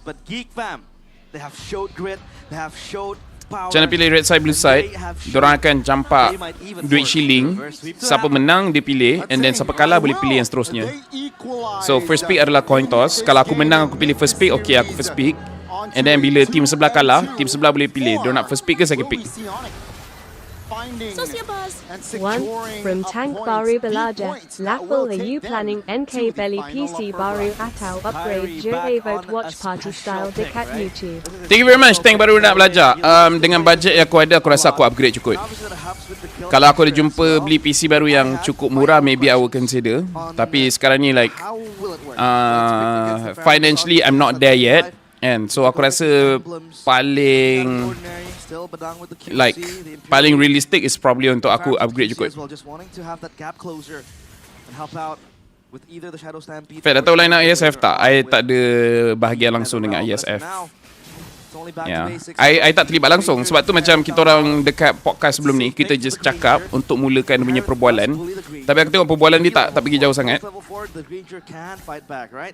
But Geekfam, they have showed grit, they have showed power. Jangan pilih red side blue side. Diorang akan campak duit shilling. Siapa menang dia pilih, and then siapa kalah boleh pilih yang seterusnya. So first pick adalah coin toss. Kalau aku menang aku pilih first pick, okay aku first pick. And then bila team sebelah kalah, team sebelah boleh pilih diorang nak first pick ke second pick. Sociabuzz. One from Tank Baru Belaja. Laphel, are you planning NK Belly PC Baru Atau upgrade Jure vote watch party style dekat YouTube? Thank you very much. Tank baru nak belajar. Dengan budget yang aku ada, aku rasa aku upgrade cukup. Kalau aku ada jumpa beli PC baru yang cukup murah, maybe I will consider. Tapi sekarang ni like financially I'm not there yet. And so aku rasa paling realistic is probably untuk aku upgrade cukup. Fed dah tahu line up ISF tak? I tak ada bahagian langsung dengan ISF. Ya, I tak terlibat langsung. Sebab tu macam kita orang dekat podcast sebelum ni, kita just cakap untuk mulakan punya perbualan. Tapi aku tengok perbualan dia tak pergi jauh sangat.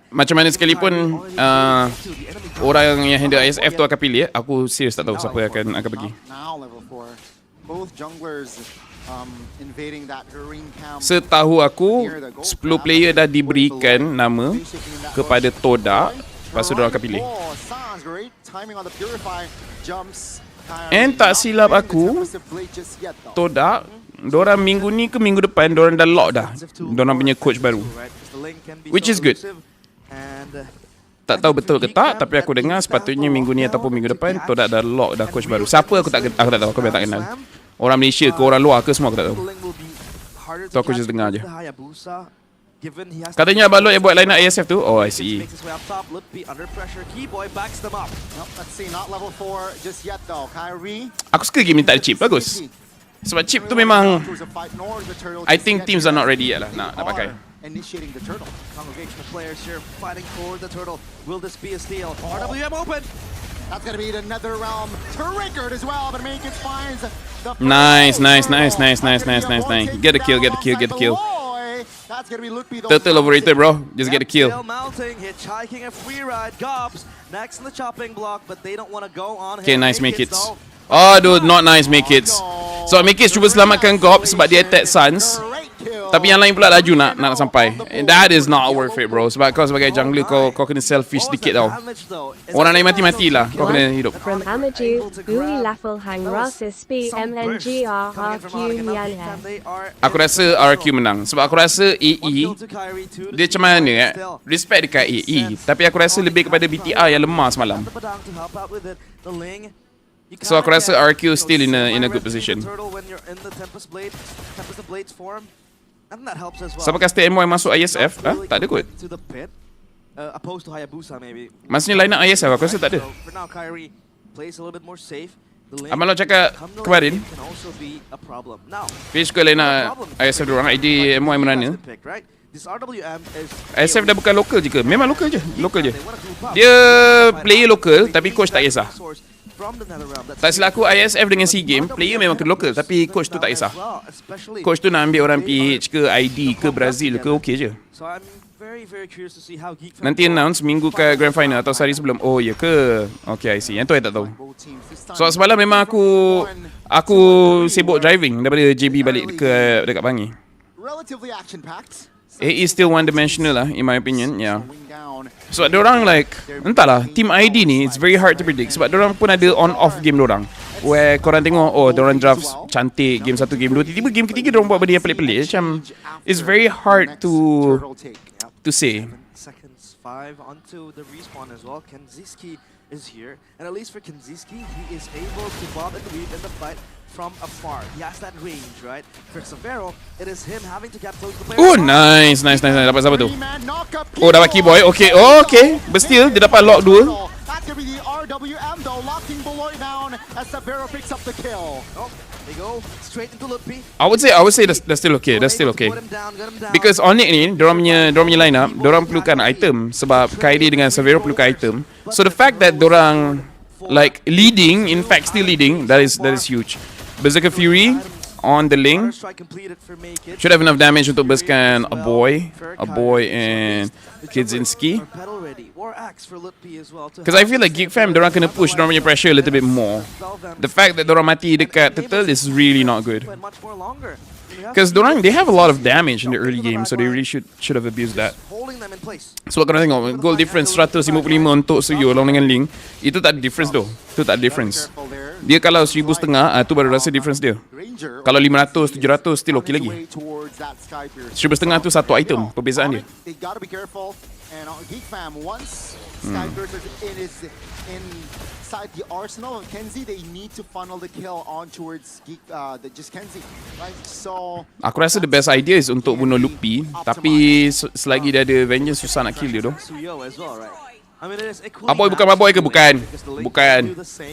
Macam mana sekalipun orang yang handle ISF tu akan pilih, aku serius tak tahu siapa akan pergi. Setahu aku 10 player dah diberikan nama kepada Toda. Lepas tu diorang akan pilih. And tak silap aku, Toda, diorang minggu ni ke minggu depan diorang dah lock dah diorang punya coach baru, which is good. Tak tahu betul ke tak, tapi aku dengar sepatutnya minggu ni ataupun minggu depan Toda dah lock dah coach baru. Siapa aku tak tahu, aku memang tak kenal. Orang Malaysia ke orang luar ke semua aku tak tahu. Tu aku just dengar je. Katanya Abang Lot yang buat line up ASF tu. Oh, I see. Aku suka game ni tak ada chip. Bagus. Sebab chip tu memang I think teams are not ready yet lah nak pakai. Initiating the turtle. Congregational players here fighting for the turtle. Will this be a steal? RWM open. That's gonna be another realm triggered as well, but make it finds the Nice. Get a kill. Turtle overrated, bro. Just get a kill. Hitchhiking a free ride. Gobs next in the chopping block, but they don't want to go on. Okay, nice make it. Oh, dude, not nice make it. So make it cuba selamatkan Gob sebab dia attack Suns. Tapi yang lain pula laju nak sampai. And that is not worth it, bro. Sebab kau sebagai jungler kau kena selfish sedikit tau. Orang lain mati lah, kau kena hidup. From Amaju, Ui Laphel Hang Rasis B MNGR RQ Nyanha. Aku rasa RQ menang. Sebab aku rasa AE dia macam mana respect dekat AE. Tapi aku rasa lebih kepada BTR yang lemah semalam. So aku rasa RQ still in a good position. Siapa kasta MY masuk ISF? Tak ada kot. Maksudnya line up ISF aku rasa tak ada. Amal lo cakap kemarin Fish ke line up ISF diorang ID MY mana? ISF dah bukan lokal je ke? Memang lokal je. Dia player lokal tapi coach tak kisah. Tak silap aku ISF dengan SEA Game player memang kena lokal tapi coach tu tak kisah. Coach tu nak ambil orang PH ke ID ke Brazil ke okey je. Nanti announce minggu ke grand final atau sehari sebelum. Oh ya ke? Okay I see. Yang tu I tak tahu. So semalam memang aku sibuk driving daripada JB balik dekat Bangi. It is still one dimensional lah in my opinion. Yeah. So diorang like entahlah team ID ni it's very hard to predict sebab diorang pun ada on off game diorang. Where korang tengok diorang draft cantik game 1 game 2 tiba-tiba game ketiga diorang buat benda yang pelik-pelik macam it's very hard to say. Seconds 5 onto the respawn as well. Kenziski is here, and at least for Kenziski, he is able to bob and weave in the fight from afar. He has that range, right? For Severo, it is him having to get close to the player. Oh, nice. Dapat siapa tu? Oh, dapat Keyboy. Okay. Berstill, dia dapat lock 2. That could be the RWM though, locking Beloy down as Severo picks up the kill. They go straight into Lutpi. I would say that's still okay. Because Onic ni, dorang punya line up, dorang perlukan item sebab KD dengan Severo perlukan item. So the fact that dorang like leading, in fact still leading, that is huge. Berserker Fury on the link should have enough damage untuk burstkan a boy and Kidzinski. Because I feel like Geekfam dorang kena push dorang punya pressure a little bit more. The fact that dorang mati dekat turtle is really not good. Because they have a lot of damage in the early game, so they really should have abused that. So korang tengok goal difference 155 untuk Suyo along dengan Link. Itu tak ada difference though. Itu tak ada difference. Dia kalau 1,500 tu baru rasa difference dia. Kalau 500, 700 still okay lagi. 1,500 tu satu item perbezaan dia. And Geekfam, once Skypiercer is inside the arsenal of Kenzie, they need to funnel the kill on towards just Kenzie, right? So aku rasa the best idea is untuk bunuh Lupi, tapi selagi dia ada vengeance susah nak kill dia tu. Maboy bukan Maboy ke? Bukan.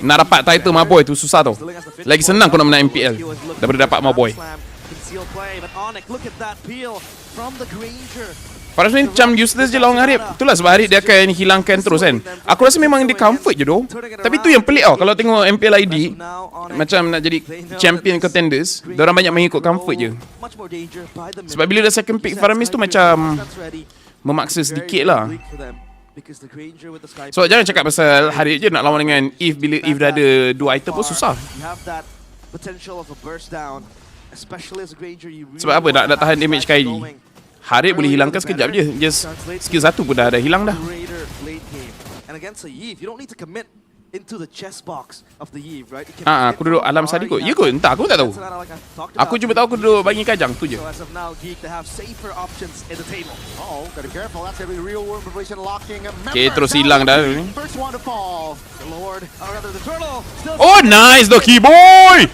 Nak dapat title Maboy tu susah tau. Lagi senang kau nak menang MPL daripada dapat Maboy. Faras ni macam useless je lawan Harip. Itulah sebab Harip dia akan hilangkan terus kan. Aku rasa memang dia comfort je doh. Tapi tu yang pelik tau. Kalau tengok MPL ID macam nak jadi champion contenders, diorang banyak mengikut comfort je. Sebab bila dah second pick Faramis tu macam memaksa sedikit lah. So jangan cakap pasal Harip je nak lawan dengan If. Bila If dah ada 2 item pun susah. Sebab apa nak tahan damage KD. Harip boleh hilangkan sekejap je. Just skill 1 pun dah hilang dah. Aku duduk alam sadi kot. Ya kot? Entah, aku tak tahu. Aku cuma tahu aku duduk bagi kajang tu je. Okay, terus hilang dah ni. Oh, nice though, Keyboy!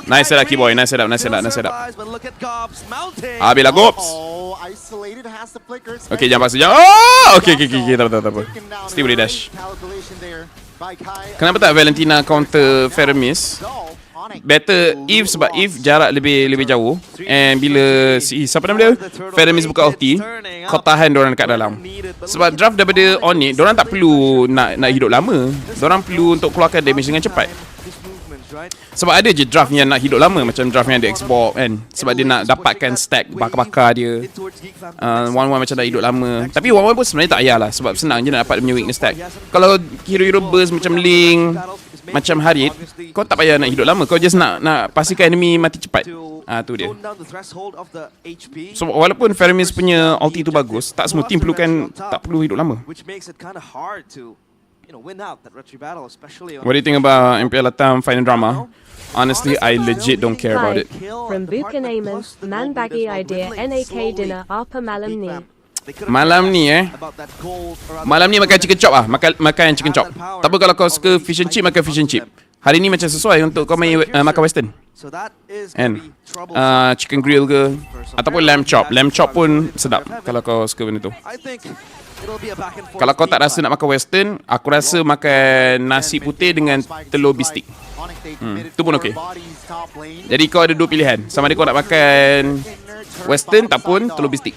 Nice setup, Keyboy. Nice setup. Habislah Gops. Okay, jangan paksa. Okay. Tak apa. Still boleh dash. Kenapa tak Valentina counter Faramis? Better Eve sebab Eve jarak lebih jauh. And bila siapa nama dia? Faramis buka ulti, kau tahan diorang dekat dalam. Sebab draft daripada Onic, diorang tak perlu nak hidup lama. Diorang perlu untuk keluarkan damage dengan cepat. Sebab ada je draft yang nak hidup lama, macam draft yang ada Xbox kan. Sebab dia nak dapatkan stack bakar-bakar dia. One-one macam nak hidup lama. Tapi one-one pun sebenarnya tak payah lah, sebab senang je nak dapat dia punya weakness stack. Kalau hero-hero burst macam Link, macam Harith, kau tak payah nak hidup lama. Kau just nak pastikan enemy mati cepat. Tu dia. tone down the threshold of the HP. So walaupun Feramis punya ulti tu bagus, tak semua team tak perlu hidup lama. Which makes it kind of hard to, win out that retry battle, especially on. What do you think about MPL Latam final drama? Honestly, I legit don't care about it. From Bukan Aman, man bagi idea NAK dinner apa malam ni. Malam ni Malam ni makan chicken chop makan chicken chop. Tak apa kalau kau suka fish and chip, makan fish and chip. Hari ni macam sesuai untuk kau main makan western. And chicken grill ke ataupun lamb chop. Lamb chop pun sedap kalau kau suka benda tu. Kalau kau tak rasa nak makan western, aku rasa makan nasi putih dengan telur bistik. Tu pun okey. Jadi kau ada dua pilihan. Sama ada kau nak makan western ataupun telur bistik.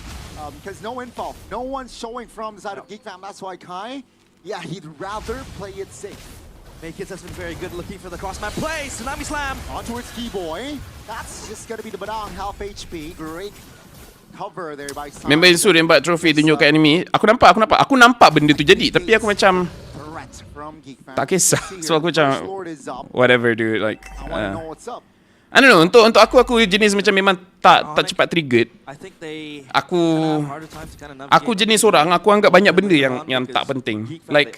Because no info, no one's showing from the side of Geekfam. That's why Kai, he'd rather play it safe. Makeits has been very good looking for the crossmap play. Tsunami slam on towards Keyboy. That's just gonna be the Badang half HP. Great cover there by Sun. Member Insu dia 4 trofi tunjuk kat enemy. Aku nampak benda tu jadi, tapi aku macam tak kisah. So aku macam whatever dude, like I don't know, untuk aku jenis macam memang tak cepat triggered. Aku jenis orang, aku anggap banyak benda yang tak penting. Like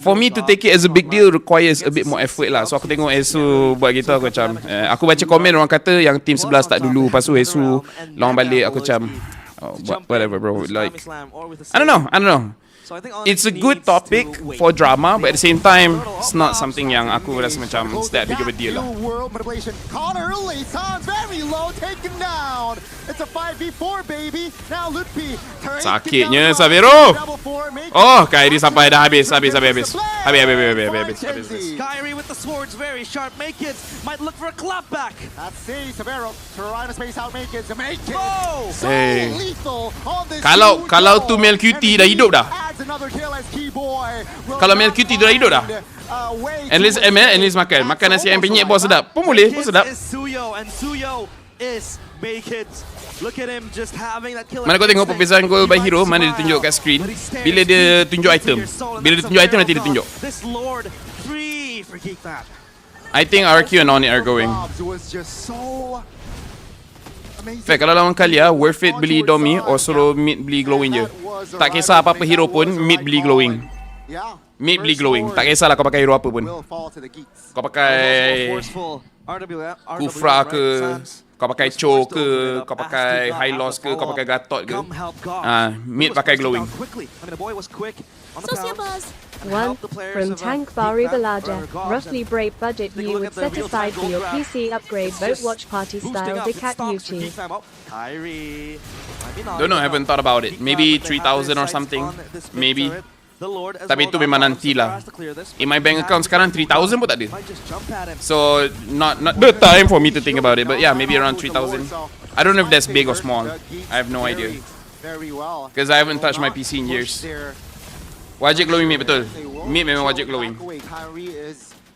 for me to take it as a big deal requires a bit more effort lah. So aku tengok Esu buat gitu, aku macam aku baca komen orang kata yang team sebelah start dulu, lepas tu Esu lawan balik, aku macam whatever bro, like I don't know. It's a good topic for drama, but at the same time, it's not something yang aku rasa macam it's that big of a deal lah. Sakitnya Savero. Oh, Kairi sampai dah habis. Habis. Kairi with the swords very sharp. Makeits might look for a clap back. Let's see Savero trying to space out Makeits. Hey. Kalau tu male cutie dah hidup dah. Kalau male cutie dah hidup dah. At least makan nasi ayam penyet bos sedap. Pun boleh, pun sedap. Mana kau tengok perbezaan gol by hero, mana dia tunjuk kat screen. Bila dia tunjuk item. Nanti dia tunjuk. I think RQ and Onic are going. Fact, kalau lawan Kalia, worth it beli Domi or suruh mid beli glowing je. Tak kisah apa-apa hero pun, mid beli glowing. Mid beli glowing. Tak kisahlah kau pakai hero apa pun. Kau pakai Kufra ke, kau pakai Cho ke, kau pakai High Loss ke, kau pakai Gatot ke. Mid pakai glowing. Sociabuzz. One from Tank Baru Balaja. Roughly break budget you would set aside for your PC upgrade. Vote Watchparty style Decat YouTube. Don't know, haven't thought about it. Maybe 3,000 or something. Maybe. Tapi itu memang nantilah. In my bank account sekarang 3,000 pun tak ada. So not the time for me to think about it. But yeah, maybe around 3,000. I don't know if that's big or small. I have no idea. Because I haven't touched my PC in years. Wajib glowing mid, betul. Mid memang wajib glowing.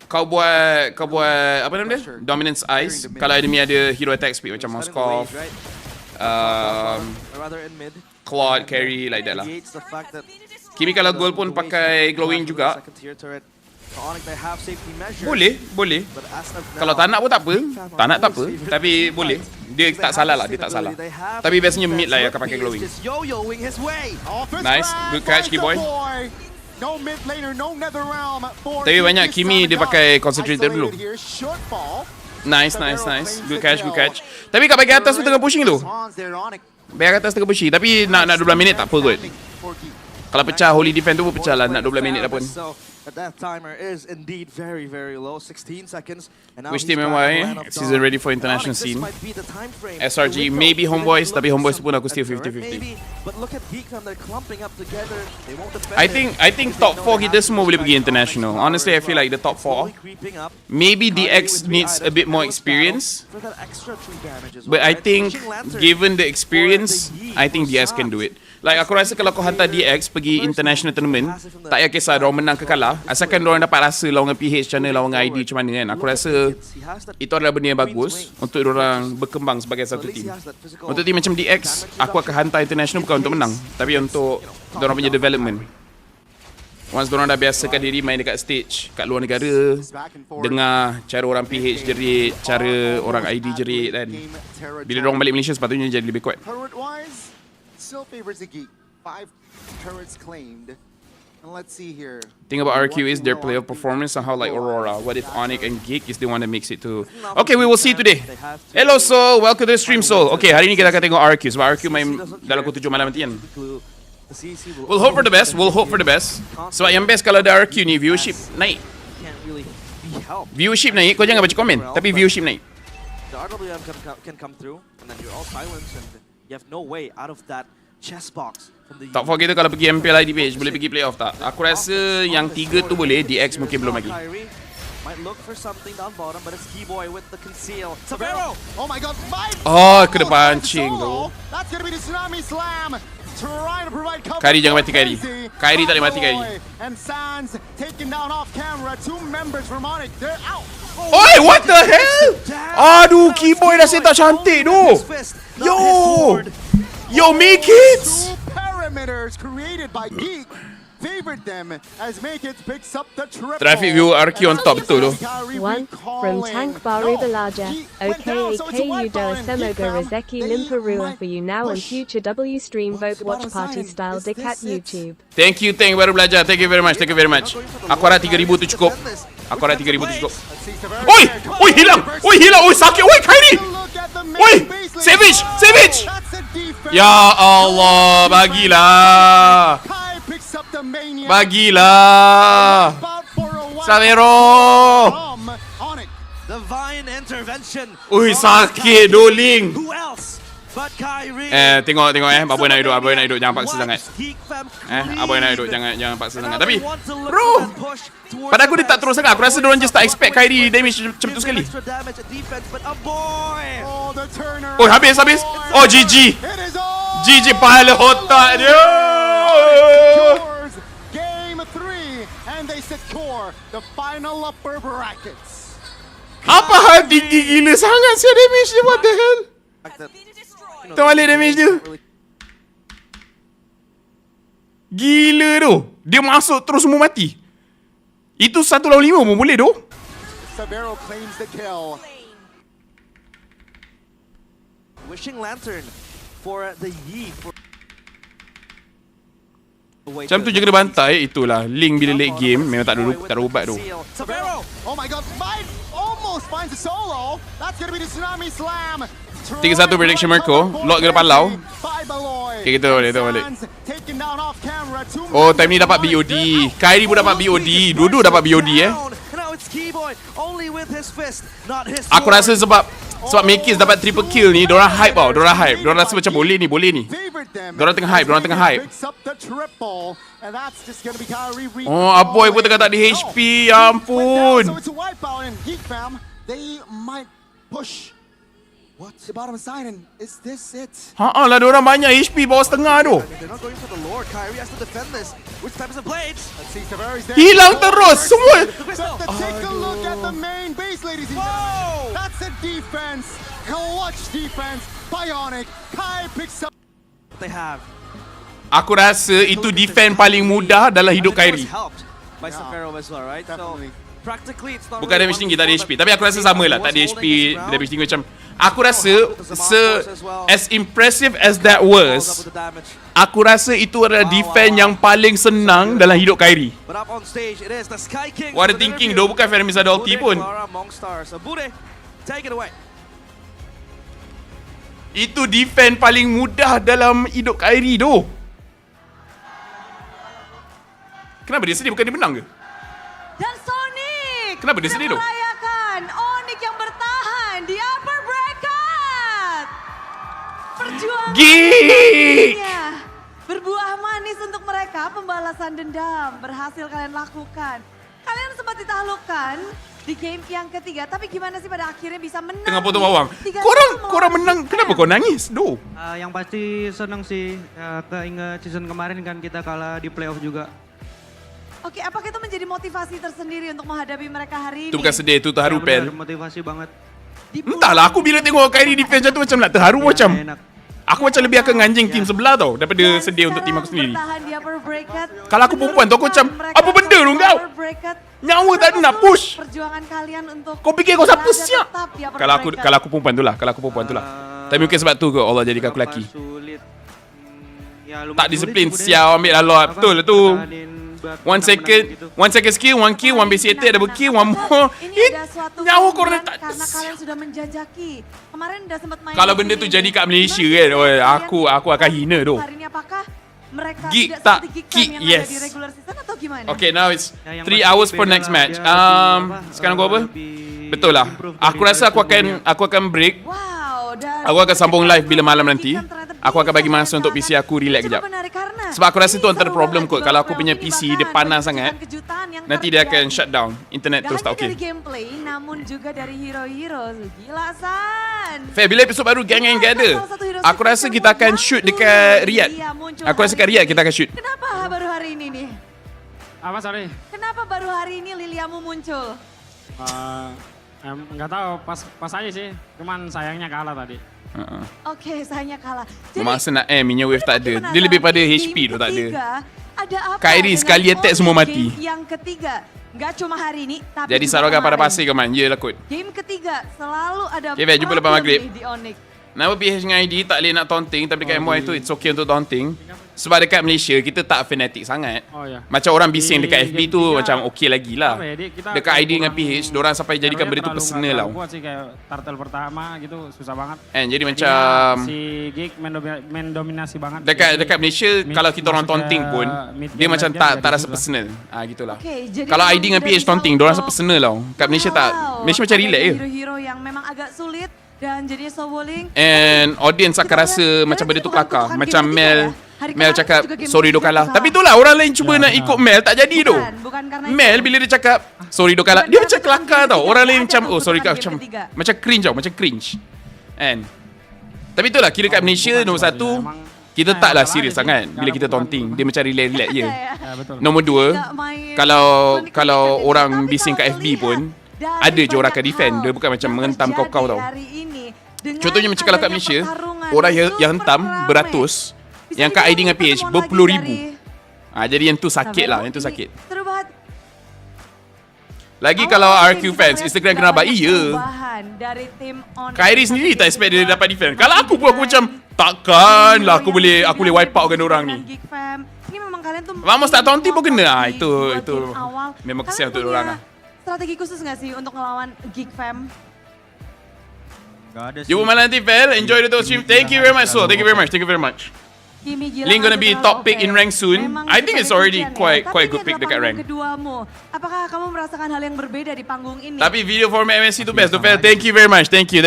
Kau buat apa nama dia? Dominance Ice. Kalau enemy ada hero attack speed macam Moskov, Claude, carry like that lah. Kimi kalau goal pun pakai glowing juga. Boleh. Kalau tak nak pun tak apa. Tak nak tak apa. Tapi boleh. Dia tak salah lah, dia tak salah. Tapi biasanya mid lah yang akan pakai glowing. Nice, good catch Keyboy. Tapi banyak Kimi dia pakai concentrator dulu. Nice. Good catch. Tapi kat bahagian atas tu tengah pushing tu. Bahagian atas tengah pushing. Tapi nak 12 minit tak apa kot. Kalau pecah Holy Defend tu pun pecah lah, nak 12 minit dah pun. The death timer is indeed very, very low, 16 seconds. And now Which team am I? Season ready for international scene. SRG, maybe Homeboys, tapi Homeboys pun aku still 50-50. But look at Geekfam, they're clumping up together. They won't defend. I think top 4 kita semua boleh pergi international. Honestly, I feel like the top 4. Maybe DX needs a bit more experience. But I think given the experience, I think DX can do it. Like aku rasa kalau kau hantar DX pergi international tournament, tak payah kisah diorang menang ke kalah, asalkan diorang dapat rasa lawan PH macam mana, lawan ID macam mana kan. Aku rasa itu adalah benda yang bagus untuk diorang berkembang sebagai satu team. Untuk team macam DX, aku akan hantar international bukan untuk menang, tapi untuk diorang punya development. Once diorang dah biasakan diri main dekat stage kat luar negara, dengar cara orang PH jerit, cara orang ID jerit, dan bila diorang balik Malaysia sepatutnya jadi lebih kuat. Turret-wise, still favors the Geek. 5 turrets claimed. And let's see here. Thing about RQ is their playoff performance somehow like Aurora. What if Onic and Geek is the one that makes it to... Okay, we will see today. Hello Sol, welcome to the stream Sol. Okay, hari ni kita akan tengok RQ sebab RQ main dalam pukul 7 malam nanti kan. We'll hope for the best, Sebab yang best kalau ada RQ ni viewership naik. Viewership naik, kau jangan baca komen, tapi viewership naik. The RWM can come through and then you're all silenced and you have no way out of that chess box. Tak for kita kalau pergi MPL ID page boleh pergi playoff tak? Aku rasa yang 3 tu boleh, DX mungkin belum lagi. Might look for something down bottom, but it's Keyboy with the conceal. Sabero! Oh my god, oh, kena pancing tu. That's gonna be the tsunami slam. Trying to provide cover. Kairi jangan mati Kairi. Kairi tak boleh mati Kairi. And Sans taken down off camera. 2 members from Onic, they're out. Oi, what the hell? Aduh, Keyboy dah set up cantik tu. Yo, make it! Perimeters created by Geek favored them as Make It picks up the triple. Traffic view RQ on top betul tu. One from Tank Baru Balaja, aka KU Doa Semoga Rezeki Limparua for you now and future W stream vote watch party style dekat YouTube. Thank you Baru Belajar. Thank you very much. Aku harap 3,000 tu cukup. Oi, hilang. Oi, sakit. Oi, Kairi. Oi, savage. Ya Allah, bagilah. Savero. Divine intervention. Ui, sakit doling. Who else but Kyrie? Tengok Aboy nak duduk, jangan paksa sangat. Aboy nak duduk, jangan paksa sangat. Tapi bro, pada aku dia tak terus sangat. Aku rasa diorang just tak expect Kyrie damage macam tu sekali. Oh, habis. Oh, GG pahala otak dia. Game 3 and they secure the final upper brackets. Apa hal tinggi gila sangat sih damage dia, what the hell? Terbalik damage dia. Gila tu. Dia masuk terus semua mati. Itu 1 lawan 5 pun boleh tu. Sabero claims the kill. Wishing Lantern for the Yi. Macam tu je kena bantai. Itulah Link bila late game memang tak ada ubat tu. Oh my god, Mike almost finds a solo. That's gonna be the tsunami slam. 3-1 prediction Marco. Lot kena palau. Okay, kita balik. Oh, time ni dapat BOD. Kyrie pun dapat BOD. Dua-dua dapat BOD Aku rasa sebab Makis dapat triple kill ni, diorang hype tau. Diorang rasa macam boleh ni. Diorang tengah hype. Oh, Aboy pun tengah tak ada HP. Ya ampun. What's the bottom side and is this it? Lah diorang banyak HP bawah setengah tu. Hilang terus semua. Take a look at the main base, ladies and gentlemen. That's a defense, clutch defense by Onic. Kai picks up. They have. Aku rasa itu defense paling mudah dalam hidup Kyrie. By Sabero as well, right? So practically it's not. Bukan damage tinggi, tak ada HP. Tapi aku rasa sama lah, tak ada HP, damage tinggi macam. Aku rasa as impressive as that was, aku rasa itu adalah defense yang paling senang dalam hidup Kyrie. What are thinking though, bukan Feramis ada ulti pun. Itu defense paling mudah dalam hidup Kyrie tu. Kenapa dia sedih, bukan dia menang ke? Dan Sonic kenapa dia sedih tu? merayakan Onic yang bertahan di upper bracket. Perjuangan Geek berbuah manis untuk mereka. Pembalasan dendam berhasil kalian lakukan. Kalian sempat ditaklukkan di game yang ketiga, tapi gimana sih pada akhirnya bisa menang? Tengah potong bawang. Korang menang, kenapa kau nangis? Yang pasti senang sih, keinget season kemarin kan kita kalah di playoff juga. Oke, apakah itu menjadi motivasi tersendiri untuk menghadapi mereka hari ini? Itu bukan sedih, itu terharu Pel. Motivasi banget. Entahlah, aku bila tengok Kyrie defense macam tu macam nak terharu macam. Aku macam lebih akan nganjing tim sebelah tau daripada sedih untuk tim aku sendiri. Bertahan di upper bracket. Kalau aku perempuan tu aku macam, apa benda lu kau? Nyawa tak ada nak push. Perjuangan kalian untuk Kau fikir kau siapa siap? tetap di upper Kalau bracket. aku perempuan tu lah, Tapi mungkin sebab tu ke Allah jadikan aku lelaki. Sulit. Ya, lumayan Tak sulit disiplin, sih, sial ambil lah lot. Betul lah tu. pertahanin buat 1 second, gitu. 1 second skill, 1 kill, 1 basic attack, double kill, 1 more. Ini ada suatu Nyawa keunggulan korang tak karena kalian sudah menjajaki. Kemarin udah sempat main. Kalau di benda sini. tu jadi kat Malaysia kan, aku akan hina tu. Hari ini apakah mereka Geek tidak tak, seperti Geekfam Geek, yang yes. ada di regular season atau gimana? Okay, now it's Ya, yang 3 pasti hours per beda next lah, match. dia lebih Sekarang gua apa? lebih Betul lah. improve Aku dari rasa aku akan break. Wow, dan Aku akan sambung live bila malam nanti. Geekfam ternyata Aku akan bagi masa untuk PC aku relax cukup kejap. menarik karena Sebab aku rasa ini tu antara seru problem banget kot. di Kalau bawah aku punya playoff PC ini, dia bahkan panas banyak sangat, kejutan yang nanti dia akan terjadi. shut down. Internet Gak terus tak hanya okay. dari gameplay, namun juga dari hero-hero. Gila, San. Fair, bila episod baru gang-gang gather, Salah satu hero aku rasa signature kita akan yang shoot dulu dekat Riyadh. dia muncul Aku rasa hari kat Riyadh ini. kita akan shoot. Kenapa baru hari ini nih? Apa sorry? Kenapa baru hari ini Liliamu muncul? Nggak tahu, pas aja sih. Cuman sayangnya kalah tadi. Oke, sayangnya kalah. Jadi, Masa nak minyak wave tak ada. penasaran Dia lebih pada nih, HP game tu tak ada. ketiga, ada apa Kyrie dengan sekali attack Onic semua mati. game yang ketiga? Nggak cuma hari ini, tapi Jadi juga Saroga pada kemarin. pasir ke man? Yelah kot. Game ketiga selalu ada Okay, Vel, jumpa lepas problem maghrib. nih di Onic. Nama PH dengan ID tak boleh nak taunting, tapi dekat MY tu it's okay untuk taunting. Sebab dekat Malaysia kita tak fanatic sangat. Oh ya. Macam orang bising dekat FB tu game macam tiga, okay lagi lah. apa ya, kita Dekat ID dengan kurang- PH, diorang sampai jadikan Hero-nya benda tu terlalu personal nggak tau. terlalu kuat sih, kayak turtle pertama gitu susah banget. And jadi Jadinya macam si Geek main dominasi banget. dekat Malaysia kalau kita orang masuk ke taunting pun mid dia game, macam late game tak jadi rasa susah. personal. Gitulah. Oke, jadi Kalau memang ID dengan tidak PH bisa taunting, diorang rasa untuk- personal tau. Kat Malaysia tak. Wow, Malaysia macam ada relax je. hero-hero yang memang agak sulit dan jadinya snowballing. And audience akan Kita rasa lihat, macam kalian benda tu bukan kelakar. kutukan Macam game Mel ketiga ya? Hari Mel kemarin cakap juga game sorry do ketiga kalah. salah. Tapi itulah orang lain cuba nak ikut Mel tak jadi tu. Bukan karena Mel itu. bila dia cakap sorry do kalah, Bukan dia karena macam kutukan kelakar game tau. ketiga, Orang lain ada macam tuh oh sorry kutukan kau game macam ketiga. macam cringe tau, macam cringe. And tapi itulah kira kat Malaysia bukan nombor sebab satu dia emang- kita Nah, taklah salah serius aja sih. sangat bila Cara kita pukulan taunting. tu. Dia macam relax-relax je. Ya, betul. Nombor dua, Nggak main kalau klinik-klinik orang tapi bising kat kalau FB melihat pun dari ada je orang banyak akan defend. hal Dia bukan macam yang menghentam terjadi kau tau. hari ini, dengan Contohnya macam kalau kat adanya Malaysia, pertarungan orang yang yang super hentam ramai. beratus, Bisa yang kat ID dibilang dengan PH pertemuan berpuluh lagi ribu. dari- Jadi yang tu sakit lah, Sampai yang tu ini sakit. Seru banget. Lagi Awal kalau mungkin RQ kita fans, lihat Instagram nggak kena abad, banyak iya. perubahan dari tim Onic. Kyrie sendiri tak expect dia Kedua, dapat defend. masih Kalau aku pun aku dengan macam takkan lah aku hero boleh yang wipe out kan dibilang orang ni. dengan Geekfam. Ini memang kalian tuh Vamos tak taunting pun kena. menguasai Itu dua itu game awal. memang Kalian kesian untuk punya orang lah. strategi khusus nggak sih untuk ngelawan Geekfam? Gak ada sih. Jumpa malam nanti, Fel. Enjoy the stream. Thank you very much, so. Thank you very much. Thank you very much. Kimi gila Link gonna aja be terlalu top OP. pick in rank soon. Memang I think kita it's already rincian ya. quite Tapi good ini pick adalah dekat rank. panggung keduamu. Apakah kamu merasakan hal yang berbeda di panggung ini? Tapi video format MSC tu best. Fel, thank you very much. Thank you.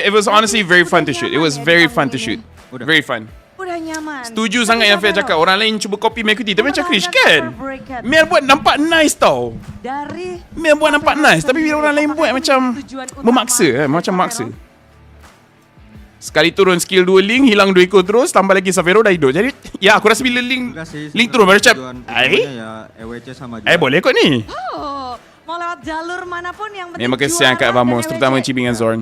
It was honestly very fun to shoot. It was very fun to shoot. Very fun. Udah nyaman. Setuju Tapi sangat yang Fel Laphel, cakap. Orang lain cuba copy Mekuti. Tapi macam Krish kan? Upper bracket. Mel buat nampak nice tau. Dari Mel buat nampak nice. Tapi bila orang lain buat macam tujuan utama memaksa. Macam Laphel. maksa. Sekali turun skill 2 Link, hilang 2 ekor terus, tambah lagi Savero dah hidup. Jadi, ya aku rasa bila Link turun baru macam, Ya, EWC sama juga. boleh kot ni. Oh, mau lewat jalur manapun yang penting Memang kesian kat juara Vamos, dan terutama EWC. Cibi dengan Zorn.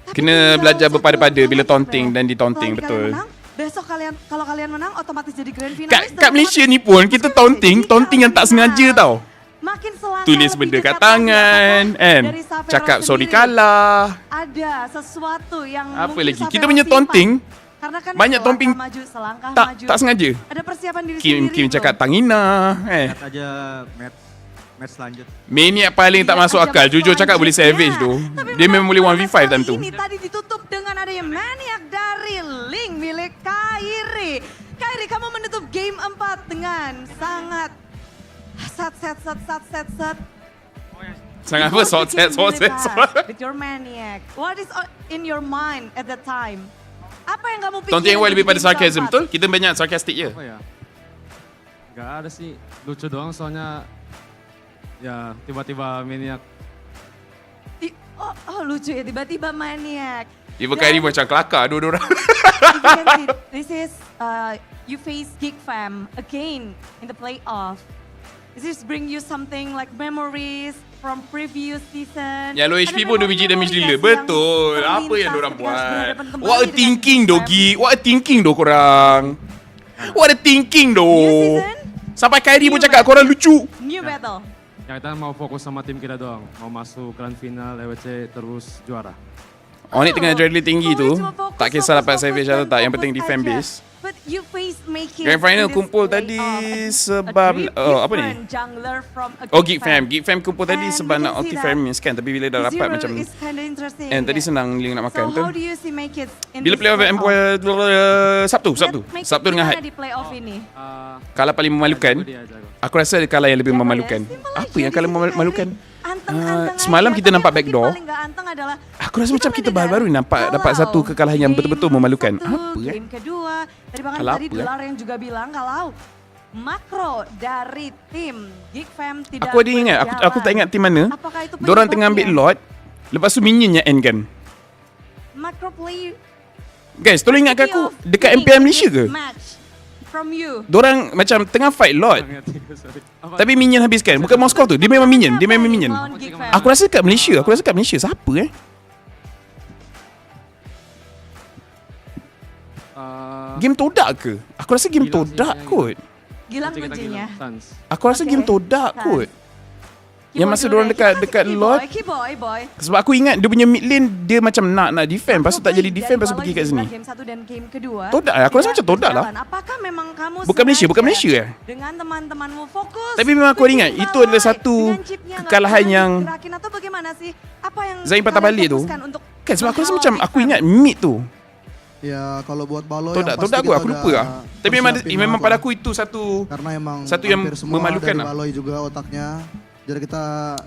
Tapi Kena tinggal belajar satu berpada-pada bila match, taunting Bre. dan ditaunting, Selain betul. kalian menang, besok kalau kalian menang otomatis jadi grand finalis. Kat Malaysia ni pun, kita taunting yang tak sengaja tau. Makin selangkah Tulis lebih benda dekat kat lagi, tangan, apakah kan? dari Savero Cakap sorry sendiri kalah. Ada sesuatu yang Apa mungkin lagi? Savero Kita punya simpan. taunting, Karena kan banyak selangkah taunting selangkah tak maju. tak sengaja. Ada persiapan diri Kim sendiri. cakap bro. Tangina, Lihat aja match selanjut. Maniac paling tak Lihat masuk aja akal. match Jujur cakap boleh selanjutnya. savage tu. Tapi Dia memang boleh menang 1v5 time kali tu. Ini tadi ditutup dengan adanya maniak dari Link milik Kyrie. Kyrie, kamu menutup game 4 dengan sangat set. Sangat apa? Short set. With your maniac. What is in your mind at that time? Apa yang kamu pikir? Taunting lebih pada sarcasm, betul? Kita banyak sarcastic je. Apa ya? Gak ada sih, lucu doang soalnya ya tiba-tiba maniak. Oh lucu ya, tiba-tiba maniak. Tiba Kyrie macam kelakar dua-dua orang. This is you face Geekfam again in the playoff. Is this bring you something like memories from previous season? Yang low HP pun 2 biji damage dealer. Betul. Apa yang diorang buat? What a thinking doh, Geek. What a thinking doh korang. What a thinking doh. Sampai Kyrie pun cakap korang lucu. New battle. Ya, kita mau fokus sama tim kita doang. Mau masuk grand final, LWC terus juara. Onic tengah adrenaline tinggi tu. Tak kisah dapat savage atau tak. Yang penting defend base. But you face making Grand final kumpul tadi sebab apa ni? Geekfam. Geekfam kumpul tadi sebab nak ulti Feramis kan. Tapi bila dah dapat macam tadi senang Ling nak makan tu. Bila playoff Sabtu dengan Hyde. Kalah paling memalukan. Aku rasa ada kalah yang lebih memalukan. Apa yang kalah memalukan? Semalam kita nampak backdoor. Aku rasa macam kita baru-baru dapat satu kekalahan yang betul-betul memalukan. Apa game kedua. Tadi bahkan tadi Dolar yang juga bilang kalau makro dari tim Geekfam tidak. Aku ada ingat, aku tak ingat tim mana. Diorang tengah ambil lot. Lepas tu minionnya end kan. Makro play. Guys, tolong ingatkan aku dekat MPL Malaysia ke? Diorang macam tengah fight lot. Tapi minion habis kan. Bukan Moscow tu. Dia memang minion. Aku rasa kat Malaysia. Siapa game todak ke? Aku rasa game todak kot. Gilang kuncinya. Aku rasa game todak kot. Yang masa diorang dekat lot. Sebab aku ingat dia punya mid lane dia macam nak defend. Lepas tu tak jadi defend. Lepas tu pergi kat sini. Todak lah. Aku rasa macam todak lah. Apakah memang kamu Bukan Malaysia ya? Dengan teman-temanmu fokus. Tapi memang aku ingat itu adalah satu kekalahan yang atau bagaimana sih? Apa yang Zain patah balik tu. Kan sebab aku rasa macam aku ingat mid tu. Ya, kalau buat Baloy todak aku lupa lah. Tapi memang pada aku itu satu yang memalukan lah. Baloy juga otaknya. Jadi kita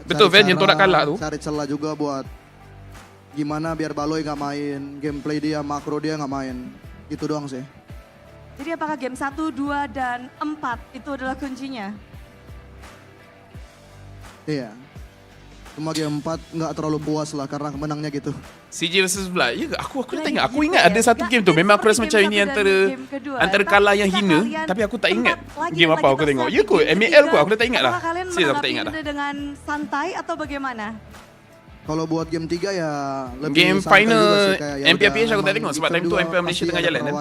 betul Van yang todak kalah tu. Cari celah juga buat gimana biar Baloy nggak main, gameplay dia, makro dia nggak main. Itu doang sih. Jadi apakah game 1, 2, dan 4 itu adalah kuncinya? Iya. Cuma game 4 nggak terlalu puas lah karena menangnya gitu. CJ versus Vlad. Ya, aku tak ingat. Aku ingat ada satu game tu. Memang aku rasa macam ini antara kalah yang hina. Tapi aku tak ingat game apa aku tengok. Ya kot, MAL kot. Aku dah tak ingat lah. Serius aku tak ingat dah. Dengan santai atau bagaimana? Kalau buat game 3 ya lebih game final MPLPH aku tak tengok. Sebab time tu MPL Malaysia tengah jalan kan.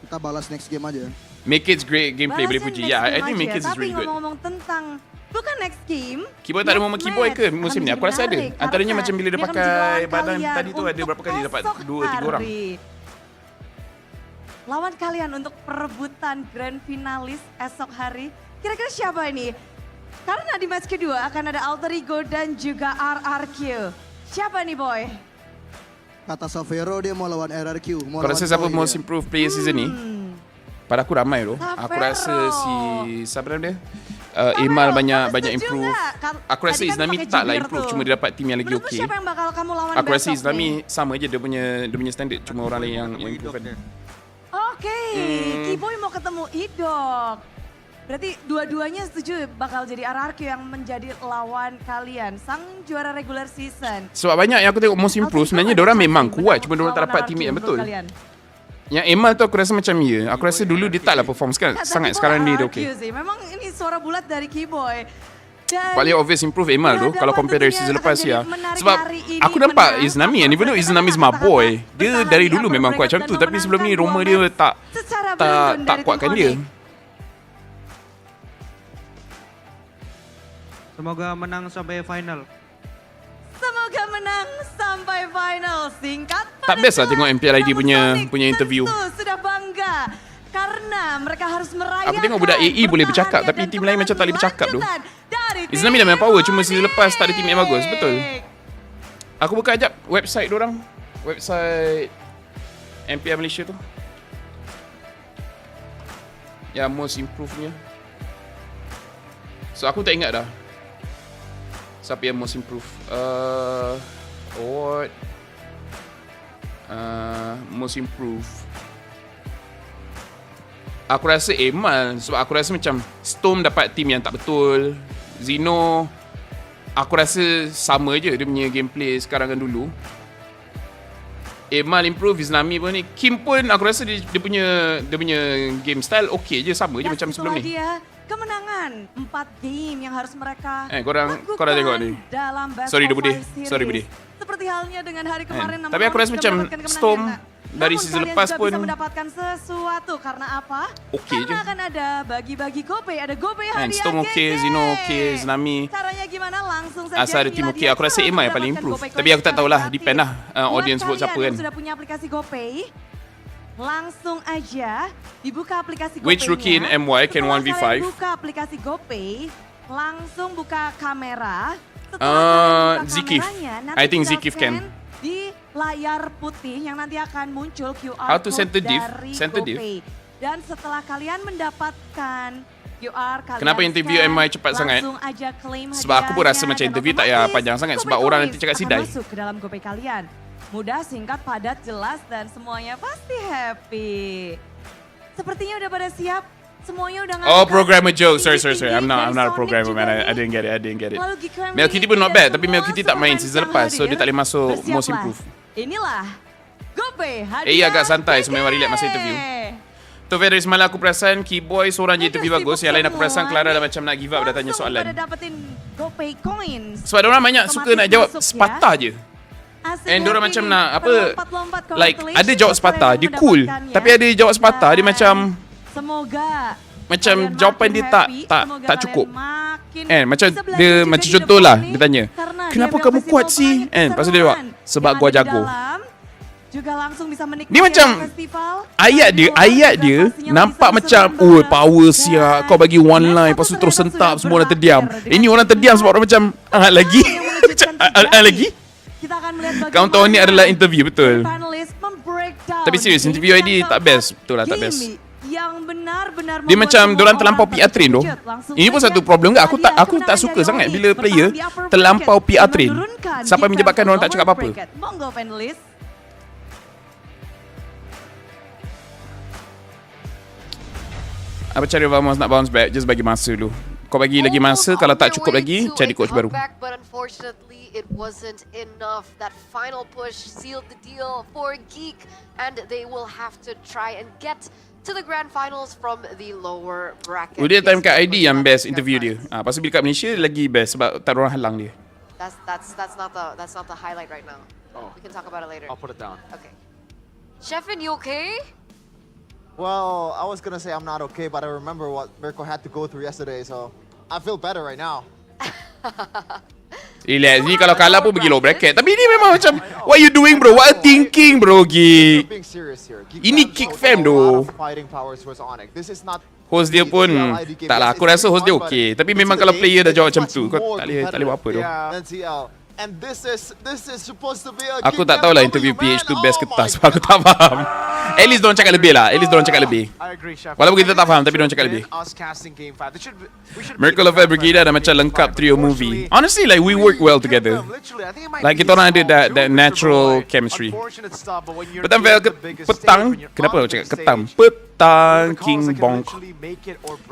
Kita balas next game aja. Make It's great gameplay boleh puji. Ya, I think Make It's is really good. Tapi ngomong-ngomong tentang bukan next game. Keyboard tak ada momen keyboard ke musim ni? Aku rasa ada. Antaranya macam bila dia pakai badan tadi tu ada berapa kali dapat 2-3 orang. Lawan kalian untuk perebutan grand finalis esok hari. Kira-kira siapa ini? Karena di match kedua akan ada Alter Ego dan juga RRQ. Siapa nih boy? Kata Savero dia mau lawan RRQ. Kau rasa siapa most improved player season ni? Pada aku ramai tu. Aku rasa si siapa nama dia? Imal banyak improve. Aku rasa Islami taklah improve, cuma dia dapat tim yang lagi okey. Siapa yang bakal kamu lawan aku rasa Islami sama je dia punya standard, cuma orang lain yang improve kan. Oke, Kiboy mau ketemu Idok. Berarti dua-duanya setuju bakal jadi RRQ yang menjadi lawan kalian, sang juara regular season. Sebab banyak yang aku tengok most improve sebenarnya diorang memang kuat, cuma diorang tak dapat teammate yang betul. Yang Emal tu aku rasa macam ya. Aku rasa dulu dia taklah perform sangat. Sekarang ni dia okey. Memang ini suara bulat dari Kiboy. Paling obvious improve Emal tu kalau compare dari season lepas ya. Sebab aku nampak Iznami and even though Iznami is my boy, dia dari dulu memang kuat macam tu. Tapi sebelum ni Roma dia tak kuatkan dia. Semoga menang sampai final. Semoga menang sampai final. Singkat tak best lah tengok MPL ID punya interview. Sudah bangga karena mereka harus merayakan. Aku tengok budak AE boleh bercakap tapi tim lain macam tak boleh bercakap tu. Islami dah main power cuma season lepas tak ada tim yang bagus. Betul. Aku buka ajak website diorang. Website MPL Malaysia tu. Yang most improve-nya. So aku tak ingat dah. Siapa yang most improve? Award. Most improve. Aku rasa Emal. Sebab aku rasa macam Storm dapat team yang tak betul. Zeno, aku rasa sama je dia punya gameplay sekarang dengan dulu. Emal improve, Islami pun ni. Kim pun aku rasa dia punya game style okey je, sama je macam sebelum ni. Dia kemenangan 4 game yang harus mereka korang tengok ni. dalam best Sorry of Bude. 5 Sorry Bude. series. Seperti halnya dengan hari kemarin, Tapi aku rasa macam Storm dari season lepas pun bisa mendapatkan sesuatu karena apa? Okey je. Karena akan ada bagi-bagi GoPay, ada GoPay hadiah. Storm okey, Zino okey, Islami. Caranya gimana? Langsung saja. Asal ada tim okey, aku rasa Emma yang paling improve. Tapi aku tak tahulah, depend lah audience vote siapa kan. Sudah punya aplikasi GoPay, langsung aja dibuka aplikasi GoPay. Which rookie in MY can 1v5? Buka aplikasi GoPay, langsung buka kamera. Zikif. I think Zikif can. Di layar putih yang nanti akan muncul QR How to code center div? dari Center div? GoPay. Dan setelah kalian mendapatkan QR, kalian Kenapa interview scan, MI cepat sangat? langsung aja claim Sebab aku pun rasa hadiahnya macam dan interview tak payah otomatis panjang sangat sebab GoPay orang coins nanti cakap akan sidai. masuk ke dalam GoPay kalian. Mudah, singkat, padat, jelas, dan semuanya pasti happy. Sepertinya udah pada siap. Semuanya udah Oh, programmer joke. Sorry. I'm not a programmer, man. I didn't get it. Mel Kitty pun not bad, tapi Mel Kitty tak main season lepas, so dia tak boleh masuk most improved. Inilah GoPay hadiah. Agak santai sebenarnya relax masa interview. Tu dari semalam aku perasan Keyboy seorang je interview bagus. Yang lain aku perasan Clara dah macam nak give up, dah tanya soalan. GoPay coins. Sebab diorang banyak suka nak jawab sepatah je. And diorang macam nak apa, like ada jawab sepatah, dia cool. Tapi ada jawab sepatah, dia Semoga jawapan dia tak cukup. Macam dia macam contohlah dia tanya, kenapa kamu kuat sih? Lepas tu dia jawab, sebab gua jago. Juga langsung bisa menikmati Ni macam ayat dia nampak macam power siap, kau bagi one line lepas tu terus sentap semua orang terdiam. Ini orang terdiam sebab orang macam lagi. Lagi. Kita akan melihat Kamu tahu ni adalah interview betul. Tapi serius interview ID tak best. Betul lah tak best. Yang benar-benar dia macam diorang terlampau PR train tu. Ini pun satu problem ke? Aku tak suka sangat bila player terlampau PR train sampai menyebabkan diorang tak cakap apa-apa. Monggo panelis. Apa cara Vamos nak bounce back? Just bagi masa dulu. Kau bagi lagi masa, kalau tak cukup lagi cari coach baru. But unfortunately it wasn't enough. That final push sealed the deal for Geek and they will have to try and get to the grand finals from the lower bracket. Dia time kat ID yang best interview dia. Pasal bila kat Malaysia lagi best sebab tak ada orang halang dia. That's not the highlight right now. We can talk about it later. I'll put it down. Okay. Sheffin, you okay? Well, I was gonna say I'm not okay, but I remember what Mirko had to go through yesterday, so I feel better right now. Relax, ni kalau kalah pun pergi low bracket. Tapi ni memang macam, what you doing bro? What you thinking bro, Geek? Ini Geekfam tu. Host dia pun, taklah, aku rasa host dia okay. Tapi memang kalau player dah jawab macam tu, kau tak boleh buat apa tu. Aku tak tahulah interview PH tu best ke tak sebab aku tak faham. At least diorang cakap lebih lah. Walaupun kita tak faham tapi diorang cakap lebih. Miracle of Brigida dah macam lengkap trio movie. Honestly like we work well together. Like kita orang ada that natural chemistry. Petang, kenapa aku cakap ketam? Petang King Bonk.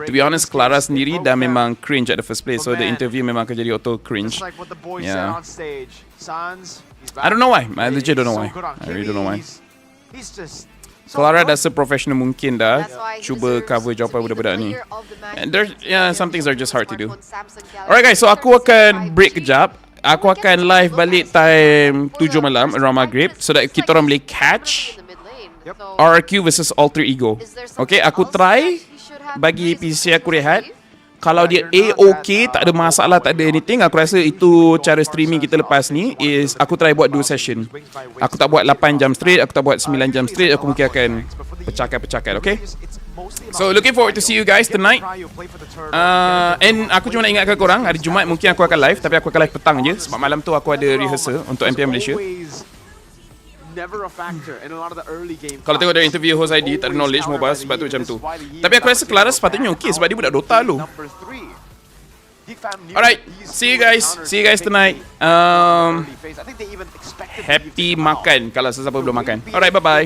To be honest, Clara sendiri dah memang cringe at the first place. So the interview memang akan jadi auto cringe. Yeah. I don't know why. I legit don't know why. I really don't know why. Clara dah se-professional mungkin dah cuba cover jawapan budak-budak ni. And there's some things are just hard to do. Alright guys, so aku akan break kejap. Aku akan live balik time 7 malam around maghrib so that kita orang boleh catch RRQ versus Alter Ego. Okay, aku try bagi PC aku rehat. Kalau dia A-OK, tak ada masalah, tak ada anything, aku rasa itu cara streaming kita lepas ni is aku try buat 2 session. Aku tak buat 8 jam straight, aku tak buat 9 jam straight, aku mungkin akan pecahkan, okay? So looking forward to see you guys tonight. And aku cuma nak ingatkan korang, hari Jumaat mungkin aku akan live, tapi aku akan live petang je sebab malam tu aku ada rehearsal untuk MPM Malaysia. Kalau tengok dari interview host ID, tak ada knowledge mobile sebab tu macam tu. Tapi aku rasa Clara sepatutnya okey sebab dia budak Dota lu. Alright, see you guys tonight. Happy makan kalau sesiapa belum makan. Alright, bye bye.